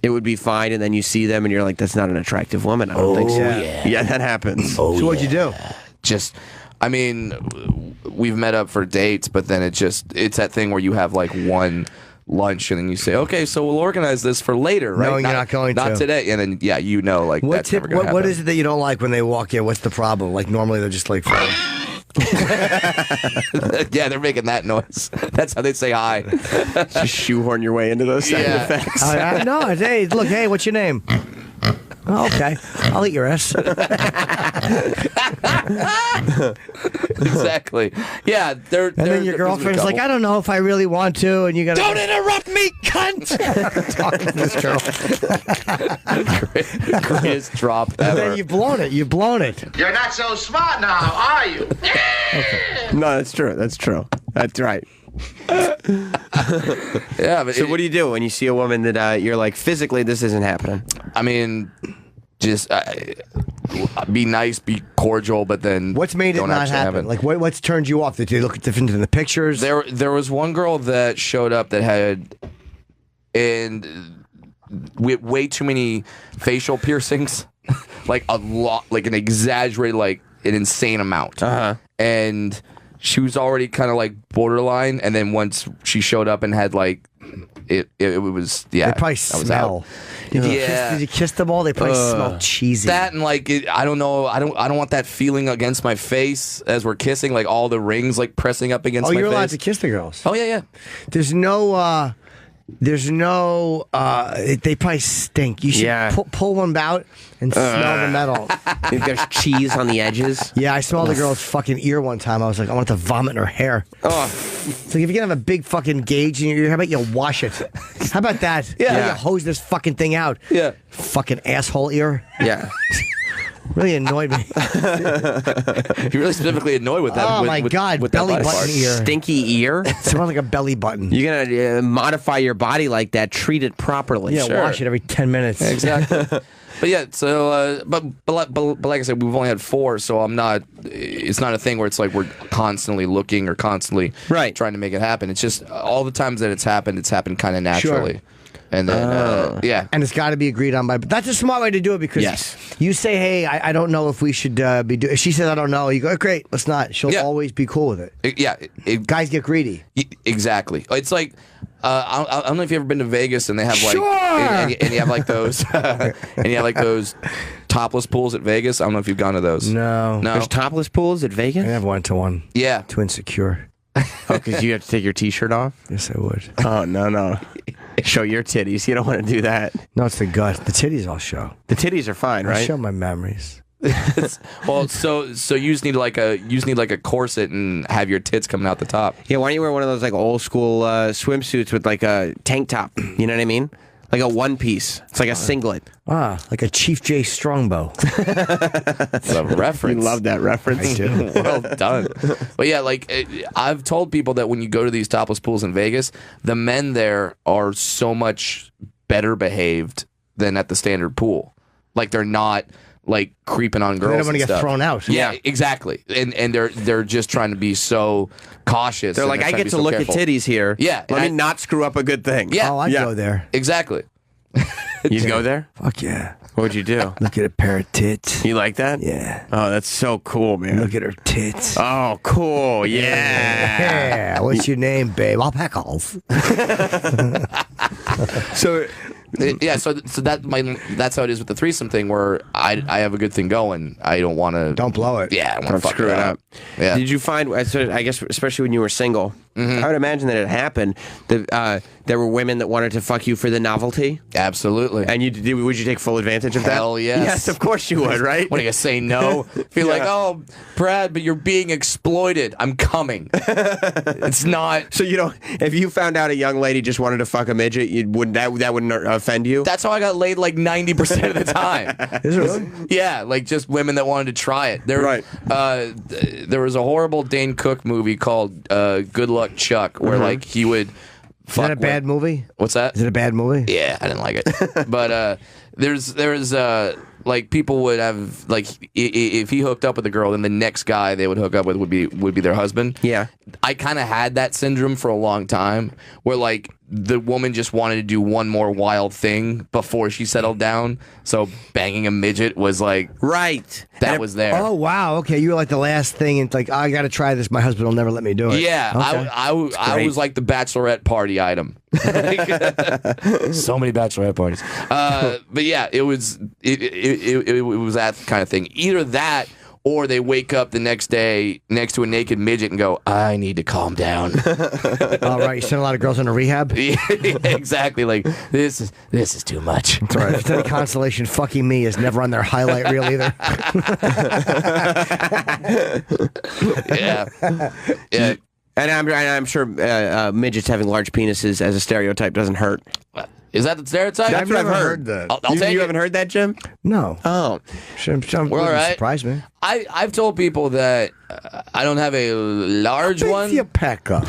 Speaker 2: it would be fine, and then you see them and you're like, that's not an attractive woman? I don't think so. Yeah, that happens.
Speaker 1: So what'd you do?
Speaker 12: Just, I mean, we've met up for dates, but then it's that thing where you have, like, one lunch and then you say, okay, so we'll organize this for later, right?
Speaker 1: No, you're not going to.
Speaker 12: Not today. And then, like, that's never going to happen.
Speaker 1: What is it that you don't like when they walk in? What's the problem? Like, normally they're just like...
Speaker 12: Yeah, they're making that noise. That's how they say hi.
Speaker 2: Just shoehorn your way into those sound effects.
Speaker 1: No, hey, look, hey, what's your name? Oh, okay, I'll eat your ass.
Speaker 12: Exactly. Yeah,
Speaker 1: and then your girlfriend's like, I don't know if I really want to, and you gotta
Speaker 12: don't interrupt me, cunt.
Speaker 1: Talking to this girl.
Speaker 12: Greatest drop ever.
Speaker 1: And then you've blown it.
Speaker 3: You're not so smart now, are you?
Speaker 2: Okay. No, that's true. That's right.
Speaker 12: Yeah, but
Speaker 2: so what do you do when you see a woman that you're like, physically this isn't happening?
Speaker 12: I mean, just be nice, be cordial, but then
Speaker 1: what's made it not happen? Like what's turned you off? Did you look different in the pictures?
Speaker 12: There was one girl that showed up that had way too many facial piercings, like a lot, like an exaggerated, like an insane amount, and she was already kind of like borderline, and then once she showed up and had like it was
Speaker 1: They probably smell. Did you kiss them all? They probably smell cheesy.
Speaker 12: That and like I don't know. I don't want that feeling against my face as we're kissing, like all the rings like pressing up against my face.
Speaker 1: Oh, you're allowed to kiss the girls.
Speaker 12: Oh yeah.
Speaker 1: There's no. They probably stink. You should pull one out and smell the metal.
Speaker 2: If there's cheese on the edges.
Speaker 1: Yeah, I smelled a girl's fucking ear one time. I was like, I want to vomit in her hair. Oh. It's like, if you're going to have a big fucking gauge in your ear, how about you wash it? How about that?
Speaker 12: Yeah.
Speaker 1: You hose this fucking thing out.
Speaker 12: Yeah.
Speaker 1: Fucking asshole ear.
Speaker 2: Yeah.
Speaker 1: Really annoyed me.
Speaker 12: You're really specifically annoyed with that.
Speaker 1: Oh my God,
Speaker 12: with
Speaker 1: belly
Speaker 12: that
Speaker 1: button ear.
Speaker 2: Stinky ear?
Speaker 1: It smells like a belly button.
Speaker 2: You're going to modify your body like that, treat it properly.
Speaker 1: Yeah, wash it every 10 minutes.
Speaker 12: Exactly. But yeah, so but like I said, we've only had 4, so I'm not. It's not a thing where it's like we're constantly looking or constantly trying to make it happen. It's just all the times that it's happened kind of naturally.
Speaker 1: Sure.
Speaker 12: And then, yeah.
Speaker 1: And it's got to be agreed on by. But that's a smart way to do it because you say, hey, I don't know if we should be doing. She says, I don't know. You go, great, let's not. She'll always be cool with it. Guys get greedy.
Speaker 12: Exactly. It's like, I don't know if you've ever been to Vegas and they have like, and you have like those, and you have like those topless pools at Vegas. I don't know if you've gone to those.
Speaker 1: No.
Speaker 2: There's topless pools at Vegas?
Speaker 1: I never went to one.
Speaker 12: Yeah.
Speaker 1: Too insecure.
Speaker 2: Oh, because you have to take your T-shirt off?
Speaker 1: Yes, I would.
Speaker 2: Oh, no. Show your titties. You don't want to do that.
Speaker 1: No, it's the gut. The titties I'll show.
Speaker 2: The titties are fine, right?
Speaker 1: I'll show my memories.
Speaker 12: Well, so you just need like a corset and have your tits coming out the top.
Speaker 2: Yeah, why don't you wear one of those like old school swimsuits with like a tank top? You know what I mean? Like a one piece. It's like a singlet.
Speaker 1: Like a Chief J Strongbow.
Speaker 12: That's a reference.
Speaker 2: You love that reference.
Speaker 1: I do.
Speaker 12: Well done. But yeah, like I've told people that when you go to these topless pools in Vegas, the men there are so much better behaved than at the standard pool. Like they're not like creeping on girls.
Speaker 1: They don't want to get
Speaker 12: stuff.
Speaker 1: thrown out.
Speaker 12: Yeah, exactly. And they're just trying to be so cautious.
Speaker 2: They're like, I get to look at titties here.
Speaker 12: Yeah,
Speaker 2: let me not screw up a good thing.
Speaker 12: Yeah,
Speaker 1: Oh, I'd go there.
Speaker 12: Exactly.
Speaker 2: You'd go there?
Speaker 1: Fuck yeah.
Speaker 2: What'd you do?
Speaker 1: Look at a pair of tits.
Speaker 2: You like that?
Speaker 1: Yeah.
Speaker 2: Oh, that's so cool, man.
Speaker 1: Look at her tits.
Speaker 2: Oh, cool. Yeah.
Speaker 1: Yeah. What's your name, babe? I'll Peckles.
Speaker 2: So
Speaker 12: yeah, so that's how it is with the threesome thing. Where I have a good thing going. I don't want to.
Speaker 1: Don't blow it.
Speaker 12: Yeah, I don't want to
Speaker 2: screw it up.
Speaker 12: Yeah.
Speaker 2: Did you find? I guess especially when you were single, I would imagine that it happened. That there were women that wanted to fuck you for the novelty.
Speaker 12: Absolutely.
Speaker 2: And would you take full advantage of that?
Speaker 12: Hell yes.
Speaker 2: Yes, of course you would. Right?
Speaker 12: What are you gonna say? No. Feel like, oh, Brad, but you're being exploited. I'm coming. It's not.
Speaker 2: So you don't. If you found out a young lady just wanted to fuck a midget, that wouldn't offend you?
Speaker 12: That's how I got laid like 90% of the time.
Speaker 1: Is it really?
Speaker 12: Yeah, like just women that wanted to try it. Right. There was a horrible Dane Cook movie called Good Luck Chuck, where like he would.
Speaker 1: Is that a bad movie?
Speaker 12: What's that?
Speaker 1: Is it a bad movie?
Speaker 12: Yeah, I didn't like it. But there's like people would have like if he hooked up with a girl, then the next guy they would hook up with would be their husband.
Speaker 2: Yeah.
Speaker 12: I kind of had that syndrome for a long time, where like the woman just wanted to do one more wild thing before she settled down. So banging a midget was like that was there.
Speaker 1: Oh wow, okay, you were like the last thing, and it's like, oh, I got to try this. My husband will never let me do it.
Speaker 12: Yeah,
Speaker 1: okay.
Speaker 12: I was like the bachelorette party item. So many bachelorette parties. But yeah, it was that kind of thing. Either that, or they wake up the next day next to a naked midget and go, I need to calm down.
Speaker 1: All right, you sent a lot of girls into rehab?
Speaker 12: Exactly. Like, this is too much.
Speaker 1: That's right. If it's any consolation, fucking me is never on their highlight reel either.
Speaker 12: Yeah.
Speaker 2: And I'm sure midgets having large penises as a stereotype doesn't hurt.
Speaker 12: Is that the stereotype?
Speaker 2: That's what I've heard.
Speaker 1: that.
Speaker 12: I'll take
Speaker 2: you
Speaker 12: it.
Speaker 2: haven't heard that, Jim?
Speaker 1: No.
Speaker 2: Oh.
Speaker 1: Well,
Speaker 12: all right.
Speaker 1: Surprise me.
Speaker 12: I've told people that I don't have a large one.
Speaker 1: Big's your pecker?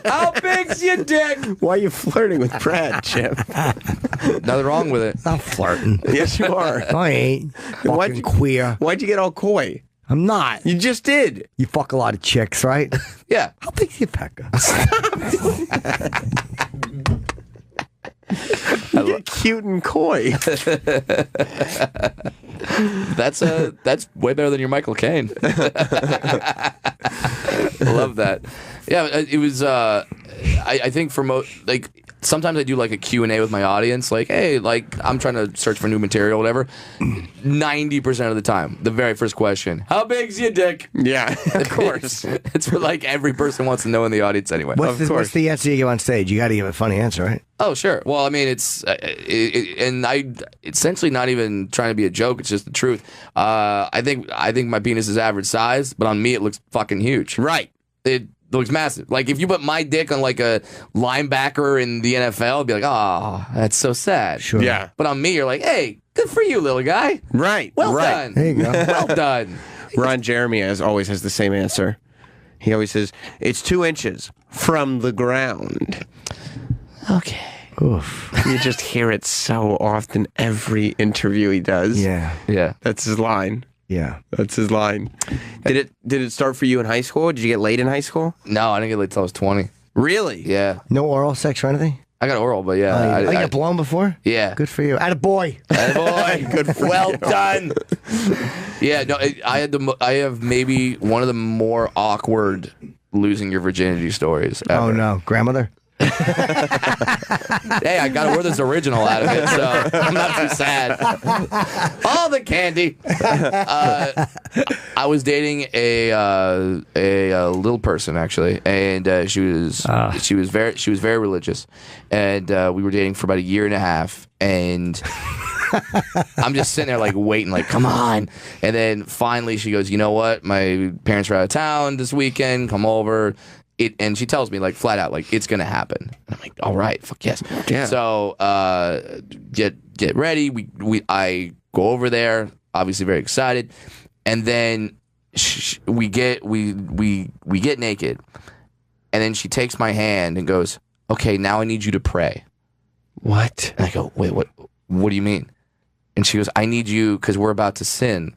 Speaker 12: How big's your dick?
Speaker 2: Why are you flirting with Brad, Jim?
Speaker 12: Nothing wrong with it.
Speaker 1: I'm flirting.
Speaker 2: Yes, you are.
Speaker 1: I ain't. Fucking queer.
Speaker 2: Why'd you get all coy?
Speaker 1: I'm not.
Speaker 2: You just did.
Speaker 1: You fuck a lot of chicks, right?
Speaker 12: Yeah.
Speaker 1: How big's your pecker?
Speaker 2: You get cute and coy.
Speaker 12: That's way better than your Michael Caine. Love that. Yeah, it was. I think for like sometimes I do like a Q&A with my audience. Like, hey, like I'm trying to search for new material, whatever. 90% of the time, the very first question: how big's your dick?
Speaker 2: Yeah, of course.
Speaker 12: It's what like every person wants to know in the audience anyway.
Speaker 1: What's the answer you give on stage? You got to give a funny answer, right?
Speaker 12: Oh, sure. Well, I mean, it's and I essentially not even trying to be a joke. It's just the truth. I think my penis is average size, but on me it looks fucking huge.
Speaker 2: Right.
Speaker 12: It looks massive. Like if you put my dick on like a linebacker in the NFL, I'd be like, oh, that's so sad.
Speaker 1: Sure.
Speaker 2: Yeah.
Speaker 12: But on me, you're like, hey, good for you, little guy.
Speaker 2: Right.
Speaker 12: Well
Speaker 2: right.
Speaker 12: done.
Speaker 1: There you go.
Speaker 12: Well done.
Speaker 2: Ron Jeremy always has the same answer. He always says, it's 2 inches from the ground.
Speaker 12: Okay.
Speaker 1: Oof.
Speaker 2: You just hear it so often every interview he does.
Speaker 1: Yeah.
Speaker 12: Yeah.
Speaker 2: That's his line.
Speaker 1: Yeah.
Speaker 2: That's his line. Did it start for you in high school? Did you get laid in high school?
Speaker 12: No, I didn't get laid till I was 20.
Speaker 2: Really?
Speaker 12: Yeah.
Speaker 1: No oral sex or anything?
Speaker 12: I got oral, but yeah.
Speaker 1: You got blown before?
Speaker 12: Yeah.
Speaker 1: Good for you. Atta boy.
Speaker 12: Boy, good. Well done. Yeah, no, I have maybe one of the more awkward losing your virginity stories ever.
Speaker 1: Oh no, grandmother.
Speaker 12: Hey, I got Werther's original out of it, so I'm not too sad. All the candy. I was dating a little person actually, and she was very religious, and we were dating for about 1.5 years, and I'm just sitting there like waiting, like come on, and then finally she goes, you know what? My parents are out of town this weekend. Come over. And she tells me like flat out like it's gonna happen. And I'm like, all right, fuck yes.
Speaker 2: Yeah.
Speaker 12: So get ready. I go over there, obviously very excited, and then we get naked, and then she takes my hand and goes, okay, now I need you to pray.
Speaker 2: What?
Speaker 12: And I go, wait, what do you mean? And she goes, I need you because we're about to sin.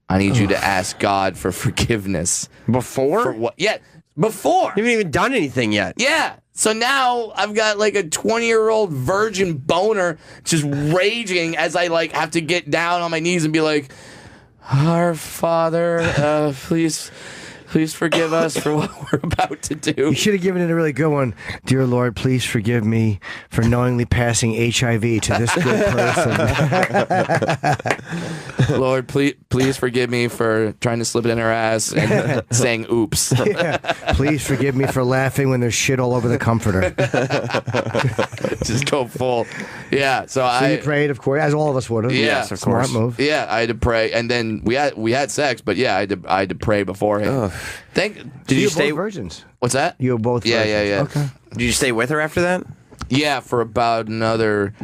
Speaker 12: I need you to ask God for forgiveness.
Speaker 2: Before?
Speaker 12: For what? Yeah. Before.
Speaker 2: You haven't even done anything yet.
Speaker 12: Yeah. So now I've got like a 20-year-old virgin boner just raging as I like have to get down on my knees and be like, Our Father, please forgive us for what we're about to do.
Speaker 1: You should have given it a really good one. Dear Lord, please forgive me for knowingly passing HIV to this good person.
Speaker 12: Lord, please forgive me for trying to slip it in her ass and saying oops.
Speaker 1: Yeah. Please forgive me for laughing when there's shit all over the comforter.
Speaker 12: Just go full. Yeah. So
Speaker 1: you prayed, of course, as all of us would have.
Speaker 12: Yeah,
Speaker 1: yes, of course. Smart move.
Speaker 12: Yeah, I had to pray, and then we had sex, but yeah, I had to pray beforehand.
Speaker 2: Did you stay
Speaker 1: both virgins?
Speaker 12: What's that?
Speaker 1: You were both virgins.
Speaker 12: Yeah.
Speaker 1: Okay.
Speaker 2: Did you stay with her after that?
Speaker 12: Yeah, for about another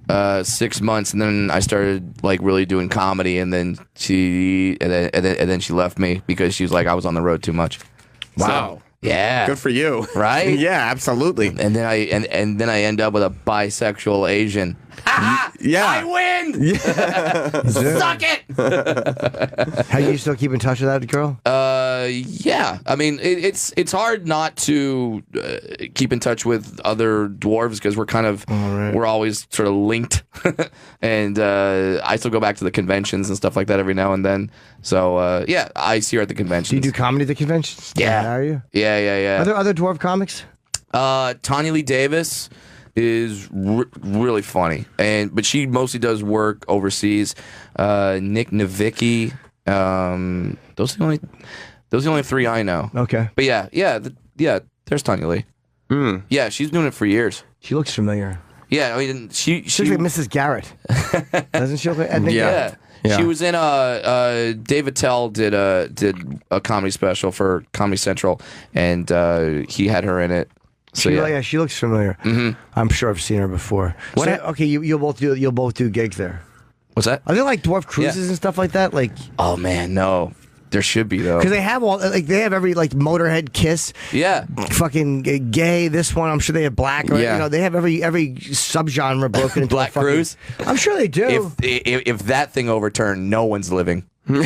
Speaker 12: 6 months, and then I started like really doing comedy, and then she left me because she was like I was on the road too much.
Speaker 2: Wow.
Speaker 12: So, yeah.
Speaker 2: Good for you.
Speaker 12: Right?
Speaker 2: Yeah, absolutely.
Speaker 12: And then I end up with a bisexual Asian.
Speaker 2: Yeah.
Speaker 12: I win.
Speaker 1: Yeah.
Speaker 12: Suck it.
Speaker 1: How you still keep in touch with that girl?
Speaker 12: Yeah. I mean, it's hard not to keep in touch with other dwarves because we're kind of we're always sort of linked, and I still go back to the conventions and stuff like that every now and then. So yeah, I see her at the conventions.
Speaker 1: Do you do comedy at the conventions?
Speaker 12: Yeah.
Speaker 1: Are you?
Speaker 12: Yeah.
Speaker 1: Are there other dwarf comics?
Speaker 12: Tanya Lee Davis is really funny, but she mostly does work overseas. Nick Novicki, those are the only three I know.
Speaker 1: Okay,
Speaker 12: but yeah. There's Tanya Lee. Yeah, she's doing it for years.
Speaker 1: She looks familiar.
Speaker 12: Yeah, I mean she
Speaker 1: looks like Mrs. Garrett, doesn't she look like Edna Garrett?
Speaker 12: Yeah. She was in David Tell did a comedy special for Comedy Central, and he had her in it. So
Speaker 1: she looks familiar. I'm sure I've seen her before. Okay, you'll both do gigs there.
Speaker 12: What's that?
Speaker 1: Are there like dwarf cruises and stuff like that? Like,
Speaker 12: oh man, no. There should be though,
Speaker 1: because they have every like Motorhead, Kiss, fucking gay. This one, I'm sure they have black. Or, they have every subgenre broken into
Speaker 12: Black Cruise.
Speaker 1: I'm sure they do.
Speaker 12: If that thing overturned, no one's living.
Speaker 1: Yeah,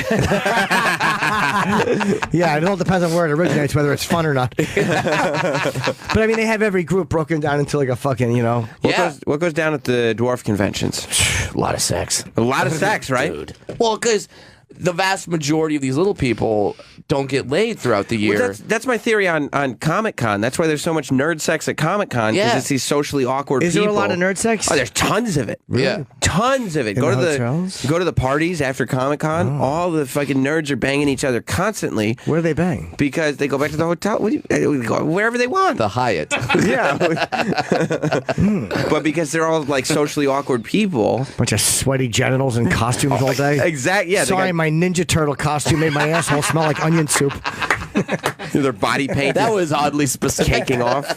Speaker 1: it all depends on where it originates, whether it's fun or not. But I mean, they have every group broken down into like a fucking,
Speaker 2: What goes down at the dwarf conventions?
Speaker 12: A lot of sex.
Speaker 2: A lot of sex, right?
Speaker 12: Dude. Well, because the vast majority of these little people don't get laid throughout the year.
Speaker 2: Well, that's my theory on Comic-Con. That's why there's so much nerd sex at Comic-Con, because it's these socially awkward people.
Speaker 1: Is there a lot of nerd sex?
Speaker 2: Oh, there's tons of it.
Speaker 12: Really? Yeah.
Speaker 2: Tons of it. Go to the parties after Comic-Con. Oh. All the fucking nerds are banging each other constantly.
Speaker 1: Where do they bang?
Speaker 2: Because they go back to the hotel. Wherever they want.
Speaker 12: The Hyatt.
Speaker 2: Yeah. But because they're all like socially awkward people.
Speaker 1: Bunch of sweaty genitals and costumes all day.
Speaker 2: Exactly. Yeah.
Speaker 1: Sorry, my Ninja Turtle costume made my asshole smell like onion soup.
Speaker 2: Their body paint.
Speaker 12: That was oddly specific.
Speaker 2: Caking off.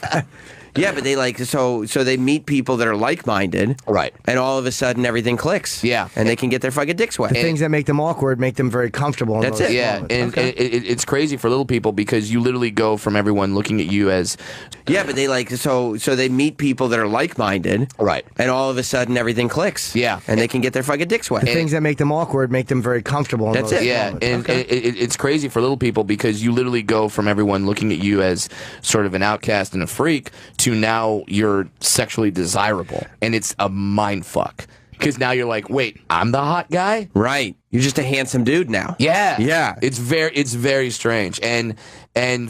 Speaker 2: Yeah, but they so they meet people that are like-minded.
Speaker 12: Right.
Speaker 2: And all of a sudden everything clicks.
Speaker 12: Yeah.
Speaker 2: And they can get their fucking dicks wet.
Speaker 1: The things that make them awkward make them very comfortable.
Speaker 2: That's it.
Speaker 12: Yeah, and it's crazy for little people because you literally go from everyone looking at you as...
Speaker 2: Yeah, but they so they meet people that are like-minded.
Speaker 12: Right.
Speaker 2: And all of a sudden everything clicks.
Speaker 12: Yeah.
Speaker 2: And they can get their fucking dicks wet.
Speaker 1: The things that make them awkward make them very comfortable.
Speaker 2: That's it.
Speaker 12: Yeah, and it's crazy for little people because you literally go from everyone looking at you as sort of an outcast and a freak to now you're sexually desirable, and it's a mind fuck. Because now you're like, wait, I'm the hot guy?
Speaker 14: Right. You're just a handsome dude now.
Speaker 12: Yeah.
Speaker 14: Yeah.
Speaker 12: It's very strange. And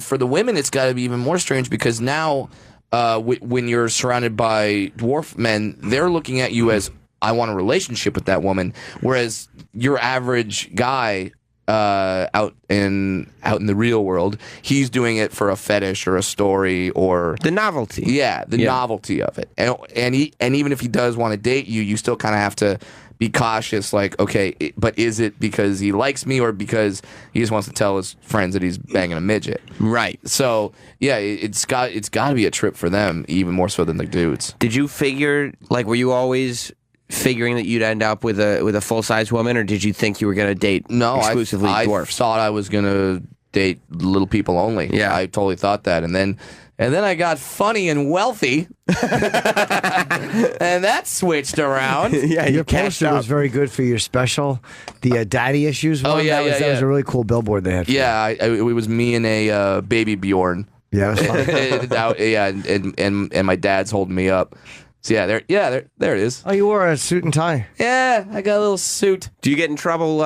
Speaker 12: for the women, it's got to be even more strange because now when you're surrounded by dwarf men, they're looking at you as, I want a relationship with that woman. Whereas your average guy out in the real world, he's doing it for a fetish or a story or
Speaker 14: the novelty.
Speaker 12: Yeah, the novelty of it. And even if he does want to date you, you still kind of have to be cautious. Like, okay, but is it because he likes me or because he just wants to tell his friends that he's banging a midget?
Speaker 14: Right.
Speaker 12: So yeah, it's got to be a trip for them, even more so than the dudes.
Speaker 14: Did you figure, like, were you always figuring that you'd end up with a full-size woman, or did you think you were going to date exclusively dwarfs?
Speaker 12: I thought I was going to date little people only.
Speaker 14: Yeah.
Speaker 12: I totally thought that. And then I got funny and wealthy, and that switched around.
Speaker 1: Yeah, your poster was very good for your special, the daddy issues one.
Speaker 12: Oh, yeah,
Speaker 1: that was a really cool billboard they had.
Speaker 12: Yeah, it was me and a baby Bjorn.
Speaker 1: Yeah, it was fun.
Speaker 12: and my dad's holding me up. So there it is.
Speaker 1: Oh, you wore a suit and tie.
Speaker 12: Yeah, I got a little suit.
Speaker 14: Do you get in trouble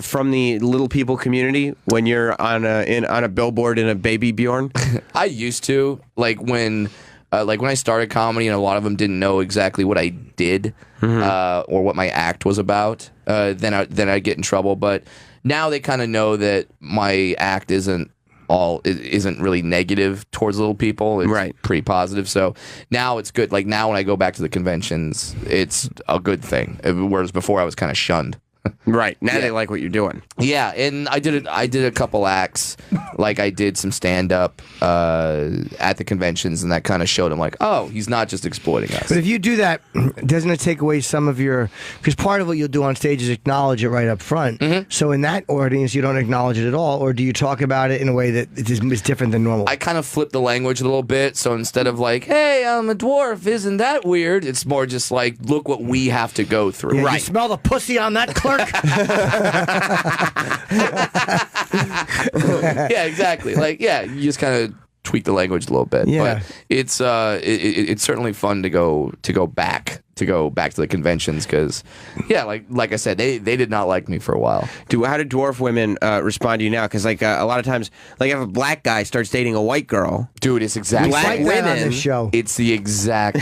Speaker 14: from the little people community when you're on a billboard in a baby Bjorn?
Speaker 12: I used to, like when I started comedy, and a lot of them didn't know exactly what I did or what my act was about. Then I'd get in trouble. But now they kind of know that my act isn't really negative towards little people. It's pretty positive. So now it's good. Like now when I go back to the conventions, it's a good thing. Whereas before I was kind of shunned.
Speaker 14: Right. Now they like what you're doing.
Speaker 12: Yeah, and I did a couple acts. Like I did some stand up at the conventions, and that kind of showed him like, oh, he's not just exploiting us.
Speaker 1: But if you do that, doesn't it take away some of your? Because part of what you'll do on stage is acknowledge it right up front. So in that audience, you don't acknowledge it at all, or do you talk about it in a way that is different than normal?
Speaker 12: I kind of flip the language a little bit. So instead of like, hey, I'm a dwarf, isn't that weird? It's more just like, look what we have to go through.
Speaker 1: Yeah, right. You smell the pussy on that clerk?
Speaker 12: Yeah, exactly. Like, yeah, you just kind of tweak the language a little bit.
Speaker 1: Yeah.
Speaker 12: But it's certainly fun to go back to the conventions because, yeah, like I said, they did not like me for a while.
Speaker 14: Dude, how do dwarf women respond to you now? Because like a lot of times, like if a black guy starts dating a white girl,
Speaker 12: dude, it's exactly
Speaker 14: black women
Speaker 1: on this show.
Speaker 12: It's the exact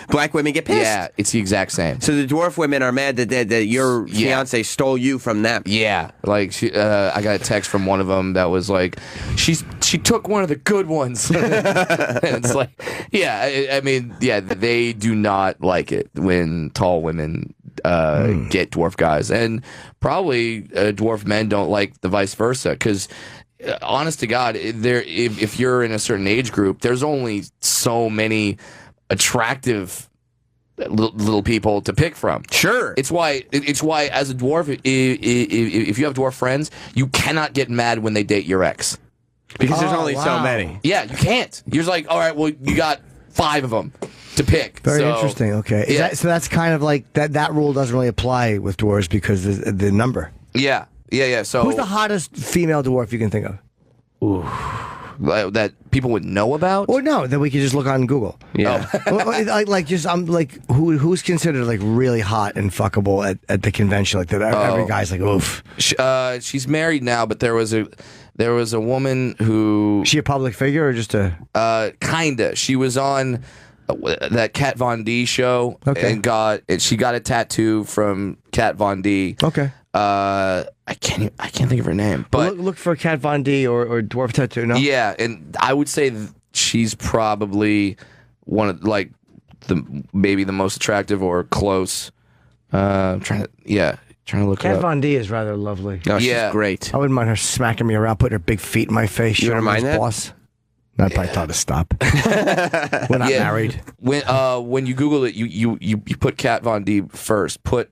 Speaker 14: black women get pissed.
Speaker 12: Yeah, it's the exact same.
Speaker 14: So the dwarf women are mad that your fiance stole you from them.
Speaker 12: Yeah, like I got a text from one of them that was like, she took one of the good ones. And it's like, yeah, I mean, yeah, they do not like it when tall women get dwarf guys, and probably dwarf men don't like the vice versa. Because honest to God, if you're in a certain age group, there's only so many attractive little people to pick from.
Speaker 14: Sure,
Speaker 12: it's why as a dwarf, if you have dwarf friends, you cannot get mad when they date your ex.
Speaker 14: Because there's only so many.
Speaker 12: Yeah, you can't. You're just like, all right, well, you got 5 of them to pick.
Speaker 1: Very interesting. Okay, so that's kind of like that rule doesn't really apply with dwarves because the number.
Speaker 12: Yeah. So
Speaker 1: who's the hottest female dwarf you can think of?
Speaker 12: Ooh, that people would know about?
Speaker 1: Or no, that we could just look on Google.
Speaker 14: Yeah.
Speaker 1: Who's considered like really hot and fuckable at the convention? Like that, every guy's like, oof.
Speaker 12: She's married now, but there was a woman who...
Speaker 1: She a public figure or just a...
Speaker 12: Kinda. She was on that Kat Von D show.
Speaker 1: Okay.
Speaker 12: And she got a tattoo from Kat Von D.
Speaker 1: Okay.
Speaker 12: I can't think of her name. But
Speaker 1: look for Kat Von D or dwarf tattoo, no?
Speaker 12: Yeah, and I would say she's probably one of maybe the most attractive or close. Trying to look
Speaker 1: Kat
Speaker 12: it up.
Speaker 1: Von D is rather lovely.
Speaker 14: Oh, she's great.
Speaker 1: I wouldn't mind her smacking me around, putting her big feet in my face.
Speaker 14: You wouldn't mind that?
Speaker 1: Boss. No, I'd probably tell her to stop. We're not married.
Speaker 12: When you Google it, you put Kat Von D first. Put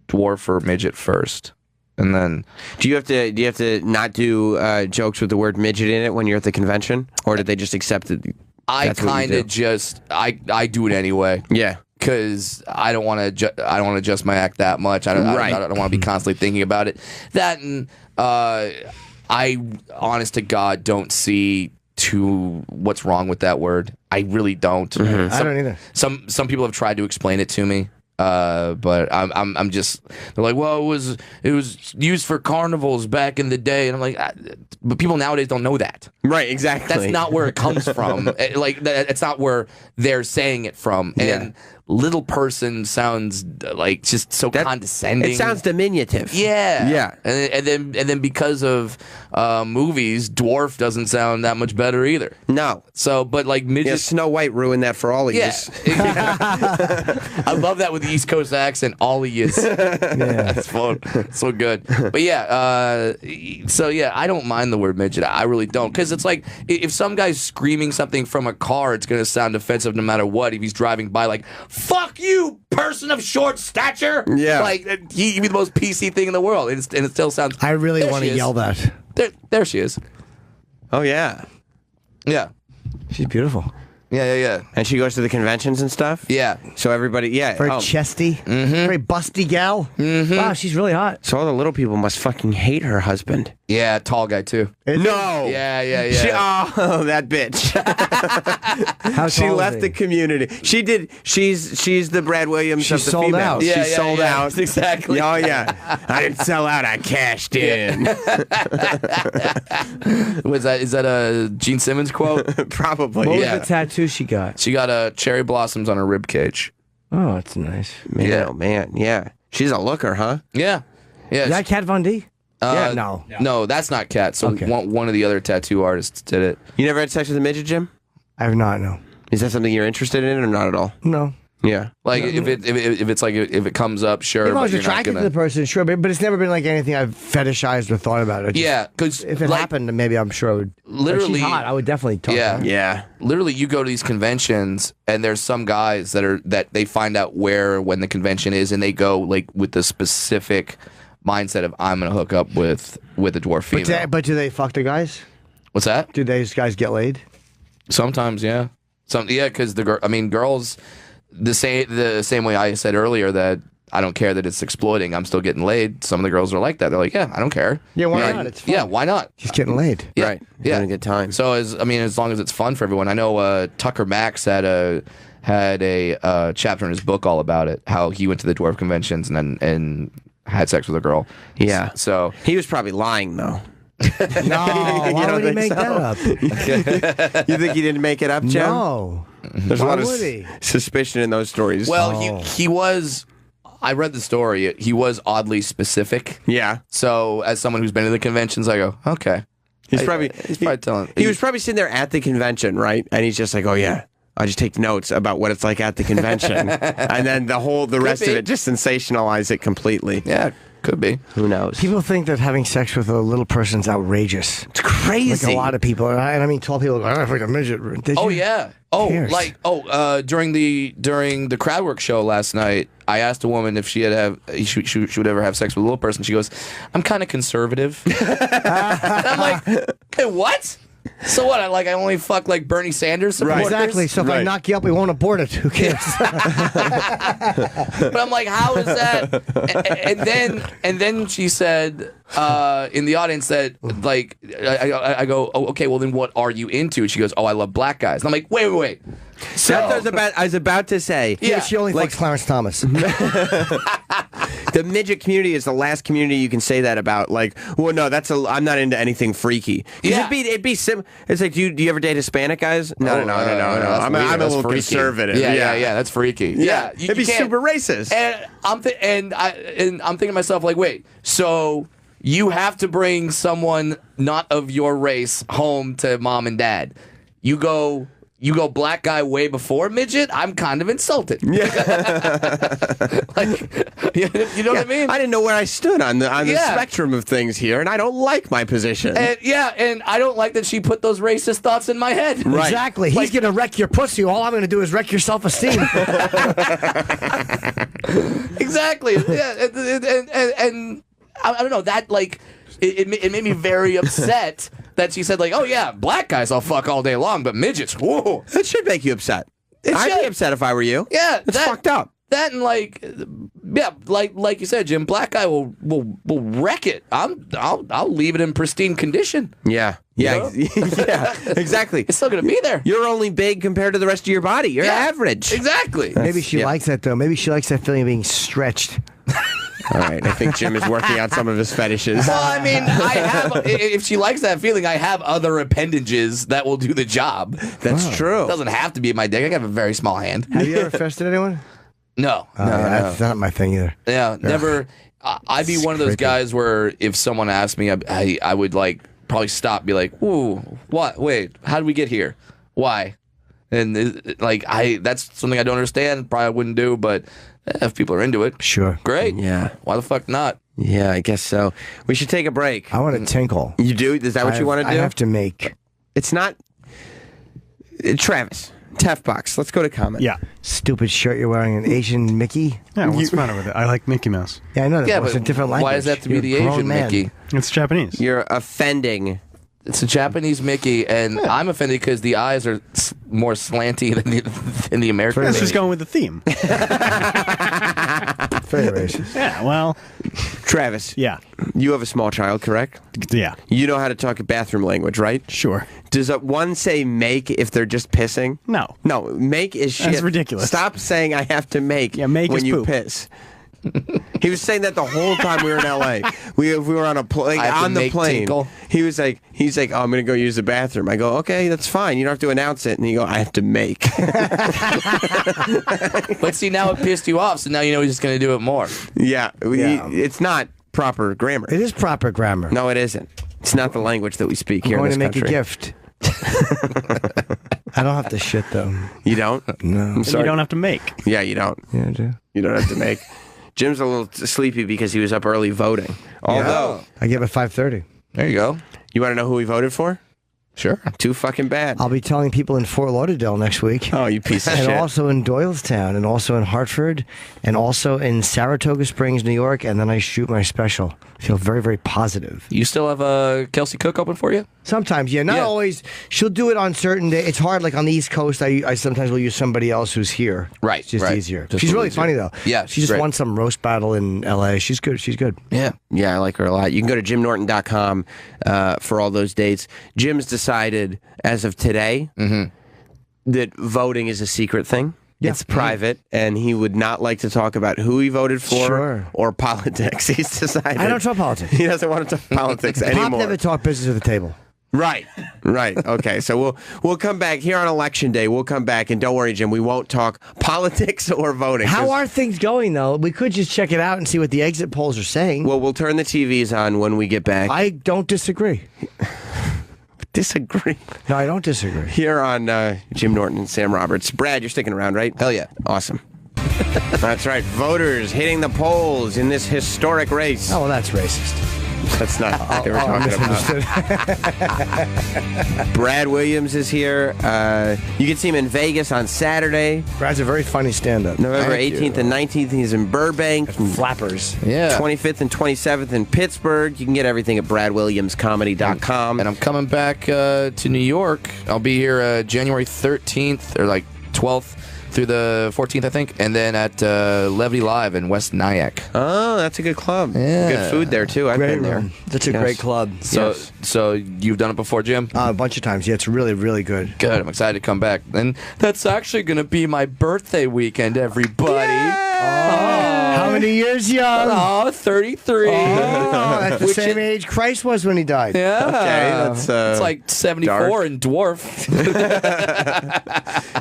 Speaker 12: dwarf or midget first, and then
Speaker 14: do you have to not do jokes with the word midget in it when you're at the convention, or did they just accept it?
Speaker 12: I kind of just I do it anyway.
Speaker 14: Yeah.
Speaker 12: Because I don't want to adjust my act that much. I don't want to be constantly thinking about it. That and I, honest to God, don't see to what's wrong with that word. I really don't.
Speaker 1: I don't either.
Speaker 12: Some people have tried to explain it to me. But I'm just, they're like, well, it was used for carnivals back in the day, and I'm like, but people nowadays don't know that.
Speaker 2: Right, exactly.
Speaker 12: That's not where it comes from. It's not where they're saying it from. And little person sounds like just so condescending.
Speaker 2: It sounds diminutive.
Speaker 12: Yeah,
Speaker 2: yeah.
Speaker 12: And then because of movies, dwarf doesn't sound that much better either.
Speaker 2: No.
Speaker 12: So, but like midget,
Speaker 2: yeah, Snow White ruined that for all of us.
Speaker 12: I love that with the East Coast accent. All of yous. That's fun. So good. But yeah, so yeah, I don't mind the word midget. I really don't, because it's like if some guy's screaming something from a car, it's gonna sound offensive no matter what. If he's driving by, like, "Fuck you, person of short stature!"
Speaker 2: Yeah,
Speaker 12: like he'd be the most PC thing in the world, and it still sounds.
Speaker 1: I really want to yell that.
Speaker 12: There she is.
Speaker 2: Oh yeah,
Speaker 12: yeah.
Speaker 1: She's beautiful.
Speaker 12: Yeah.
Speaker 2: And she goes to the conventions and stuff?
Speaker 12: Yeah.
Speaker 2: So everybody,
Speaker 1: Very chesty. Very busty gal. Wow, she's really hot.
Speaker 2: So all the little people must fucking hate her husband.
Speaker 12: Yeah, tall guy too.
Speaker 2: No.
Speaker 12: Yeah.
Speaker 2: Oh, that bitch.
Speaker 1: How
Speaker 2: she
Speaker 1: tall
Speaker 2: left
Speaker 1: is
Speaker 2: the
Speaker 1: he?
Speaker 2: community. She did. She's the Brad Williams
Speaker 1: She
Speaker 2: of the
Speaker 1: sold
Speaker 2: females.
Speaker 1: out.
Speaker 12: Yeah,
Speaker 2: She sold
Speaker 12: yeah.
Speaker 2: out.
Speaker 12: Exactly.
Speaker 2: Oh yeah. I didn't sell out. I cashed in.
Speaker 12: Is that a Gene Simmons quote?
Speaker 2: Probably.
Speaker 1: What was
Speaker 12: Yeah.
Speaker 1: the tattoo she got?
Speaker 12: She got cherry blossoms on her rib cage.
Speaker 1: Oh, that's nice.
Speaker 2: Man,
Speaker 12: Yeah.
Speaker 2: oh man. Yeah. She's a looker, huh?
Speaker 12: Yeah.
Speaker 1: Is that Kat Von D?
Speaker 12: No, that's not Kat. So
Speaker 1: Okay.
Speaker 12: one of the other tattoo artists did it.
Speaker 2: You never had sex with a midget, Jim?
Speaker 1: I have not, no.
Speaker 2: Is that something you're interested in or not at all?
Speaker 1: No.
Speaker 2: Yeah.
Speaker 12: Like if it's like if it comes up, sure.
Speaker 1: If I
Speaker 12: but
Speaker 1: was
Speaker 12: you're not
Speaker 1: attracted to
Speaker 12: gonna-
Speaker 1: the person, sure, but it's never been like anything I've fetishized or thought about.
Speaker 12: Yeah, because
Speaker 1: if it happened, maybe I'm sure I would.
Speaker 12: Literally-
Speaker 1: like, she's hot. I would definitely talk.
Speaker 12: Yeah.
Speaker 1: To her.
Speaker 2: Yeah.
Speaker 12: Literally, you go to these conventions, and there's some guys that they find out when the convention is, and they go like with the specific mindset of I'm gonna hook up with a dwarf female.
Speaker 1: But do they fuck the guys?
Speaker 12: What's that?
Speaker 1: Do these guys get laid?
Speaker 12: Sometimes, yeah. Because girls, the same way I said earlier that I don't care that it's exploiting. I'm still getting laid. Some of the girls are like that. They're like, yeah, I don't care.
Speaker 1: Yeah, why not? It's fun.
Speaker 12: Yeah, why not?
Speaker 1: She's getting laid.
Speaker 12: Yeah,
Speaker 2: Right.
Speaker 12: Yeah,
Speaker 2: Having a good time.
Speaker 12: So as long as it's fun for everyone. I know Tucker Max had a chapter in his book all about it. How he went to the dwarf conventions and had sex with a girl.
Speaker 2: Yeah.
Speaker 12: So
Speaker 2: he was probably lying though.
Speaker 1: No, why would he make that up?
Speaker 2: You think he didn't make it up, Jim?
Speaker 1: No.
Speaker 2: There's a
Speaker 1: Why
Speaker 2: lot of
Speaker 1: would he?
Speaker 2: suspicion in those stories.
Speaker 12: well, he was. I read the story. He was oddly specific.
Speaker 2: yeah.
Speaker 12: So as someone who's been to the conventions, I go, okay.
Speaker 2: He's
Speaker 12: I-
Speaker 2: probably
Speaker 12: telling.
Speaker 2: He was probably sitting there at the convention, right? And he's just like, "Oh yeah, I just take notes about what it's like at the convention," and then the rest of
Speaker 12: be.
Speaker 2: it just sensationalize it completely.
Speaker 12: Yeah, could be.
Speaker 2: Who knows?
Speaker 1: People think that having sex with a little person's outrageous.
Speaker 2: It's crazy.
Speaker 1: Like a lot of people, and I mean, tall people go, "I like a midget." Did
Speaker 12: Oh
Speaker 1: you?
Speaker 12: yeah.
Speaker 1: cares?
Speaker 12: During the Crowdwork show last night, I asked a woman if she would ever have sex with a little person. She goes, "I'm kind of conservative." And I'm like, "Hey, what? So what? I only fuck like Bernie Sanders supporters."
Speaker 1: Exactly. So if I knock you up, we won't abort it. Who cares?
Speaker 12: But I'm like, how is that? And then she said in the audience that like I go, oh, okay, well then what are you into? And she goes, oh, I love black guys. And I'm like, wait. So
Speaker 2: I was about to say.
Speaker 1: Yeah, she only likes Clarence Thomas.
Speaker 2: The midget community is the last community you can say that about. Like, well, no, I'm not into anything freaky.
Speaker 12: Yeah.
Speaker 2: It'd be it's like, do you ever date Hispanic guys? No.
Speaker 12: that's
Speaker 2: I'm
Speaker 12: weird.
Speaker 2: a
Speaker 12: That's
Speaker 2: little
Speaker 12: freaky.
Speaker 2: conservative.
Speaker 12: Yeah, that's freaky. Yeah,
Speaker 2: it'd be super racist.
Speaker 12: And I'm thinking to myself like, wait, so you have to bring someone not of your race home to mom and dad. You go black guy way before midget. I'm kind of insulted. Yeah, you know what I mean.
Speaker 2: I didn't know where I stood on the spectrum of things here, and I don't like my position.
Speaker 12: And I don't like that she put those racist thoughts in my head.
Speaker 2: Right.
Speaker 1: Exactly. He's going to wreck your pussy. All I'm going to do is wreck your self-esteem.
Speaker 12: Exactly. Yeah, and I don't know that like it made me very upset that she said like, oh yeah, black guys I'll fuck all day long, but midgets, whoa.
Speaker 2: That should make you upset. I'd be upset if I were you.
Speaker 12: Yeah,
Speaker 2: it's fucked up.
Speaker 12: That and like Yeah, like you said, Jim, black guy will wreck it. I'll leave it in pristine condition.
Speaker 2: Yeah. Yeah, yeah, exactly.
Speaker 12: It's still going to be there.
Speaker 2: You're only big compared to the rest of your body. You're average.
Speaker 12: Exactly.
Speaker 1: Maybe she likes that, though. Maybe she likes that feeling of being stretched.
Speaker 2: All right, I think Jim is working out some of his fetishes.
Speaker 12: Well, I mean, if she likes that feeling, I have other appendages that will do the job.
Speaker 2: That's true.
Speaker 12: It doesn't have to be my dick. I have a very small hand.
Speaker 1: Have you ever fisted anyone?
Speaker 12: No.
Speaker 1: That's not my thing either.
Speaker 12: Yeah, never. I'd be one of those guys where if someone asked me, I would like probably stop, be like, "Ooh, what? Wait, how did we get here? Why?" And that's something I don't understand. Probably wouldn't do, but if people are into it,
Speaker 1: sure,
Speaker 12: great.
Speaker 2: Yeah,
Speaker 12: why the fuck not?
Speaker 2: Yeah, I guess so. We should take a break.
Speaker 1: I want to tinkle.
Speaker 2: You do? Is that what you want to do?
Speaker 1: I have to make.
Speaker 2: It's not. Travis, Tefbox. Let's go to comment.
Speaker 4: Yeah.
Speaker 1: Stupid shirt you're wearing, an Asian Mickey.
Speaker 4: Yeah, what's the matter with it? I like Mickey Mouse.
Speaker 1: Yeah, I know that.
Speaker 12: Yeah,
Speaker 1: but it's
Speaker 12: but
Speaker 1: a different language.
Speaker 12: why does that have to be
Speaker 1: You're
Speaker 12: the
Speaker 1: a grown
Speaker 12: Asian
Speaker 1: man.
Speaker 12: Mickey?
Speaker 4: It's Japanese.
Speaker 2: You're offending.
Speaker 12: It's a Japanese Mickey, and I'm offended because the eyes are more slanty than the American.
Speaker 4: Let's
Speaker 12: Mickey.
Speaker 4: just going with the theme.
Speaker 1: Very racist.
Speaker 4: Yeah, well.
Speaker 2: Travis.
Speaker 4: Yeah.
Speaker 2: You have a small child, correct?
Speaker 4: Yeah.
Speaker 2: You know how to talk bathroom language, right?
Speaker 4: Sure.
Speaker 2: Does one say make if they're just pissing?
Speaker 4: No.
Speaker 2: No, make is shit.
Speaker 4: That's ridiculous.
Speaker 2: Stop saying I have to make,
Speaker 4: make
Speaker 2: when
Speaker 4: is
Speaker 2: you
Speaker 4: poop.
Speaker 2: piss. He was saying that the whole time we were in L.A. We were on a on the plane.
Speaker 12: Tinkle.
Speaker 2: He's like, oh, I'm going to go use the bathroom. I go, okay, that's fine. You don't have to announce it. And you go, I have to make.
Speaker 12: But see, now it pissed you off, so now you know he's just going to do it more.
Speaker 2: Yeah, it's not proper grammar.
Speaker 1: It is proper grammar.
Speaker 2: No, it isn't. It's not the language that we speak here
Speaker 1: I'm
Speaker 2: in
Speaker 1: going
Speaker 2: this
Speaker 1: to make
Speaker 2: country.
Speaker 1: a gift. I don't have to shit, though.
Speaker 2: You don't?
Speaker 1: No.
Speaker 2: I'm sorry.
Speaker 4: You don't have to make.
Speaker 2: Yeah, you don't.
Speaker 1: Yeah, I do.
Speaker 2: You don't have to make. Jim's a little sleepy because he was up early voting. Although
Speaker 1: I get up at 5:30.
Speaker 12: There you go.
Speaker 2: You want to know who he voted for?
Speaker 12: Sure.
Speaker 2: Too fucking bad.
Speaker 1: I'll be telling people in Fort Lauderdale next week.
Speaker 2: Oh, you piece of
Speaker 1: and
Speaker 2: shit.
Speaker 1: also in Doylestown, and also in Hartford, and also in Saratoga Springs, New York, and then I shoot my special. I feel very, very positive.
Speaker 12: You still have Kelsey Cook open for you?
Speaker 1: Sometimes, yeah. Not always. She'll do it on certain days. It's hard, like on the East Coast, I sometimes will use somebody else who's here.
Speaker 12: Right,
Speaker 1: It's just
Speaker 12: right.
Speaker 1: easier.
Speaker 12: Just
Speaker 1: She's
Speaker 12: a little
Speaker 1: really
Speaker 12: easier.
Speaker 1: funny, though.
Speaker 12: Yeah,
Speaker 1: She
Speaker 12: she's
Speaker 1: just
Speaker 12: great.
Speaker 1: won some roast battle in L.A. She's good. She's good.
Speaker 12: Yeah.
Speaker 2: Yeah, I like her a lot. You can go to jimnorton.com for all those dates. Jim's decided, as of today, that voting is a secret thing.
Speaker 1: Yeah.
Speaker 2: It's private, and he would not like to talk about who he voted for
Speaker 1: Sure.
Speaker 2: or politics. He's decided.
Speaker 1: I don't talk politics.
Speaker 2: He doesn't want to talk politics
Speaker 1: Pop
Speaker 2: anymore.
Speaker 1: never talk business at the table.
Speaker 2: Right. Okay. So we'll come back here on Election Day. We'll come back, and don't worry, Jim. We won't talk politics or voting.
Speaker 1: How are things going, though? We could just check it out and see what the exit polls are saying.
Speaker 2: Well, we'll turn the TVs on when we get back.
Speaker 1: I don't disagree.
Speaker 2: Disagree.
Speaker 1: No, I don't disagree.
Speaker 2: Here on Jim Norton and Sam Roberts. Brad, you're sticking around, right?
Speaker 12: Hell yeah.
Speaker 2: Awesome. That's right. Voters hitting the polls in this historic race.
Speaker 1: Oh, well, that's racist.
Speaker 2: That's not what they were talking about. Brad Williams is here. You can see him in Vegas on Saturday.
Speaker 1: Brad's a very funny stand-up.
Speaker 2: November
Speaker 12: Thank
Speaker 2: 18th
Speaker 12: you.
Speaker 2: and 19th, he's in Burbank.
Speaker 1: Flappers.
Speaker 12: Yeah.
Speaker 2: 25th and 27th in Pittsburgh. You can get everything at bradwilliamscomedy.com.
Speaker 12: And I'm coming back to New York. I'll be here January 13th or like 12th through the 14th, I think, and then at Levity Live in West Nyack.
Speaker 2: Oh, that's a good club.
Speaker 12: Yeah.
Speaker 2: Good food there, too. I've been there.
Speaker 1: That's a
Speaker 2: Yes.
Speaker 1: great club.
Speaker 12: So you've done it before, Jim?
Speaker 1: A bunch of times. Yeah, it's really, really good.
Speaker 12: Good. I'm excited to come back. And that's actually going to be my birthday weekend, everybody.
Speaker 1: How many years young?
Speaker 12: Oh, 33.
Speaker 1: Oh, that's the
Speaker 12: Which
Speaker 1: same
Speaker 12: is-
Speaker 1: age Christ was when he died.
Speaker 12: Yeah.
Speaker 2: Okay, that's
Speaker 12: it's like 74
Speaker 2: dark.
Speaker 12: and dwarf.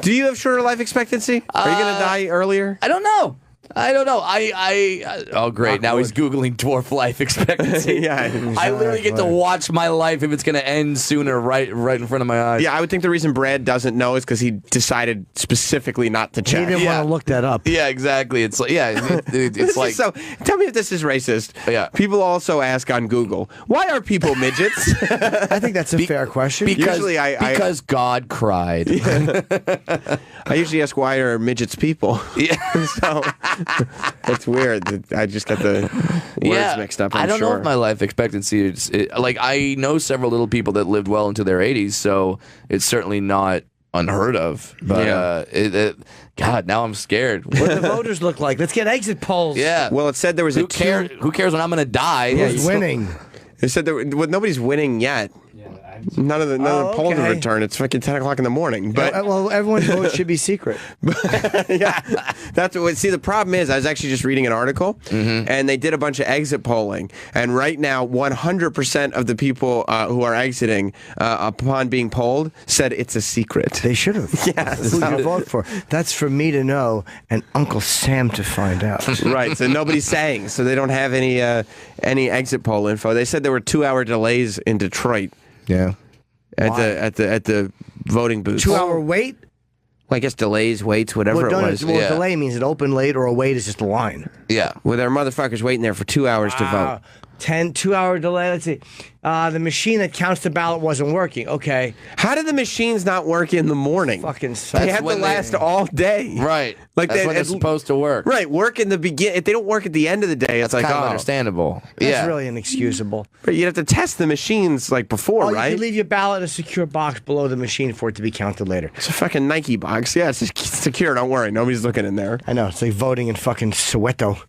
Speaker 2: Do you have shorter life expectancy? Are you going to die earlier?
Speaker 12: I don't know. Oh, great. Now he's Googling dwarf life expectancy.
Speaker 2: Yeah.
Speaker 12: I literally get to watch my life if it's going to end sooner right in front of my eyes.
Speaker 2: Yeah, I would think the reason Brad doesn't know is because he decided specifically not to
Speaker 1: He
Speaker 2: check.
Speaker 1: didn't want to look that up.
Speaker 12: Yeah, exactly. It's like, it's like.
Speaker 2: So, tell me if this is racist.
Speaker 12: Yeah.
Speaker 2: People also ask on Google, why are people midgets?
Speaker 1: I think that's a fair question.
Speaker 2: Usually
Speaker 12: because God cried.
Speaker 2: I usually ask, why are midgets people?
Speaker 12: Yeah.
Speaker 2: So, it's weird. That I just got the words mixed up.
Speaker 12: I don't know
Speaker 2: sure.
Speaker 12: if my life expectancy is like I know several little people that lived well into their 80s, so it's certainly not unheard of. But God, now I'm scared.
Speaker 1: What do the voters look like? Let's get exit polls.
Speaker 12: Yeah.
Speaker 2: Well, it said there was
Speaker 12: Who cares when I'm going to die?
Speaker 1: Who's winning?
Speaker 2: It said nobody's winning yet. None of the polls have returned. It's fucking 10 o'clock in the morning. But
Speaker 1: well, everyone's vote should be secret.
Speaker 2: yeah, that's what. See, the problem is, I was actually just reading an article, and they did a bunch of exit polling, and right now, 100% of the people who are exiting upon being polled said it's a secret.
Speaker 1: They should have.
Speaker 2: Yeah,
Speaker 1: who you vote for? That's for me to know and Uncle Sam to find out.
Speaker 2: Right. So nobody's saying. So they don't have any exit poll info. They said there were 2-hour delays in Detroit.
Speaker 1: Yeah.
Speaker 2: At the voting booths.
Speaker 1: 2-hour wait?
Speaker 2: Well, I guess delays, waits, whatever it was.
Speaker 1: Well, delay means it open late or a wait is just a line.
Speaker 12: Yeah.
Speaker 2: Well, there are motherfuckers waiting there for 2 hours to vote.
Speaker 1: 2-hour delay. Let's see. The machine that counts the ballot wasn't working. Okay.
Speaker 2: How did the machines not work in the morning?
Speaker 1: Fucking
Speaker 2: They have to last all day.
Speaker 12: Right.
Speaker 2: Like
Speaker 12: That's when it's supposed to work.
Speaker 2: Right. Work in the beginning. If they don't work at the end of the day, it's like,
Speaker 12: kind of understandable.
Speaker 1: That's really inexcusable.
Speaker 2: But you'd have to test the machines like before, right?
Speaker 1: You could leave your ballot in a secure box below the machine for it to be counted later.
Speaker 2: It's a fucking Nike box. Yeah, it's secure. Don't worry. Nobody's looking in there.
Speaker 1: I know. It's like voting in fucking Soweto.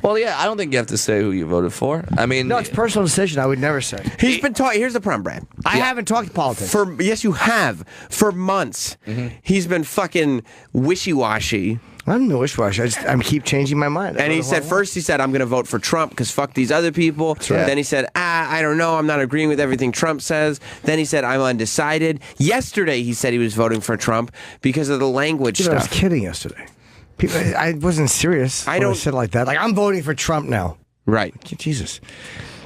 Speaker 12: Well, yeah, I don't think you have to say who you voted for. I mean,
Speaker 1: no, it's a personal decision. I would never say.
Speaker 2: He's been talking. Here's the problem, Brad.
Speaker 1: I haven't talked politics.
Speaker 2: Yes, you have. For months, he's been fucking wishy-washy.
Speaker 1: I'm no wishy-washy. I keep changing my mind.
Speaker 2: And he said, first he said, I'm going to vote for Trump because fuck these other people.
Speaker 1: Right.
Speaker 2: Then he said, I don't know. I'm not agreeing with everything Trump says. Then he said, I'm undecided. Yesterday, he said he was voting for Trump because of the language stuff.
Speaker 1: I was kidding yesterday. I wasn't serious. I said like that. Like, I'm voting for Trump now.
Speaker 2: Right.
Speaker 1: Jesus.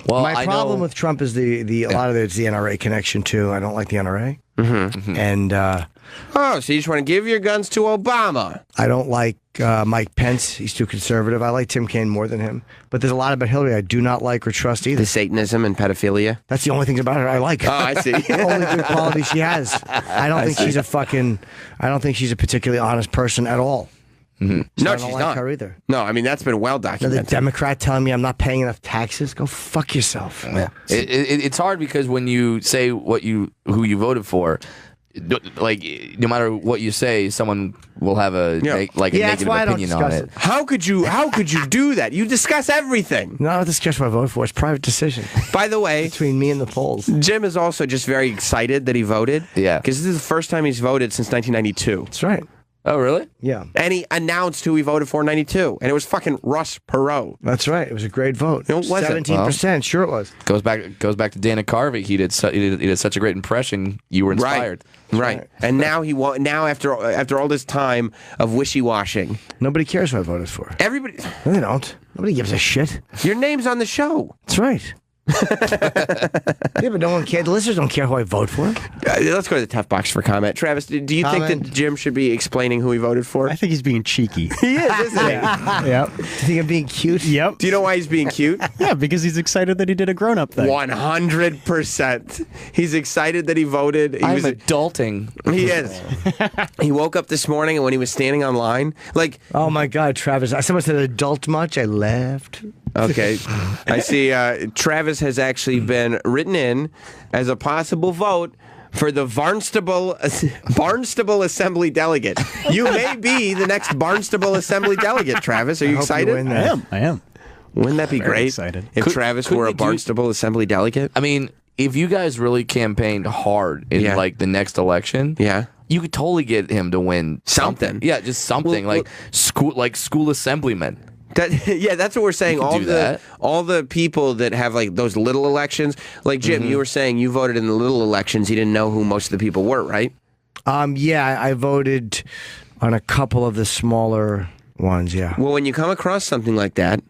Speaker 12: Well,
Speaker 1: my problem with Trump is a lot of it's the NRA connection too. I don't like the NRA. And
Speaker 2: so you just want to give your guns to Obama?
Speaker 1: I don't like Mike Pence. He's too conservative. I like Tim Kaine more than him. But there's a lot about Hillary I do not like or trust either.
Speaker 2: The Satanism and pedophilia.
Speaker 1: That's the only things about her I like.
Speaker 2: Oh, I see.
Speaker 1: The only good quality she has. I don't think she's I don't think she's a particularly honest person at all. So
Speaker 2: No,
Speaker 1: I don't
Speaker 2: she's
Speaker 1: like
Speaker 2: not.
Speaker 1: her either.
Speaker 2: No, I mean that's been well documented.
Speaker 1: Another Democrat telling me I'm not paying enough taxes. Go fuck yourself.
Speaker 12: Yeah. It's hard because when you say who you voted for, like no matter what you say, someone will have a negative opinion on it.
Speaker 2: How could you do that? You discuss everything.
Speaker 1: No, I don't discuss what I voted for. It's a private decision.
Speaker 2: By the way,
Speaker 1: between me and the polls.
Speaker 2: Jim is also just very excited that he voted.
Speaker 12: Yeah,
Speaker 2: because this is the first time he's voted since 1992.
Speaker 1: That's right.
Speaker 12: Oh, really?
Speaker 1: Yeah.
Speaker 2: And he announced who he voted for in 92, and it was fucking Russ Perot.
Speaker 1: That's right. It was a great vote.
Speaker 2: It was
Speaker 1: 17%. Sure it was.
Speaker 12: Goes back to Dana Carvey. He did such a great impression. You were inspired.
Speaker 2: Right. And now after all this time of wishy-washing,
Speaker 1: nobody cares who I voted for.
Speaker 2: Everybody.
Speaker 1: No, they don't. Nobody gives a shit.
Speaker 2: Your name's on the show.
Speaker 1: That's right. Yeah, but no one cares. The listeners don't care who I vote for.
Speaker 2: Let's go to the tough box for comment. Travis, do you think that Jim should be explaining who he voted for?
Speaker 4: I think he's being cheeky.
Speaker 2: He is, isn't he?
Speaker 4: Yep.
Speaker 1: Do you think I'm being cute?
Speaker 4: Yep.
Speaker 2: Do you know why he's being cute?
Speaker 4: Yeah, because he's excited that he did a grown-up thing.
Speaker 2: 100%. He's excited that he voted.
Speaker 12: I'm adulting.
Speaker 2: He is. He woke up this morning, and when he was standing online, like...
Speaker 1: Oh, my God, Travis. Someone said adult much. I laughed.
Speaker 2: Okay. I see Travis has actually been written in as a possible vote for the Barnstable Assembly delegate. You may be the next Barnstable Assembly delegate, Travis. Are you excited?
Speaker 4: I am.
Speaker 2: Wouldn't that be
Speaker 4: Very
Speaker 2: great
Speaker 4: excited.
Speaker 2: if Travis were a Barnstable Assembly delegate?
Speaker 12: I mean, if you guys really campaigned hard in like the next election, you could totally get him to win something. Yeah, just something like school assemblyman.
Speaker 2: That's what we're saying. All the people that have like those little elections, like Jim, you were saying you voted in the little elections. You didn't know who most of the people were, right?
Speaker 1: Yeah, I voted on a couple of the smaller ones. Yeah.
Speaker 2: Well, when you come across something like that,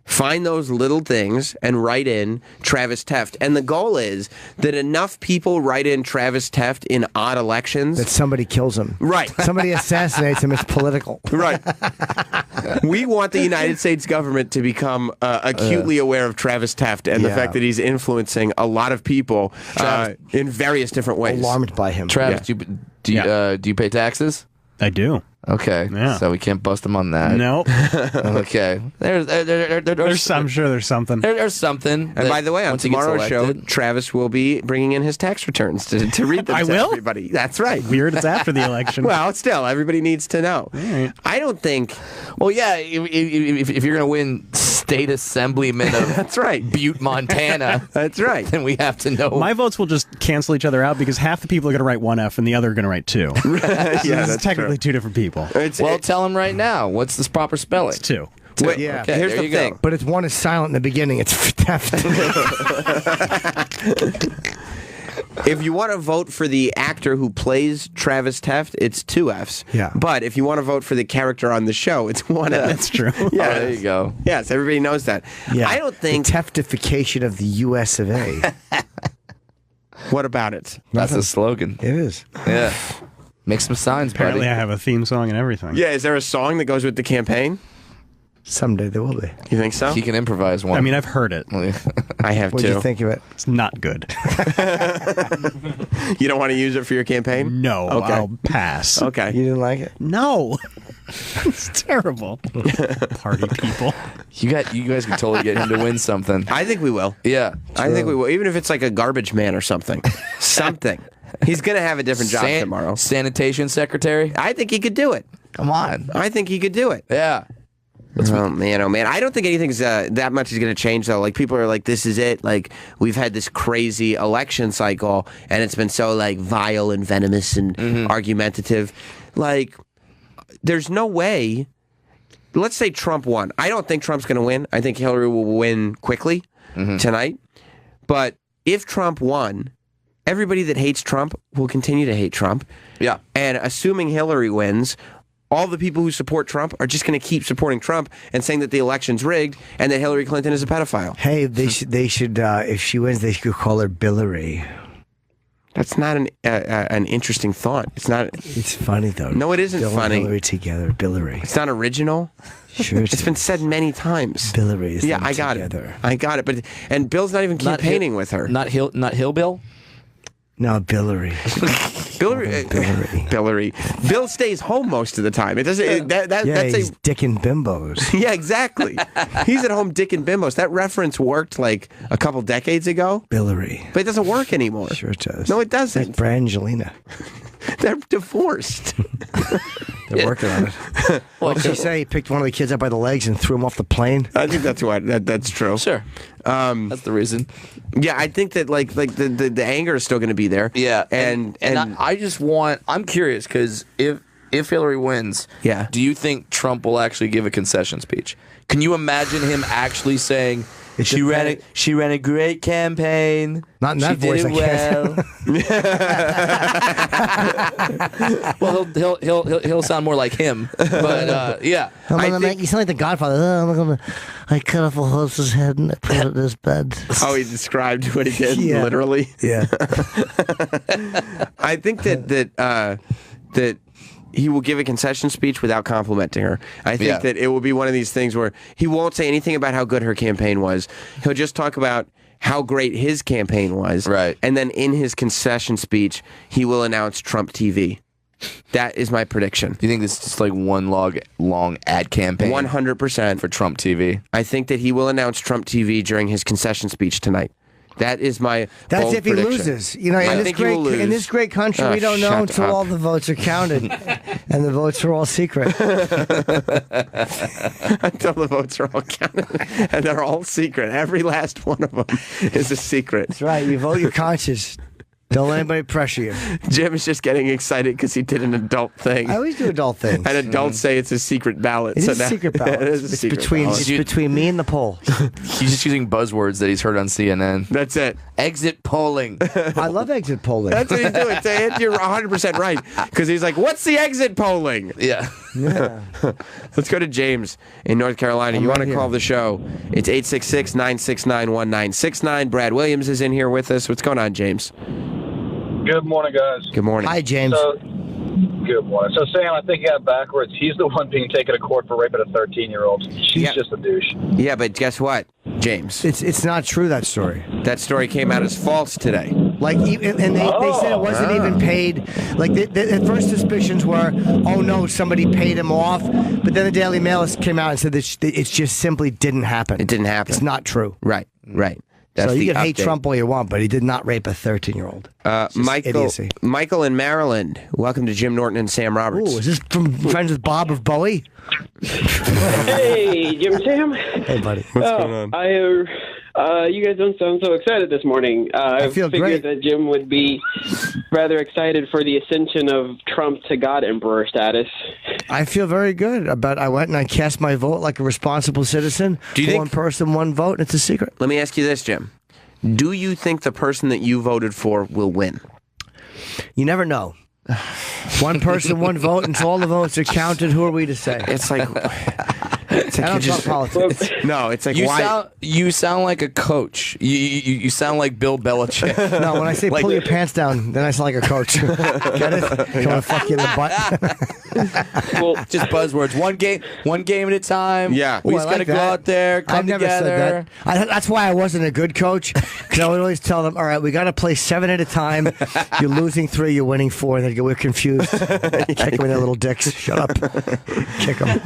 Speaker 2: find those little things and write in Travis Teft. And the goal is that enough people write in Travis Teft in odd elections
Speaker 1: that somebody kills him.
Speaker 2: Right.
Speaker 1: Somebody assassinates him. It's political.
Speaker 2: Right. We want the United States government to become acutely aware of Travis Teft and the fact that he's influencing a lot of people in various different ways.
Speaker 1: Alarmed by him.
Speaker 12: Travis, do you pay taxes?
Speaker 4: I do.
Speaker 12: Okay.
Speaker 4: Yeah.
Speaker 12: So we can't bust him on that.
Speaker 4: Nope.
Speaker 12: Okay.
Speaker 4: I'm sure there's something.
Speaker 12: There's something.
Speaker 2: And by the way, on
Speaker 12: once he gets
Speaker 2: tomorrow's show,
Speaker 12: elected-
Speaker 2: Travis will be bringing in his tax returns to read them
Speaker 4: I
Speaker 2: to
Speaker 4: will?
Speaker 2: everybody. That's right.
Speaker 4: Weird. It's after the election.
Speaker 2: Well, still, everybody needs to know.
Speaker 4: right.
Speaker 2: I don't think.
Speaker 12: Well, yeah, if you're going to win state assemblyman of
Speaker 2: That's right.
Speaker 12: Butte, Montana,
Speaker 2: That's right.
Speaker 12: then we have to know.
Speaker 4: My votes will just cancel each other out because half the people are going to write one F and the other are going to write two. So
Speaker 2: Yeah,
Speaker 4: this is
Speaker 2: that's
Speaker 4: technically
Speaker 2: true.
Speaker 4: two different people.
Speaker 12: well, tell him right now. What's this proper spelling?
Speaker 4: It's two.
Speaker 2: Wait,
Speaker 1: Yeah.
Speaker 12: Okay,
Speaker 2: here's
Speaker 12: there
Speaker 2: the
Speaker 12: you
Speaker 2: thing.
Speaker 12: go.
Speaker 1: But it's one is silent in the beginning. It's theft.
Speaker 2: If you want to vote for the actor who plays Travis Teft, it's 2 Fs.
Speaker 1: Yeah.
Speaker 2: But if you want to vote for the character on the show, it's 1 F.
Speaker 4: That's true.
Speaker 2: Yeah,
Speaker 12: Oh, there you go.
Speaker 2: Yes, everybody knows that.
Speaker 1: Yeah.
Speaker 2: I don't think.
Speaker 1: The teftification of the U.S. of A.
Speaker 2: What about it?
Speaker 12: That's the slogan.
Speaker 1: It is.
Speaker 12: Yeah. Make some signs, buddy.
Speaker 4: Apparently, I have a theme song and everything.
Speaker 2: Yeah, is there a song that goes with the campaign?
Speaker 1: Someday there will be.
Speaker 2: You think so?
Speaker 12: He can improvise one.
Speaker 4: I mean, I've heard it.
Speaker 2: I have
Speaker 1: What'd
Speaker 2: too.
Speaker 1: you think of it?
Speaker 4: It's not good.
Speaker 2: You don't want to use it for your campaign?
Speaker 4: No,
Speaker 2: Okay.
Speaker 4: I'll pass.
Speaker 2: Okay.
Speaker 1: You didn't like it?
Speaker 4: No. It's terrible. Party people.
Speaker 12: You guys can totally get him to win something.
Speaker 2: I think we will.
Speaker 12: Yeah.
Speaker 2: I think we will. Even if it's like a garbage man or something. Something. He's going to have a different job tomorrow.
Speaker 12: Sanitation secretary?
Speaker 2: I think he could do it.
Speaker 12: Come on.
Speaker 2: I think he could do it.
Speaker 12: Yeah.
Speaker 2: Oh man! I don't think anything's that much is going to change though. Like people are like, "This is it." Like we've had this crazy election cycle, and it's been so like vile and venomous and argumentative. Like, there's no way. Let's say Trump won. I don't think Trump's going to win. I think Hillary will win quickly tonight. But if Trump won, everybody that hates Trump will continue to hate Trump.
Speaker 12: Yeah.
Speaker 2: And assuming Hillary wins, all the people who support Trump are just going to keep supporting Trump and saying that the election's rigged and that Hillary Clinton is a pedophile.
Speaker 1: Hey, they should. If she wins, they should call her Billary.
Speaker 2: That's not an interesting thought. It's not.
Speaker 1: It's funny though.
Speaker 2: No, it isn't
Speaker 1: Bill
Speaker 2: funny.
Speaker 1: And Hillary together, Billary.
Speaker 2: It's not original.
Speaker 1: Sure,
Speaker 2: It's been said many times.
Speaker 1: Billary is
Speaker 2: Yeah,
Speaker 1: them
Speaker 2: I got
Speaker 1: together.
Speaker 2: it. I got it. But Bill's not even campaigning with her.
Speaker 12: Not Hillbill?
Speaker 1: No, Billary.
Speaker 2: Billary. Bill stays home most of the time. It doesn't. That's
Speaker 1: he's dicking bimbos.
Speaker 2: Yeah, exactly. He's at home dicking bimbos. That reference worked like a couple decades ago.
Speaker 1: Billary.
Speaker 2: But it doesn't work anymore.
Speaker 1: Sure it does.
Speaker 2: No, it doesn't.
Speaker 1: Like Brangelina.
Speaker 2: They're divorced.
Speaker 1: They're working on it. What did she say? He picked one of the kids up by the legs and threw him off the plane?
Speaker 2: I think that's what. That's true.
Speaker 12: Sure. That's the reason.
Speaker 2: Yeah, I think that like the anger is still going to be there.
Speaker 12: Yeah.
Speaker 2: And
Speaker 12: I just want. I'm curious because if Hillary wins,
Speaker 2: yeah,
Speaker 12: do you think Trump will actually give a concession speech? Can you imagine him actually saying? She ran a great campaign.
Speaker 1: Not in that
Speaker 12: she
Speaker 1: voice,
Speaker 12: did
Speaker 1: I
Speaker 12: it well. Well, he'll sound more like him. But yeah,
Speaker 1: I'm gonna make you sound like the Godfather. I cut off a horse's head and I put it in his bed.
Speaker 2: Oh, he described what he did literally.
Speaker 1: Yeah.
Speaker 2: I think that he will give a concession speech without complimenting her. I think that it will be one of these things where he won't say anything about how good her campaign was. He'll just talk about how great his campaign was.
Speaker 12: Right.
Speaker 2: And then in his concession speech, he will announce Trump TV. That is my prediction.
Speaker 12: Do you think this is just like one long ad campaign?
Speaker 2: 100%
Speaker 12: for Trump TV.
Speaker 2: I think that he will announce Trump TV during his concession speech tonight. That is my
Speaker 1: That's
Speaker 2: bold
Speaker 1: if he
Speaker 2: prediction.
Speaker 1: loses. You know,
Speaker 2: I think he will lose.
Speaker 1: in this great country, we don't know
Speaker 2: shut
Speaker 1: until
Speaker 2: up.
Speaker 1: all the votes are counted, and the votes are all secret.
Speaker 2: Until the votes are all counted, and they're all secret. Every last one of them is a secret.
Speaker 1: That's right. You vote your conscience. Don't let anybody pressure you.
Speaker 2: Jim is just getting excited because he did an adult thing.
Speaker 1: I always do adult things.
Speaker 2: And adults say it's a secret ballot.
Speaker 1: It
Speaker 2: so
Speaker 1: is a
Speaker 2: now-
Speaker 1: secret ballot.
Speaker 2: it is a
Speaker 1: It's
Speaker 2: secret
Speaker 1: between
Speaker 2: ballot.
Speaker 1: it's between me and the poll.
Speaker 12: He's just using buzzwords that he's heard on CNN.
Speaker 2: That's it.
Speaker 12: Exit polling.
Speaker 1: I love exit polling.
Speaker 2: That's what he's doing. You're 100% right. Because he's like, what's the exit polling?
Speaker 12: Yeah.
Speaker 1: Yeah.
Speaker 2: Let's go to James in North Carolina.
Speaker 1: I'm
Speaker 2: you want
Speaker 1: right
Speaker 2: to
Speaker 1: here.
Speaker 2: call the show. It's 866-969-1969. Brad Williams is in here with us. What's going on, James?
Speaker 8: Good morning, guys.
Speaker 2: Good morning.
Speaker 1: Hi, James.
Speaker 8: So, good morning. So, Sam, I think you got it backwards. He's the one being taken to court for raping a 13-year-old. She's just a douche.
Speaker 2: Yeah, but guess what? James.
Speaker 1: It's not true, that story.
Speaker 2: That story came out as false today.
Speaker 1: Like, and they said it wasn't even paid. Like, the first suspicions were, oh no, somebody paid him off. But then the Daily Mail came out and said that it just simply didn't happen.
Speaker 2: It didn't happen.
Speaker 1: It's not true.
Speaker 2: Right. That's
Speaker 1: so you
Speaker 2: the
Speaker 1: can hate
Speaker 2: update.
Speaker 1: Trump all you want, but he did not rape a 13-year-old.
Speaker 2: Michael in Maryland. Welcome to Jim Norton and Sam Roberts.
Speaker 1: Ooh, is this from friends with Bob of Bowie?
Speaker 15: Hey, Jim Sam.
Speaker 1: Hey, buddy.
Speaker 2: What's going
Speaker 15: on? You guys don't sound so excited this morning. I
Speaker 1: feel
Speaker 15: figured
Speaker 1: great.
Speaker 15: that Jim would be rather excited for the ascension of Trump to God Emperor status.
Speaker 1: I feel very good about. I went and I cast my vote like a responsible citizen.
Speaker 2: Do you think
Speaker 1: one person, one vote? And it's a secret.
Speaker 2: Let me ask you this, Jim. Do you think the person that you voted for will win?
Speaker 1: You never know. One person, one vote. Until all the votes are counted, who are we to say?
Speaker 2: It's like
Speaker 1: I don't talk politics.
Speaker 2: No, it's like
Speaker 12: you sound like a coach. You sound like Bill Belichick.
Speaker 1: No, when I say
Speaker 12: Like-
Speaker 1: pull your pants down, then I sound like a coach. Get it? Come on, fuck you in the butt.
Speaker 12: Well, just buzzwords. One game at a time.
Speaker 2: Yeah.
Speaker 12: We
Speaker 1: Ooh,
Speaker 12: just
Speaker 1: I
Speaker 12: gotta
Speaker 1: like
Speaker 12: go
Speaker 1: that.
Speaker 12: out there, come
Speaker 1: I've never
Speaker 12: together.
Speaker 1: said that. That's why I wasn't a good coach, because I would always tell them, all right, we got to play 7 at a time. You're losing 3, you're winning 4. And they'd go, we're confused. Kick them in their little dicks. Shut up. Kick them.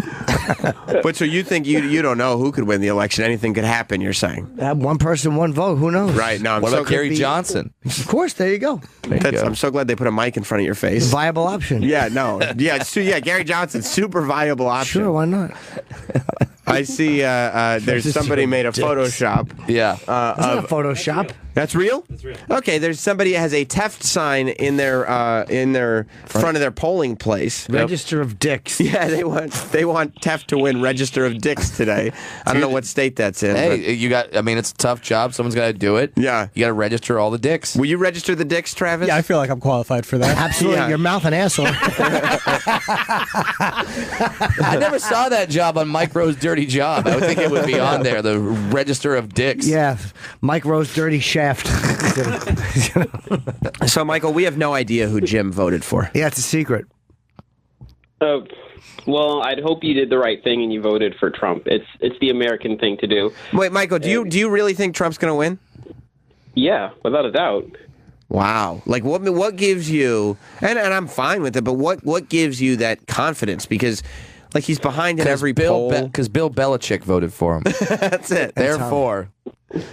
Speaker 2: But so you think you don't know who could win the election? Anything could happen, you're saying?
Speaker 1: One person, one vote. Who knows?
Speaker 2: Right. No,
Speaker 12: What about Gary Johnson?
Speaker 1: Of course, there you go.
Speaker 2: I'm so glad they put a mic in front of your face.
Speaker 1: Viable option.
Speaker 2: Yeah, no. Yeah, Gary Johnson, super viable option.
Speaker 1: Sure, why not?
Speaker 2: I see there's somebody made a Photoshop.
Speaker 12: Yeah.
Speaker 1: It's not a Photoshop.
Speaker 2: That's real? That's real. Okay, there's somebody that has a Teft sign in their front of their polling place.
Speaker 1: Register of dicks.
Speaker 2: Yeah, they want Teft to win Register of Dicks today. I don't know what state that's in.
Speaker 12: Hey, it's a tough job. Someone's got to do it.
Speaker 2: Yeah.
Speaker 12: You got to register all the dicks.
Speaker 2: Will you register the dicks, Travis?
Speaker 4: Yeah, I feel like I'm qualified for that.
Speaker 1: Absolutely.
Speaker 2: Yeah.
Speaker 1: Your mouth and asshole.
Speaker 12: I never saw that job on Mike Rowe's Dirty Job. I would think it would be on there, the Register of Dicks.
Speaker 1: Yeah. Mike Rowe's dirty shaft.
Speaker 2: So, Michael, we have no idea who Jim voted for.
Speaker 1: Yeah, it's a secret.
Speaker 15: Well, I'd hope you did the right thing and you voted for Trump. It's the American thing to do.
Speaker 2: Wait, Michael, do you really think Trump's going to win?
Speaker 15: Yeah, without a doubt.
Speaker 2: Wow. Like, what gives you, and I'm fine with it, but what gives you that confidence? Because, like, he's behind in every poll.
Speaker 12: Because Bill Belichick voted for him.
Speaker 2: That's it.
Speaker 12: Therefore.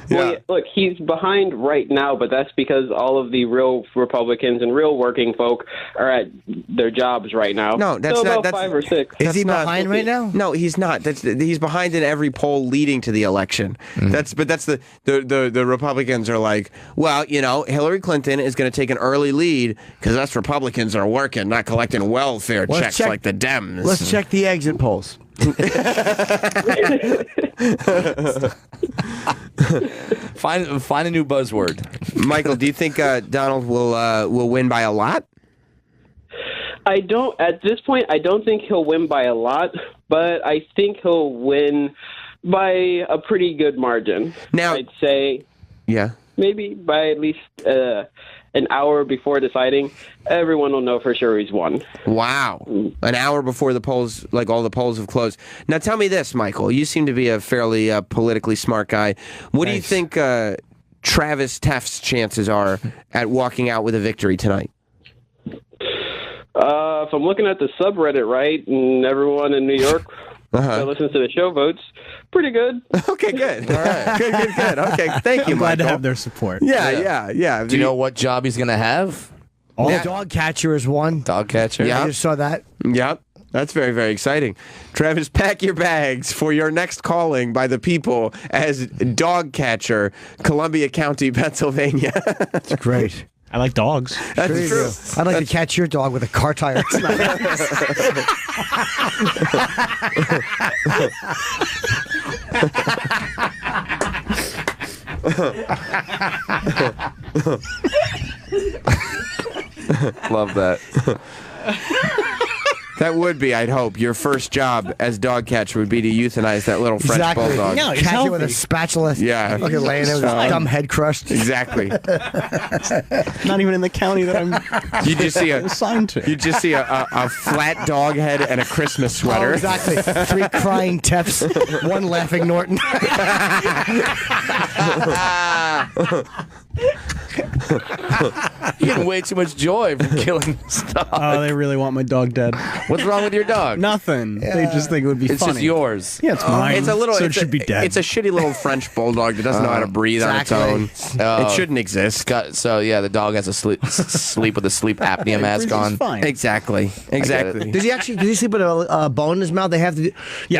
Speaker 15: Well, look, he's behind right now, but that's because all of the real Republicans and real working folk are at their jobs right now.
Speaker 2: No, that's
Speaker 15: so
Speaker 2: not.
Speaker 15: about
Speaker 2: That's
Speaker 15: 5 or 6.
Speaker 1: Is he behind right now?
Speaker 2: No, he's not. He's behind in every poll leading to the election. That's the Republicans are like, well, Hillary Clinton is going to take an early lead because us Republicans are working, not collecting welfare checks like the Dems.
Speaker 1: Let's check the exit polls.
Speaker 12: Find a new buzzword.
Speaker 2: Michael, do you think Donald will win by a lot?
Speaker 15: At this point, I don't think he'll win by a lot, but I think he'll win by a pretty good margin.
Speaker 2: Now,
Speaker 15: I'd say maybe by at least an hour before deciding, everyone will know for sure he's won.
Speaker 2: Wow. An hour before the polls, like all the polls have closed. Now tell me this, Michael. You seem to be a fairly politically smart guy. What do you think Travis Teft's chances are at walking out with a victory tonight?
Speaker 15: If I'm looking at the subreddit right, and everyone in New York that listens to the show votes, pretty good.
Speaker 2: Okay, good. All right. Good. Okay, thank you,
Speaker 4: I'm glad
Speaker 2: Michael.
Speaker 4: to have their support.
Speaker 2: Yeah.
Speaker 12: Do you know what job he's going to have?
Speaker 1: Dog catcher is one.
Speaker 12: Dog catcher?
Speaker 2: Yeah.
Speaker 1: I just saw that.
Speaker 2: Yep. That's very, very exciting. Travis, pack your bags for your next calling by the people as dog catcher, Columbia County, Pennsylvania.
Speaker 1: That's great.
Speaker 4: I like dogs.
Speaker 2: That's true.
Speaker 1: I'd like to catch your dog with a car tire.
Speaker 12: Love that.
Speaker 2: That would be, I'd hope, your first job as dog catcher would be to euthanize that little French bulldog.
Speaker 1: No, catch it with a spatula.
Speaker 2: Yeah.
Speaker 1: Fucking laying there with his dumb head crushed.
Speaker 2: Exactly.
Speaker 4: Not even in the county that I'm
Speaker 2: You just see
Speaker 4: assigned to.
Speaker 2: You just see a flat dog head and a Christmas sweater.
Speaker 1: Oh, exactly. 3 crying Tefs, 1 laughing Norton.
Speaker 12: You're getting way too much joy from killing this dog.
Speaker 4: Oh, they really want my dog dead.
Speaker 12: What's wrong with your dog?
Speaker 4: Nothing. They just think it would be
Speaker 12: It's
Speaker 4: funny.
Speaker 12: just yours.
Speaker 4: Yeah, it's mine.
Speaker 2: It's a little.
Speaker 4: so
Speaker 2: it's
Speaker 4: it should be dead.
Speaker 2: It's a shitty little French bulldog that doesn't know how to breathe on its own. It shouldn't exist.
Speaker 12: So yeah, the dog has to sleep with a sleep apnea mask on.
Speaker 4: Fine.
Speaker 2: Exactly. Exactly.
Speaker 1: Does he sleep with a bone in his mouth? They have to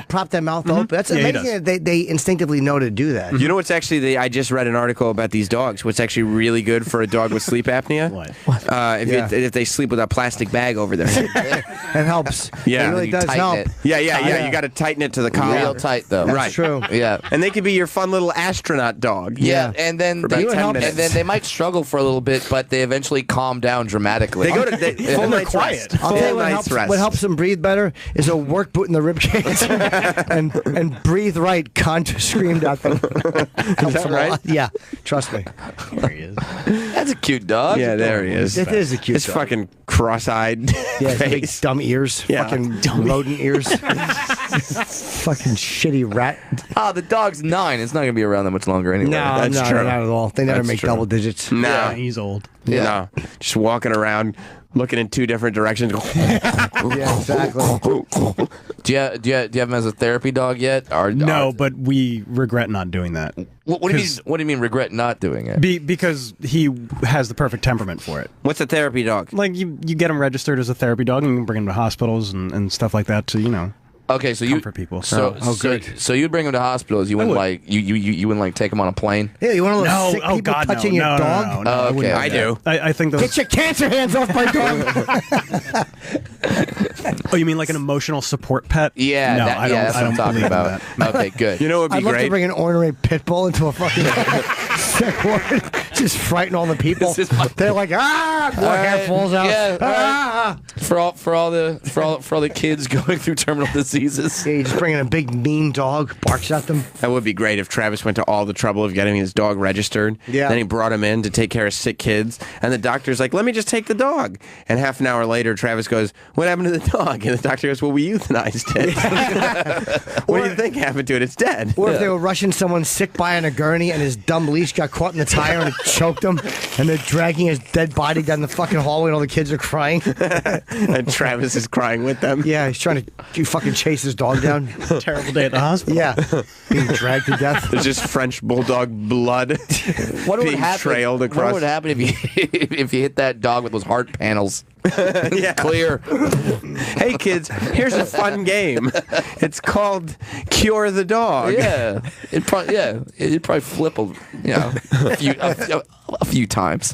Speaker 1: prop that mouth open. That's
Speaker 4: Yeah, he
Speaker 1: amazing that they instinctively know to do that.
Speaker 2: You know what's actually? I just read an article about these dogs. What's actually really good for a dog with sleep apnea?
Speaker 4: What?
Speaker 2: If they sleep with a plastic bag over their head.
Speaker 1: It helps.
Speaker 2: Yeah.
Speaker 1: It really
Speaker 12: You
Speaker 1: does
Speaker 12: tighten
Speaker 1: help.
Speaker 12: it.
Speaker 2: Yeah. You got to tighten it to the collar.
Speaker 12: Real tight though.
Speaker 1: That's
Speaker 2: Right.
Speaker 1: true.
Speaker 12: Yeah.
Speaker 2: And they could be your fun little astronaut dog.
Speaker 12: Yeah, and then
Speaker 2: For about
Speaker 12: they,
Speaker 2: 10 minutes.
Speaker 12: and then they might struggle for a little bit, but they eventually calm down dramatically.
Speaker 2: They go to full night's
Speaker 4: quiet.
Speaker 2: rest.
Speaker 1: I'll tell you
Speaker 2: Full
Speaker 1: what
Speaker 2: night's
Speaker 1: helps,
Speaker 2: rest.
Speaker 1: what helps them breathe better is a work boot in the rib cage and breathe right. Cunt screamed at them. Helps
Speaker 2: that
Speaker 1: them a
Speaker 2: right?
Speaker 1: lot. Yeah, trust me.
Speaker 4: There he is.
Speaker 12: That's a cute dog.
Speaker 2: Yeah, there he is.
Speaker 1: It is a cute
Speaker 2: His
Speaker 1: dog.
Speaker 2: fucking cross-eyed
Speaker 1: Yeah, his big
Speaker 2: face.
Speaker 1: dumb ears.
Speaker 2: Yeah.
Speaker 1: Fucking rodent ears. Fucking shitty rat.
Speaker 12: The dog's 9. It's not gonna be around that much longer anyway.
Speaker 1: No,
Speaker 2: That's
Speaker 1: no,
Speaker 2: true.
Speaker 1: not at all. They never
Speaker 2: That's
Speaker 1: make
Speaker 2: true.
Speaker 1: double digits.
Speaker 2: No.
Speaker 4: Yeah, he's old.
Speaker 2: No. Just walking around, looking in 2 different directions.
Speaker 1: Yeah, exactly.
Speaker 12: Do you have him as a therapy dog yet?
Speaker 4: No, but we regret not doing that.
Speaker 12: What do you mean regret not doing it?
Speaker 4: Because he has the perfect temperament for it.
Speaker 2: What's a therapy dog?
Speaker 4: Like you get him registered as a therapy dog, and you can bring him to hospitals and stuff like that to
Speaker 12: Okay, so
Speaker 4: comfort people.
Speaker 12: So
Speaker 1: good.
Speaker 12: So you'd bring him to hospitals. You wouldn't
Speaker 4: would.
Speaker 12: like you wouldn't like take him on a plane.
Speaker 1: Yeah, you want to
Speaker 4: No,
Speaker 1: sick
Speaker 4: oh
Speaker 1: people
Speaker 4: God,
Speaker 1: touching
Speaker 4: no,
Speaker 1: your
Speaker 4: no,
Speaker 1: dog?
Speaker 4: no, no,
Speaker 12: Oh, okay,
Speaker 2: I do.
Speaker 4: I think those.
Speaker 1: Get your cancer hands off my dog.
Speaker 4: Oh, you mean like an emotional support pet?
Speaker 12: Yeah,
Speaker 4: no, I don't.
Speaker 12: that's
Speaker 4: I
Speaker 12: what
Speaker 4: don't
Speaker 12: I'm talking
Speaker 4: believe in
Speaker 12: about.
Speaker 4: that.
Speaker 12: Okay, good.
Speaker 2: You know what would
Speaker 1: I'd
Speaker 2: be
Speaker 1: love to
Speaker 2: great?
Speaker 1: bring an ornery pit bull into a fucking sick ward. Just frighten all the people.
Speaker 12: This is my-
Speaker 1: They're like, more hair falls out.
Speaker 12: Yeah,
Speaker 1: Ah.
Speaker 12: for all the kids going through terminal diseases.
Speaker 1: Yeah, you just bring in a big mean dog, barks at them.
Speaker 2: That would be great if Travis went to all the trouble of getting his dog registered.
Speaker 1: Yeah.
Speaker 2: Then he brought him in to take care of sick kids. And the doctor's like, let me just take the dog. And half an hour later, Travis goes, what happened to the dog? And the doctor goes, well, we euthanized it. What do you think happened to it? It's dead.
Speaker 1: Or if they were rushing someone sick by on a gurney and his dumb leash got caught in the tire and it choked him, and they're dragging his dead body down the fucking hallway and all the kids are crying.
Speaker 2: And Travis is crying with them.
Speaker 1: Yeah, he's trying to fucking chase his dog down.
Speaker 4: Terrible day at the hospital.
Speaker 1: Yeah, being dragged to death.
Speaker 2: There's just French bulldog blood
Speaker 12: What would
Speaker 2: being
Speaker 12: happen?
Speaker 2: trailed across.
Speaker 12: What would happen if you if you hit that dog with those heart panels?
Speaker 2: Yeah.
Speaker 12: Clear.
Speaker 2: Hey kids, here's a fun game. It's called Cure the Dog.
Speaker 12: Yeah, it'd probably flip a few times.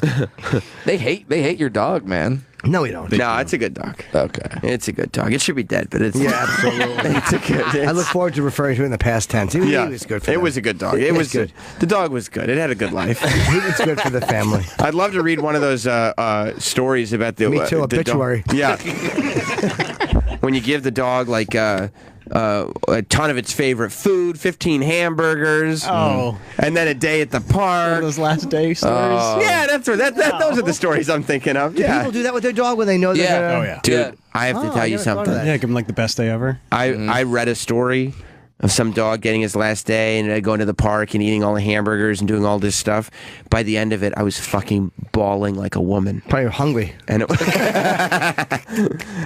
Speaker 12: They hate your dog, man.
Speaker 1: No, we don't.
Speaker 2: No, it's a good dog.
Speaker 12: Okay,
Speaker 2: it's a good dog. It should be dead, but it's
Speaker 1: Yeah, absolutely.
Speaker 2: It's a good.
Speaker 1: I look forward to referring to it in the past tense. He was good for
Speaker 2: It
Speaker 1: them.
Speaker 2: was a good dog. It was
Speaker 1: good.
Speaker 2: The dog was good. It had a good life.
Speaker 1: He was good for the family.
Speaker 2: I'd love to read one of those stories about the.
Speaker 1: Me too,
Speaker 2: the
Speaker 1: obituary.
Speaker 2: Dog. Yeah. When you give the dog like a ton of its favorite food, 15 hamburgers.
Speaker 4: Oh.
Speaker 2: And then a day at the park.
Speaker 4: Those last day stories.
Speaker 2: Yeah, that's what those are the stories I'm thinking of.
Speaker 1: Do
Speaker 2: Yeah.
Speaker 1: people do that with their dog when they know they're
Speaker 12: Yeah.
Speaker 1: gonna...
Speaker 4: Oh yeah.
Speaker 2: Dude,
Speaker 12: Yeah.
Speaker 2: I have to tell
Speaker 1: I
Speaker 2: you
Speaker 1: never thought of
Speaker 2: something.
Speaker 1: that.
Speaker 4: Yeah, give him like the best day ever.
Speaker 2: I read a story of some dog getting his last day and going to the park and eating all the hamburgers and doing all this stuff. By the end of it, I was fucking bawling like a woman.
Speaker 1: Probably hungry.
Speaker 2: And it,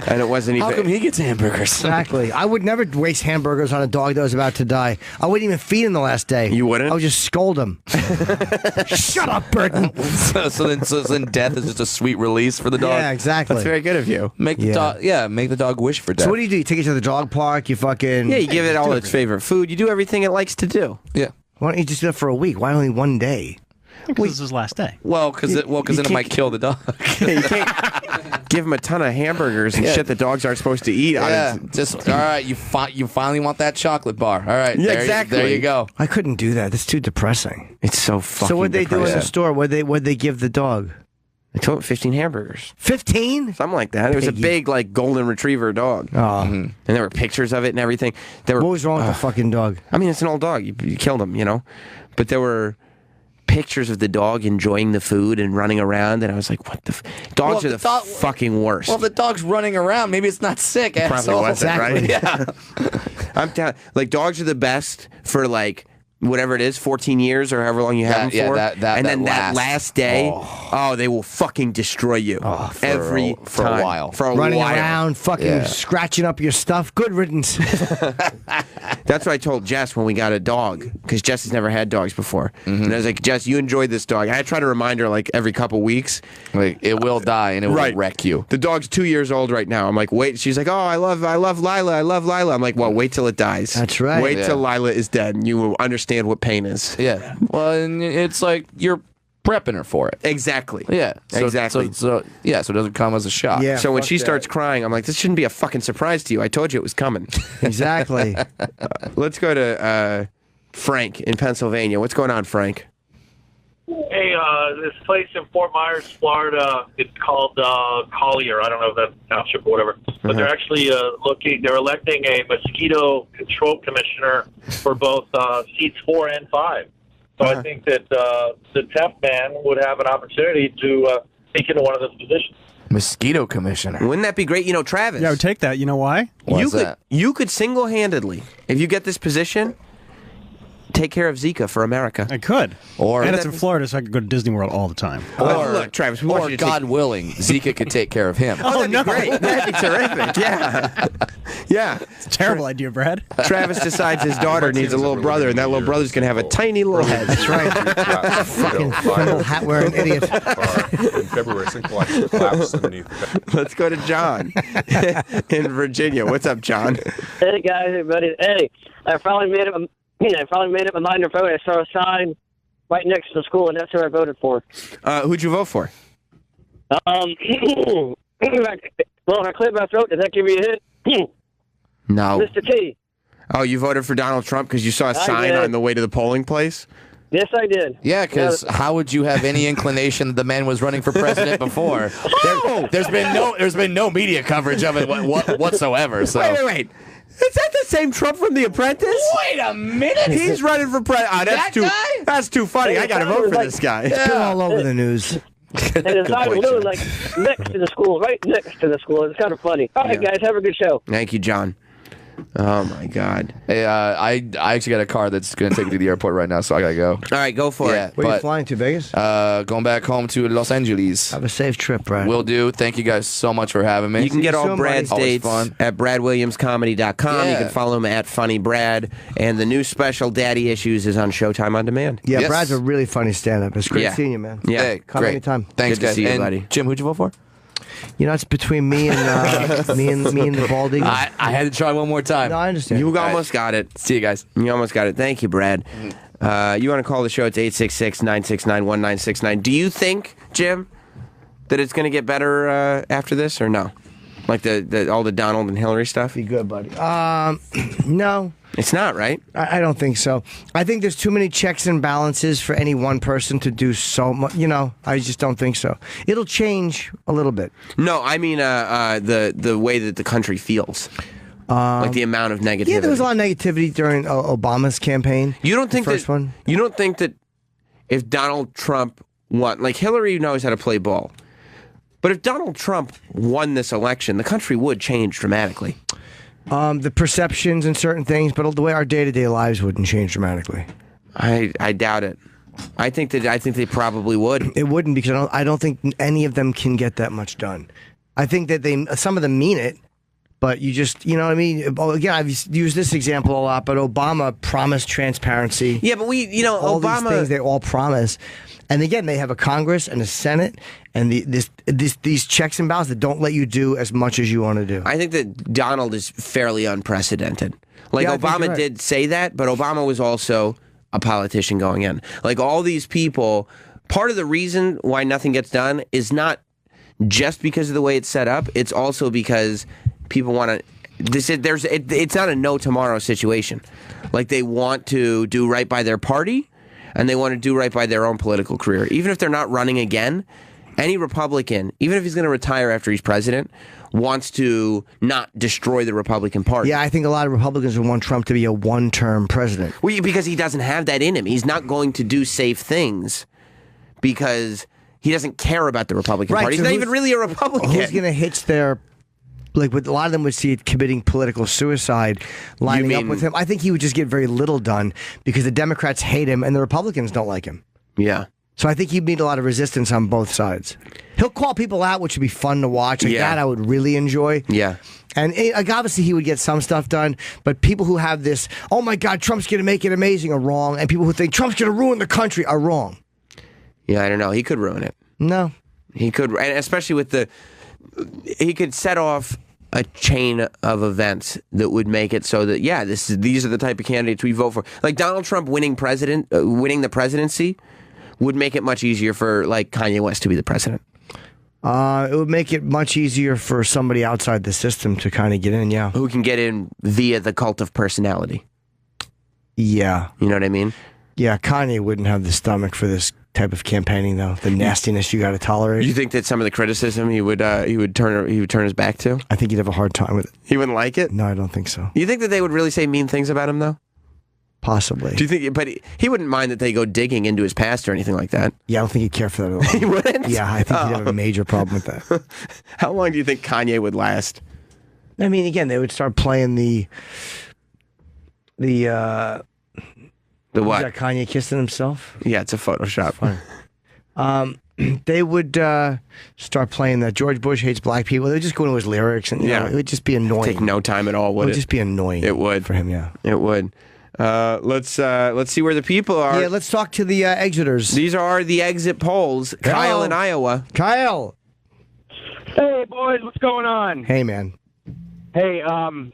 Speaker 2: and it wasn't even.
Speaker 12: How come he gets hamburgers?
Speaker 1: Exactly. I would never waste hamburgers on a dog that was about to die. I wouldn't even feed him the last day.
Speaker 2: You wouldn't?
Speaker 1: I would just scold him. Shut up, Burton.
Speaker 12: so then death is just a sweet release for the dog.
Speaker 1: Yeah, exactly.
Speaker 2: That's very good of you.
Speaker 12: Make the dog, make the dog wish for death.
Speaker 1: So what do? You take it to the dog park? You fucking...
Speaker 2: Yeah, you give it all its favorite food. You do everything it likes to do.
Speaker 12: Yeah.
Speaker 1: Why don't you just do it for a week? Why only one day?
Speaker 4: Because it's his last day.
Speaker 12: Well, because then it might kill the dog.
Speaker 2: Yeah, you can't give him a ton of hamburgers and shit that dogs aren't supposed to eat.
Speaker 12: Yeah, just all right. You finally want that chocolate bar. All right,
Speaker 2: Yeah,
Speaker 12: there,
Speaker 2: exactly.
Speaker 12: There you go.
Speaker 1: I couldn't do that. That's too depressing.
Speaker 2: It's so fucking
Speaker 1: So what'd they do in the
Speaker 2: depressing.
Speaker 1: store? What'd they give the dog?
Speaker 14: I told him 15 hamburgers.
Speaker 1: 15?
Speaker 14: Something like that. It was a big, like, golden retriever dog.
Speaker 1: Oh.
Speaker 14: And there were pictures of it and everything. What
Speaker 1: was wrong with the fucking dog?
Speaker 14: I mean, it's an old dog. You killed him, you know? But there were pictures of the dog enjoying the food and running around, and I was like, what the... Dogs are the fucking worst.
Speaker 12: Well, if the dog's running around, maybe it's not sick.
Speaker 14: Probably
Speaker 12: asshole.
Speaker 14: wasn't, right?
Speaker 12: Yeah.
Speaker 14: I'm down. Like, dogs are the best for, like... whatever it is, 14 years or however long you have them for. And then that last day, they will fucking destroy you. Every
Speaker 12: for a
Speaker 14: time.
Speaker 12: while.
Speaker 14: For a
Speaker 1: Running
Speaker 14: while.
Speaker 1: around, fucking scratching up your stuff. Good riddance.
Speaker 14: That's what I told Jess when we got a dog, because Jess has never had dogs before. And I was like, Jess, you enjoyed this dog. I try to remind her like every couple weeks.
Speaker 12: Like, it will die and it will wreck you.
Speaker 14: The dog's 2 years old right now. I'm like, wait. She's like, oh, I love Lila. I love Lila. I'm like, well, wait till it dies.
Speaker 1: That's right.
Speaker 14: Wait till Lila is dead and you will understand what pain is.
Speaker 12: Yeah. Well, and it's like you're prepping her for it.
Speaker 14: Exactly.
Speaker 12: Yeah.
Speaker 14: Exactly.
Speaker 12: So it doesn't come as a shock.
Speaker 1: Yeah.
Speaker 14: So when she starts crying, I'm like, this shouldn't be a fucking surprise to you. I told you it was coming.
Speaker 1: Exactly.
Speaker 14: Let's go to Frank in Pennsylvania. What's going on, Frank?
Speaker 16: Hey, this place in Fort Myers, Florida, it's called Collier. I don't know if that's township or whatever. But they're actually they're electing a mosquito control commissioner for both seats 4 and 5. So I think that the temp man would have an opportunity to take into one of those positions.
Speaker 12: Mosquito commissioner.
Speaker 14: Wouldn't that be great? You know, Travis.
Speaker 4: Yeah, I would take that. You know why?
Speaker 14: You could single-handedly, if you get this position, take care of Zika for America.
Speaker 4: I could. And it's in Florida, so I could go to Disney World all the time.
Speaker 14: Or, look, Travis, we want you to
Speaker 12: God willing, Zika could take care of him.
Speaker 14: that'd be great. That'd be terrific. Yeah. Yeah.
Speaker 4: It's a terrible idea, Brad.
Speaker 14: Travis decides his daughter needs a little brother, and that little brother's going to have a tiny little head.
Speaker 1: That's right. Fucking little hat wearing idiot.
Speaker 17: In February, synchronized collapse underneath.
Speaker 14: Let's go to John in Virginia. What's up, John?
Speaker 18: Hey, guys, everybody. Hey, I finally made up my mind to vote. I saw a sign right next to the school, and that's who I voted for.
Speaker 14: Who'd you vote for?
Speaker 18: Well, if I clear my throat, does that give me a hint?
Speaker 14: No.
Speaker 18: Mr. T.
Speaker 14: Oh, you voted for Donald Trump because you saw a
Speaker 18: I
Speaker 14: sign
Speaker 18: did.
Speaker 14: on the way to the polling place?
Speaker 18: Yes, I did.
Speaker 12: Yeah, because how would you have any inclination that the man was running for president before? There's been no media coverage of it whatsoever. So.
Speaker 14: Wait. Is that the same Trump from The Apprentice?
Speaker 12: Wait a minute.
Speaker 14: He's running for president. That's too funny. I got to vote for this guy.
Speaker 1: It's been all over the news.
Speaker 18: And the sign was literally like next to the school, right next to the school. It's kind of funny. All right, guys, have a good show.
Speaker 14: Thank you, John. Oh, my God.
Speaker 12: Hey, I actually got a car that's going to take me to the airport right now, so I got to go.
Speaker 14: All right, go for it.
Speaker 1: Where are you flying to, Vegas?
Speaker 12: Going back home to Los Angeles.
Speaker 1: Have a safe trip, Brad.
Speaker 12: Will do. Thank you guys so much for having me.
Speaker 14: You can get all Brad's
Speaker 12: Always
Speaker 14: dates
Speaker 12: fun.
Speaker 14: at bradwilliamscomedy.com.
Speaker 12: Yeah.
Speaker 14: You can follow him at Funny Brad. And the new special, Daddy Issues, is on Showtime On Demand.
Speaker 1: Yeah,
Speaker 12: Yes.
Speaker 1: Brad's a really funny stand-up. It's great
Speaker 14: Yeah.
Speaker 1: seeing you, man.
Speaker 14: Yeah.
Speaker 12: Hey,
Speaker 1: Come
Speaker 12: great.
Speaker 1: anytime.
Speaker 12: Thanks,
Speaker 14: Good to
Speaker 12: guys.
Speaker 14: see you,
Speaker 12: And
Speaker 14: buddy.
Speaker 12: Jim, who'd you vote for?
Speaker 1: You know, it's between me and me and the bald eagle.
Speaker 12: I had to try one more time.
Speaker 1: No, I understand.
Speaker 14: You almost got it.
Speaker 12: See you guys.
Speaker 14: You almost got it. Thank you, Brad. You want to call the show? It's 866-969-1969. Do you think, Jim, that it's going to get better after this or no? Like all the Donald and Hillary stuff?
Speaker 1: Be good, buddy. No.
Speaker 14: It's not, right?
Speaker 1: I don't think so. I think there's too many checks and balances for any one person to do so much. You know, I just don't think so. It'll change a little bit.
Speaker 14: No, I mean the way that the country feels. Like the amount of negativity.
Speaker 1: Yeah, there was a lot of negativity during Obama's campaign.
Speaker 14: You don't think
Speaker 1: first one?
Speaker 14: You don't think that if Donald Trump won, like Hillary knows how to play ball, but if Donald Trump won this election, the country would change dramatically.
Speaker 1: The perceptions and certain things, but the way our day-to-day lives wouldn't change dramatically.
Speaker 14: I doubt it. I think they probably would.
Speaker 1: It wouldn't, because I don't think any of them can get that much done. I think that some of them mean it, but you just, you know what I mean? Again, I've used this example a lot, but Obama promised transparency.
Speaker 14: Yeah, but
Speaker 1: all
Speaker 14: Obama,
Speaker 1: these things they all promise. And again, they have a Congress and a Senate and these checks and balances that don't let you do as much as you want to do.
Speaker 14: I think that Donald is fairly unprecedented. Like,
Speaker 1: Yeah, I think
Speaker 14: Obama
Speaker 1: you're right.
Speaker 14: did say that, but Obama was also a politician going in. Like, all these people, part of the reason why nothing gets done is not just because of the way it's set up. It's also because people want to. It's not a no tomorrow situation. Like, they want to do right by their party, and they want to do right by their own political career. Even if they're not running again, any Republican, even if he's going to retire after he's president, wants to not destroy the Republican Party.
Speaker 1: Yeah, I think a lot of Republicans would want Trump to be a one-term president.
Speaker 14: Well, because he doesn't have that in him. He's not going to do safe things because he doesn't care about the Republican Party. He's not even really a Republican.
Speaker 1: Who's going to hitch their... Like, a lot of them would see it committing political suicide, lining up with him. I think he would just get very little done because the Democrats hate him and the Republicans don't like him.
Speaker 14: Yeah.
Speaker 1: So I think he'd meet a lot of resistance on both sides. He'll call people out, which would be fun to watch. Like that I would really enjoy.
Speaker 14: Yeah.
Speaker 1: And like, obviously he would get some stuff done, but people who have this, oh my God, Trump's going to make it amazing are wrong, and people who think Trump's going to ruin the country are wrong.
Speaker 14: Yeah, I don't know. He could ruin it.
Speaker 1: No.
Speaker 14: He could, and especially with he could set off a chain of events that would make it so that, these are the type of candidates we vote for. Like Donald Trump winning the presidency would make it much easier for like Kanye West to be the president.
Speaker 1: It would make it much easier for somebody outside the system to kind of get in, yeah.
Speaker 14: Who can get in via the cult of personality.
Speaker 1: Yeah.
Speaker 14: You know what I mean?
Speaker 1: Yeah, Kanye wouldn't have the stomach for this type of campaigning, though. The nastiness you got to tolerate.
Speaker 14: You think that some of the criticism he would turn his back to?
Speaker 1: I think he'd have a hard time with it.
Speaker 14: He wouldn't like it?
Speaker 1: No, I don't think so.
Speaker 14: You think that they would really say mean things about him, though?
Speaker 1: Possibly.
Speaker 14: Do you think? But he wouldn't mind that they go digging into his past or anything like that.
Speaker 1: Yeah, I don't think he'd care for that at all.
Speaker 14: He wouldn't?
Speaker 1: Yeah, I think he'd have a major problem with that.
Speaker 14: How long do you think Kanye would last?
Speaker 1: I mean, again, they would start playing the what? Is that Kanye kissing himself?
Speaker 14: Yeah, it's a Photoshop.
Speaker 1: They would start playing that George Bush hates black people. They would just go into his lyrics, and you know, it would just be annoying.
Speaker 14: Take no time at all, would it?
Speaker 1: It would just be annoying.
Speaker 14: It would
Speaker 1: for him. Yeah,
Speaker 14: it would. Let's see where the people are.
Speaker 1: Yeah, let's talk to the exiters.
Speaker 14: These are the exit polls. Kyle in Iowa.
Speaker 1: Kyle.
Speaker 19: Hey boys, what's going on?
Speaker 1: Hey man.
Speaker 19: Hey,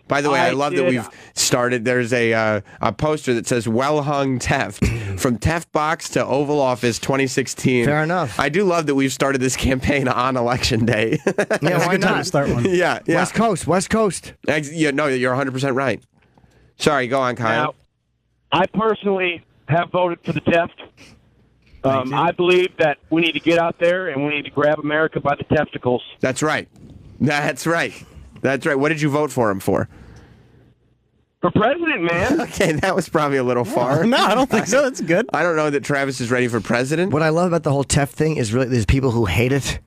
Speaker 14: by the way, I love that we've started. There's a poster that says "Well Hung Teft" from Teft Box to Oval Office 2016.
Speaker 1: Fair enough.
Speaker 14: I do love that we've started this campaign on Election Day.
Speaker 1: Yeah, why not?
Speaker 4: Start one.
Speaker 14: Yeah.
Speaker 1: West Coast.
Speaker 14: No, you're 100% right. Sorry, go on, Kyle.
Speaker 19: Now, I personally have voted for the Teft. I believe that we need to get out there and we need to grab America by the testicles.
Speaker 14: That's right. That's right. That's right. What did you vote for him for?
Speaker 19: For president, man.
Speaker 14: Okay, that was probably a little far.
Speaker 4: No, I don't think so. That's good.
Speaker 14: I don't know that Travis is ready for president.
Speaker 1: What I love about the whole Teft thing is really there's people who hate it.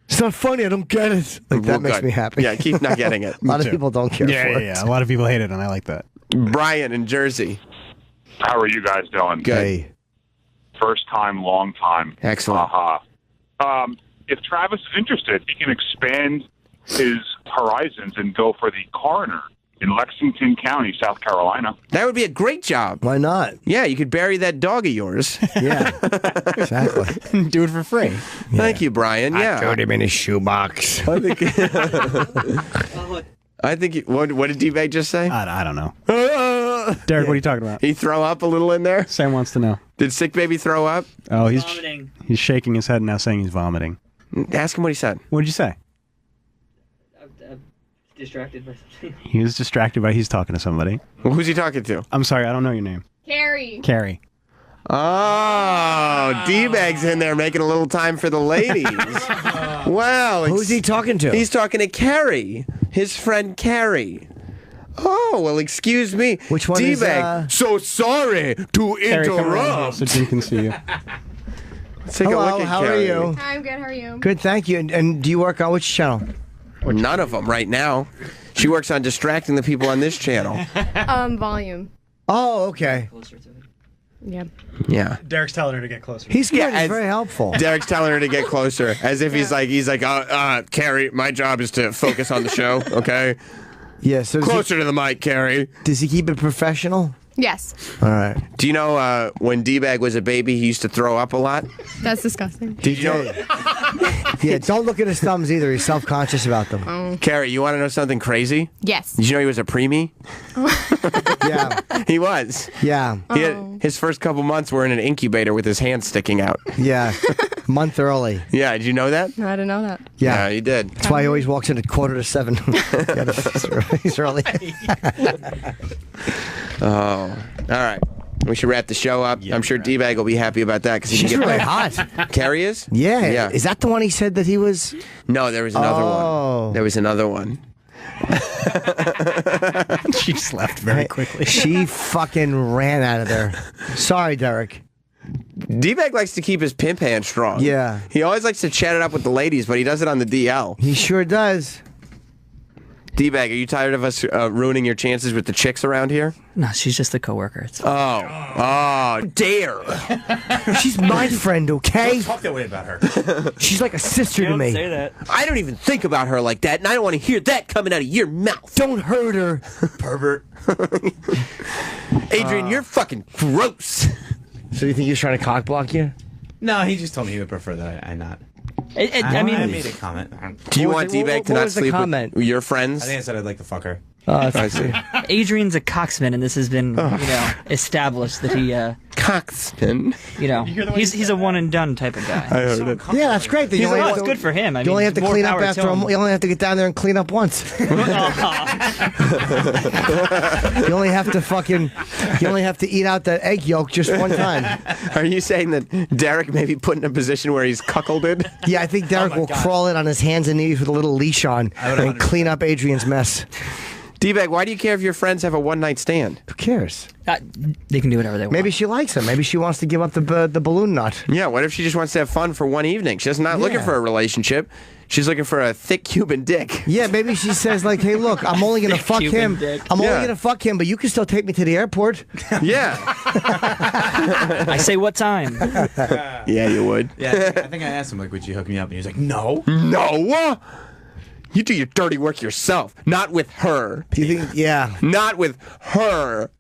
Speaker 1: It's not funny. I don't get it. Like that makes me happy.
Speaker 14: Yeah, keep not getting it.
Speaker 1: A lot of people don't care for it.
Speaker 4: Yeah, a lot of people hate it, and I like that.
Speaker 14: Brian in Jersey.
Speaker 20: How are you guys doing?
Speaker 14: Good.
Speaker 1: Hey.
Speaker 20: First time, long time.
Speaker 14: Excellent.
Speaker 20: If Travis is interested, he can expand his horizons and go for the coroner in Lexington County, South Carolina.
Speaker 14: That would be a great job.
Speaker 1: Why not?
Speaker 14: Yeah, you could bury that dog of yours.
Speaker 1: Yeah, exactly.
Speaker 4: Do it for free.
Speaker 14: Thank you, Brian. Yeah,
Speaker 1: I put him in his shoebox.
Speaker 14: I think. What did D-Bag just say?
Speaker 4: I don't know. Derek, what are you talking about?
Speaker 14: He throw up a little in there?
Speaker 4: Sam wants to know.
Speaker 14: Did Sick Baby throw up?
Speaker 4: Oh, he's
Speaker 21: vomiting.
Speaker 4: He's shaking his head now, saying he's vomiting.
Speaker 14: Ask him what he said.
Speaker 4: What did you say?
Speaker 21: I'm distracted by something.
Speaker 4: He was distracted by he's talking to somebody.
Speaker 14: Well, who's he talking to?
Speaker 4: I'm sorry, I don't know your name.
Speaker 21: Carrie.
Speaker 4: Carrie.
Speaker 14: Oh, D-Bag's in there making a little time for the ladies. Wow.
Speaker 1: Who's he talking to?
Speaker 14: He's talking to Carrie, his friend Carrie. Oh, well, excuse me.
Speaker 1: Which one
Speaker 14: D-Bag, so sorry to
Speaker 4: Carrie, come around here
Speaker 14: interrupt.
Speaker 4: so Jim can see you.
Speaker 14: Let's take a
Speaker 1: Hello,
Speaker 14: look at
Speaker 1: how
Speaker 14: Carrie.
Speaker 1: are you?
Speaker 21: Hi, I'm good. How are you?
Speaker 1: Good, thank you. And do you work on which channel?
Speaker 14: None of them right now. She works on distracting the people on this channel.
Speaker 21: Volume.
Speaker 1: Oh, okay.
Speaker 21: Yeah.
Speaker 14: Yeah.
Speaker 4: Derek's telling her to get closer.
Speaker 1: He's good.
Speaker 14: Yeah,
Speaker 1: He's very helpful.
Speaker 14: Derek's telling her to get closer, as if he's like, Carrie, my job is to focus on the show, okay?
Speaker 1: Yeah, so
Speaker 14: Closer to the mic, Carrie.
Speaker 1: Does he keep it professional?
Speaker 21: Yes.
Speaker 1: All right.
Speaker 14: Do you know when D-Bag was a baby, he used to throw up a lot?
Speaker 21: That's disgusting.
Speaker 14: Did you know?
Speaker 1: Yeah, don't look at his thumbs either. He's self-conscious about them.
Speaker 21: Oh.
Speaker 14: Carrie, you want to know something crazy?
Speaker 21: Yes.
Speaker 14: Did you know he was a preemie?
Speaker 1: Yeah.
Speaker 14: He was.
Speaker 1: Yeah.
Speaker 14: He had, his first couple months were in an incubator with his hands sticking out.
Speaker 1: Yeah. Month early.
Speaker 14: Yeah, did you know that?
Speaker 21: I didn't know that.
Speaker 1: Yeah.
Speaker 14: He did.
Speaker 1: That's why he always walks in at 6:45. He's early.
Speaker 14: Oh, all right. We should wrap the show up. I'm sure D-Bag will be happy about that because he
Speaker 1: She's
Speaker 14: can get
Speaker 1: really hot.
Speaker 14: Carrie is?
Speaker 1: Yeah.
Speaker 14: Yeah.
Speaker 1: Is that the one he said that he was?
Speaker 14: No, there was another one. There was another one.
Speaker 4: She just left very quickly.
Speaker 1: She fucking ran out of there. Sorry, Derek.
Speaker 14: D-Bag likes to keep his pimp hand strong.
Speaker 1: Yeah.
Speaker 14: He always likes to chat it up with the ladies, but he does it on the DL.
Speaker 1: He sure does.
Speaker 14: D-Bag, are you tired of us ruining your chances with the chicks around here?
Speaker 6: No, she's just a coworker. It's fine.
Speaker 14: Oh, dare.
Speaker 1: She's my friend, okay?
Speaker 13: Don't talk that way about her.
Speaker 1: She's like a sister to me.
Speaker 6: Say that.
Speaker 14: I don't even think about her like that, and I don't want to hear that coming out of your mouth.
Speaker 1: Don't hurt her.
Speaker 13: Pervert.
Speaker 14: Adrian, you're fucking gross.
Speaker 1: So you think he's trying to cock block you?
Speaker 13: No, he just told me he would prefer that I not.
Speaker 6: I mean,
Speaker 13: I made a comment.
Speaker 14: Do you
Speaker 1: What
Speaker 14: want
Speaker 1: was the-
Speaker 14: D-Bag to
Speaker 1: what
Speaker 14: not
Speaker 1: was the
Speaker 14: sleep
Speaker 1: comment?
Speaker 14: with your friends?
Speaker 13: I think I said I'd like to fuck her.
Speaker 14: I see.
Speaker 6: Adrian's a coxman, and this has been, established that he,
Speaker 14: Coxman.
Speaker 6: he's a one and done type of guy.
Speaker 14: I heard it.
Speaker 1: Yeah, that's great.
Speaker 6: He's it's good for him. I
Speaker 1: You
Speaker 6: mean,
Speaker 1: only have to
Speaker 6: more
Speaker 1: clean up
Speaker 6: power to
Speaker 1: after
Speaker 6: him.
Speaker 1: him. You only have to get down there and clean up once. You only have to fucking. You only have to eat out that egg yolk just one time.
Speaker 14: Are you saying that Derek may be put in a position where he's cuckolded?
Speaker 1: Yeah, I think Derek will crawl in on his hands and knees with a little leash on and clean up Adrian's mess.
Speaker 14: D-Bag, why do you care if your friends have a one-night stand?
Speaker 1: Who cares?
Speaker 6: They can do whatever they want.
Speaker 1: Maybe she likes him. Maybe she wants to give up the balloon nut.
Speaker 14: Yeah, what if she just wants to have fun for one evening? She's not looking for a relationship. She's looking for a thick Cuban dick.
Speaker 1: Yeah, maybe she says like, "Hey, look, I'm only gonna fuck
Speaker 6: Cuban
Speaker 1: him.
Speaker 6: dick.
Speaker 1: I'm only gonna fuck him, but you can still take me to the airport."
Speaker 14: Yeah.
Speaker 6: I say what time?
Speaker 14: Yeah, you would.
Speaker 13: Yeah, I think I asked him, like, would you hook me up? And he was like, no.
Speaker 14: No. You do your dirty work yourself, not with her.
Speaker 1: Do you think? Yeah.
Speaker 14: Not with her.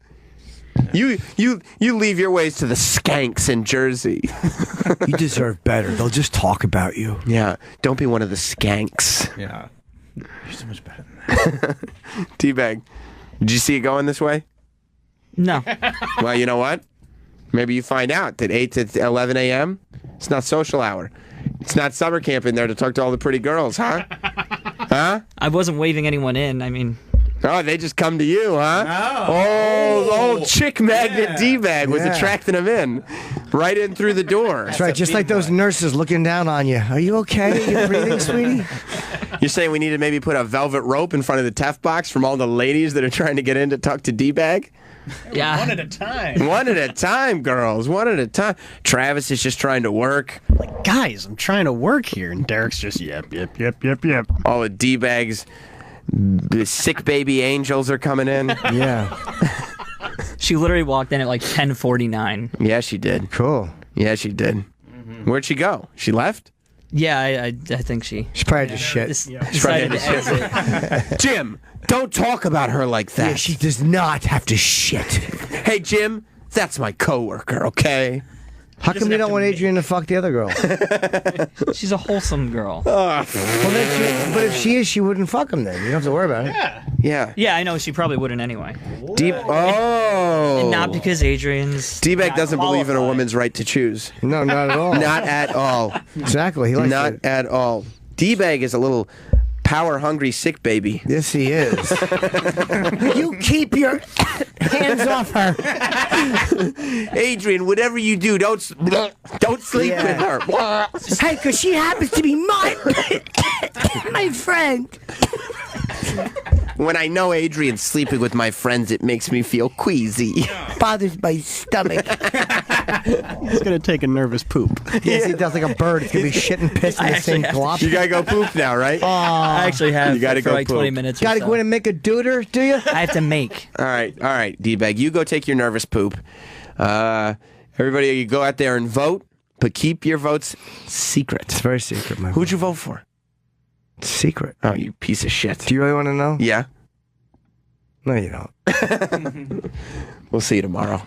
Speaker 14: You leave your ways to the skanks in Jersey.
Speaker 1: You deserve better. They'll just talk about you.
Speaker 14: Yeah, don't be one of the skanks.
Speaker 13: Yeah. You're so much better than that.
Speaker 14: D-Bag, did you see it going this way?
Speaker 6: No.
Speaker 14: Well, you know what? Maybe you find out that 8 to 11 a.m., it's not social hour. It's not summer camp in there to talk to all the pretty girls, huh? Huh?
Speaker 6: I wasn't waving anyone in. I mean,
Speaker 14: oh, they just come to you, huh? Oh, chick magnet D-Bag was attracting them in. Right in through the door.
Speaker 1: That's right, just like those nurses looking down on you. Are you okay? Are you breathing, sweetie?
Speaker 14: You're saying we need to maybe put a velvet rope in front of the TEF box from all the ladies that are trying to get in to talk to D-Bag?
Speaker 6: Yeah.
Speaker 4: One at a time.
Speaker 14: One at a time, girls. One at a time. Travis is just trying to work.
Speaker 4: Like, guys, I'm trying to work here. And Derek's just, yep.
Speaker 14: All the D-Bags, the sick baby angels are coming in.
Speaker 1: Yeah.
Speaker 6: she literally walked in at like 10:49.
Speaker 14: Yeah, she did.
Speaker 1: Cool.
Speaker 14: Yeah, she did. Where'd she go? She left?
Speaker 6: Yeah, I think she.
Speaker 1: She's probably just shit.
Speaker 6: Decided to exit.
Speaker 14: Jim, don't talk about her like that.
Speaker 1: Yeah, she does not have to shit.
Speaker 14: Hey, Jim, that's my coworker, okay?
Speaker 1: How come you don't want Adrian to fuck the other girl?
Speaker 6: She's a wholesome girl.
Speaker 1: But if she is, she wouldn't fuck him then. You don't have to worry about it.
Speaker 14: Yeah.
Speaker 6: Yeah, I know. She probably wouldn't anyway.
Speaker 14: And
Speaker 6: not because Adrian's.
Speaker 14: D-Bag doesn't believe in a woman's right to choose.
Speaker 1: No, not at all.
Speaker 14: Not at all.
Speaker 1: Exactly. He likes
Speaker 14: Not
Speaker 1: it.
Speaker 14: at all. D-Bag is a little power-hungry sick baby.
Speaker 1: Yes, he is. You keep your hands off her.
Speaker 14: Adrian, whatever you do, don't sleep with her.
Speaker 1: Hey, because she happens to be my friend.
Speaker 14: When I know Adrian's sleeping with my friends, it makes me feel queasy.
Speaker 1: Bothers my stomach.
Speaker 4: He's going to take a nervous poop.
Speaker 1: Yes, he does like a bird. It's going to be shit and piss in the same glop.
Speaker 14: You gotta go poop now, right?
Speaker 6: I actually have
Speaker 14: You gotta
Speaker 6: for
Speaker 14: go
Speaker 6: like
Speaker 14: poop.
Speaker 6: 20 minutes.
Speaker 1: Gotta
Speaker 6: or
Speaker 1: go in
Speaker 6: so.
Speaker 1: and make a dooter, do you?
Speaker 6: I have to make.
Speaker 14: All right, D-Bag. You go take your nervous poop. Everybody, you go out there and vote, but keep your votes secret.
Speaker 1: It's very secret, man.
Speaker 14: Who'd you vote for?
Speaker 1: Secret.
Speaker 14: Oh, you piece of shit.
Speaker 1: Do you really want to know?
Speaker 14: Yeah.
Speaker 1: No, you don't.
Speaker 14: We'll see you tomorrow.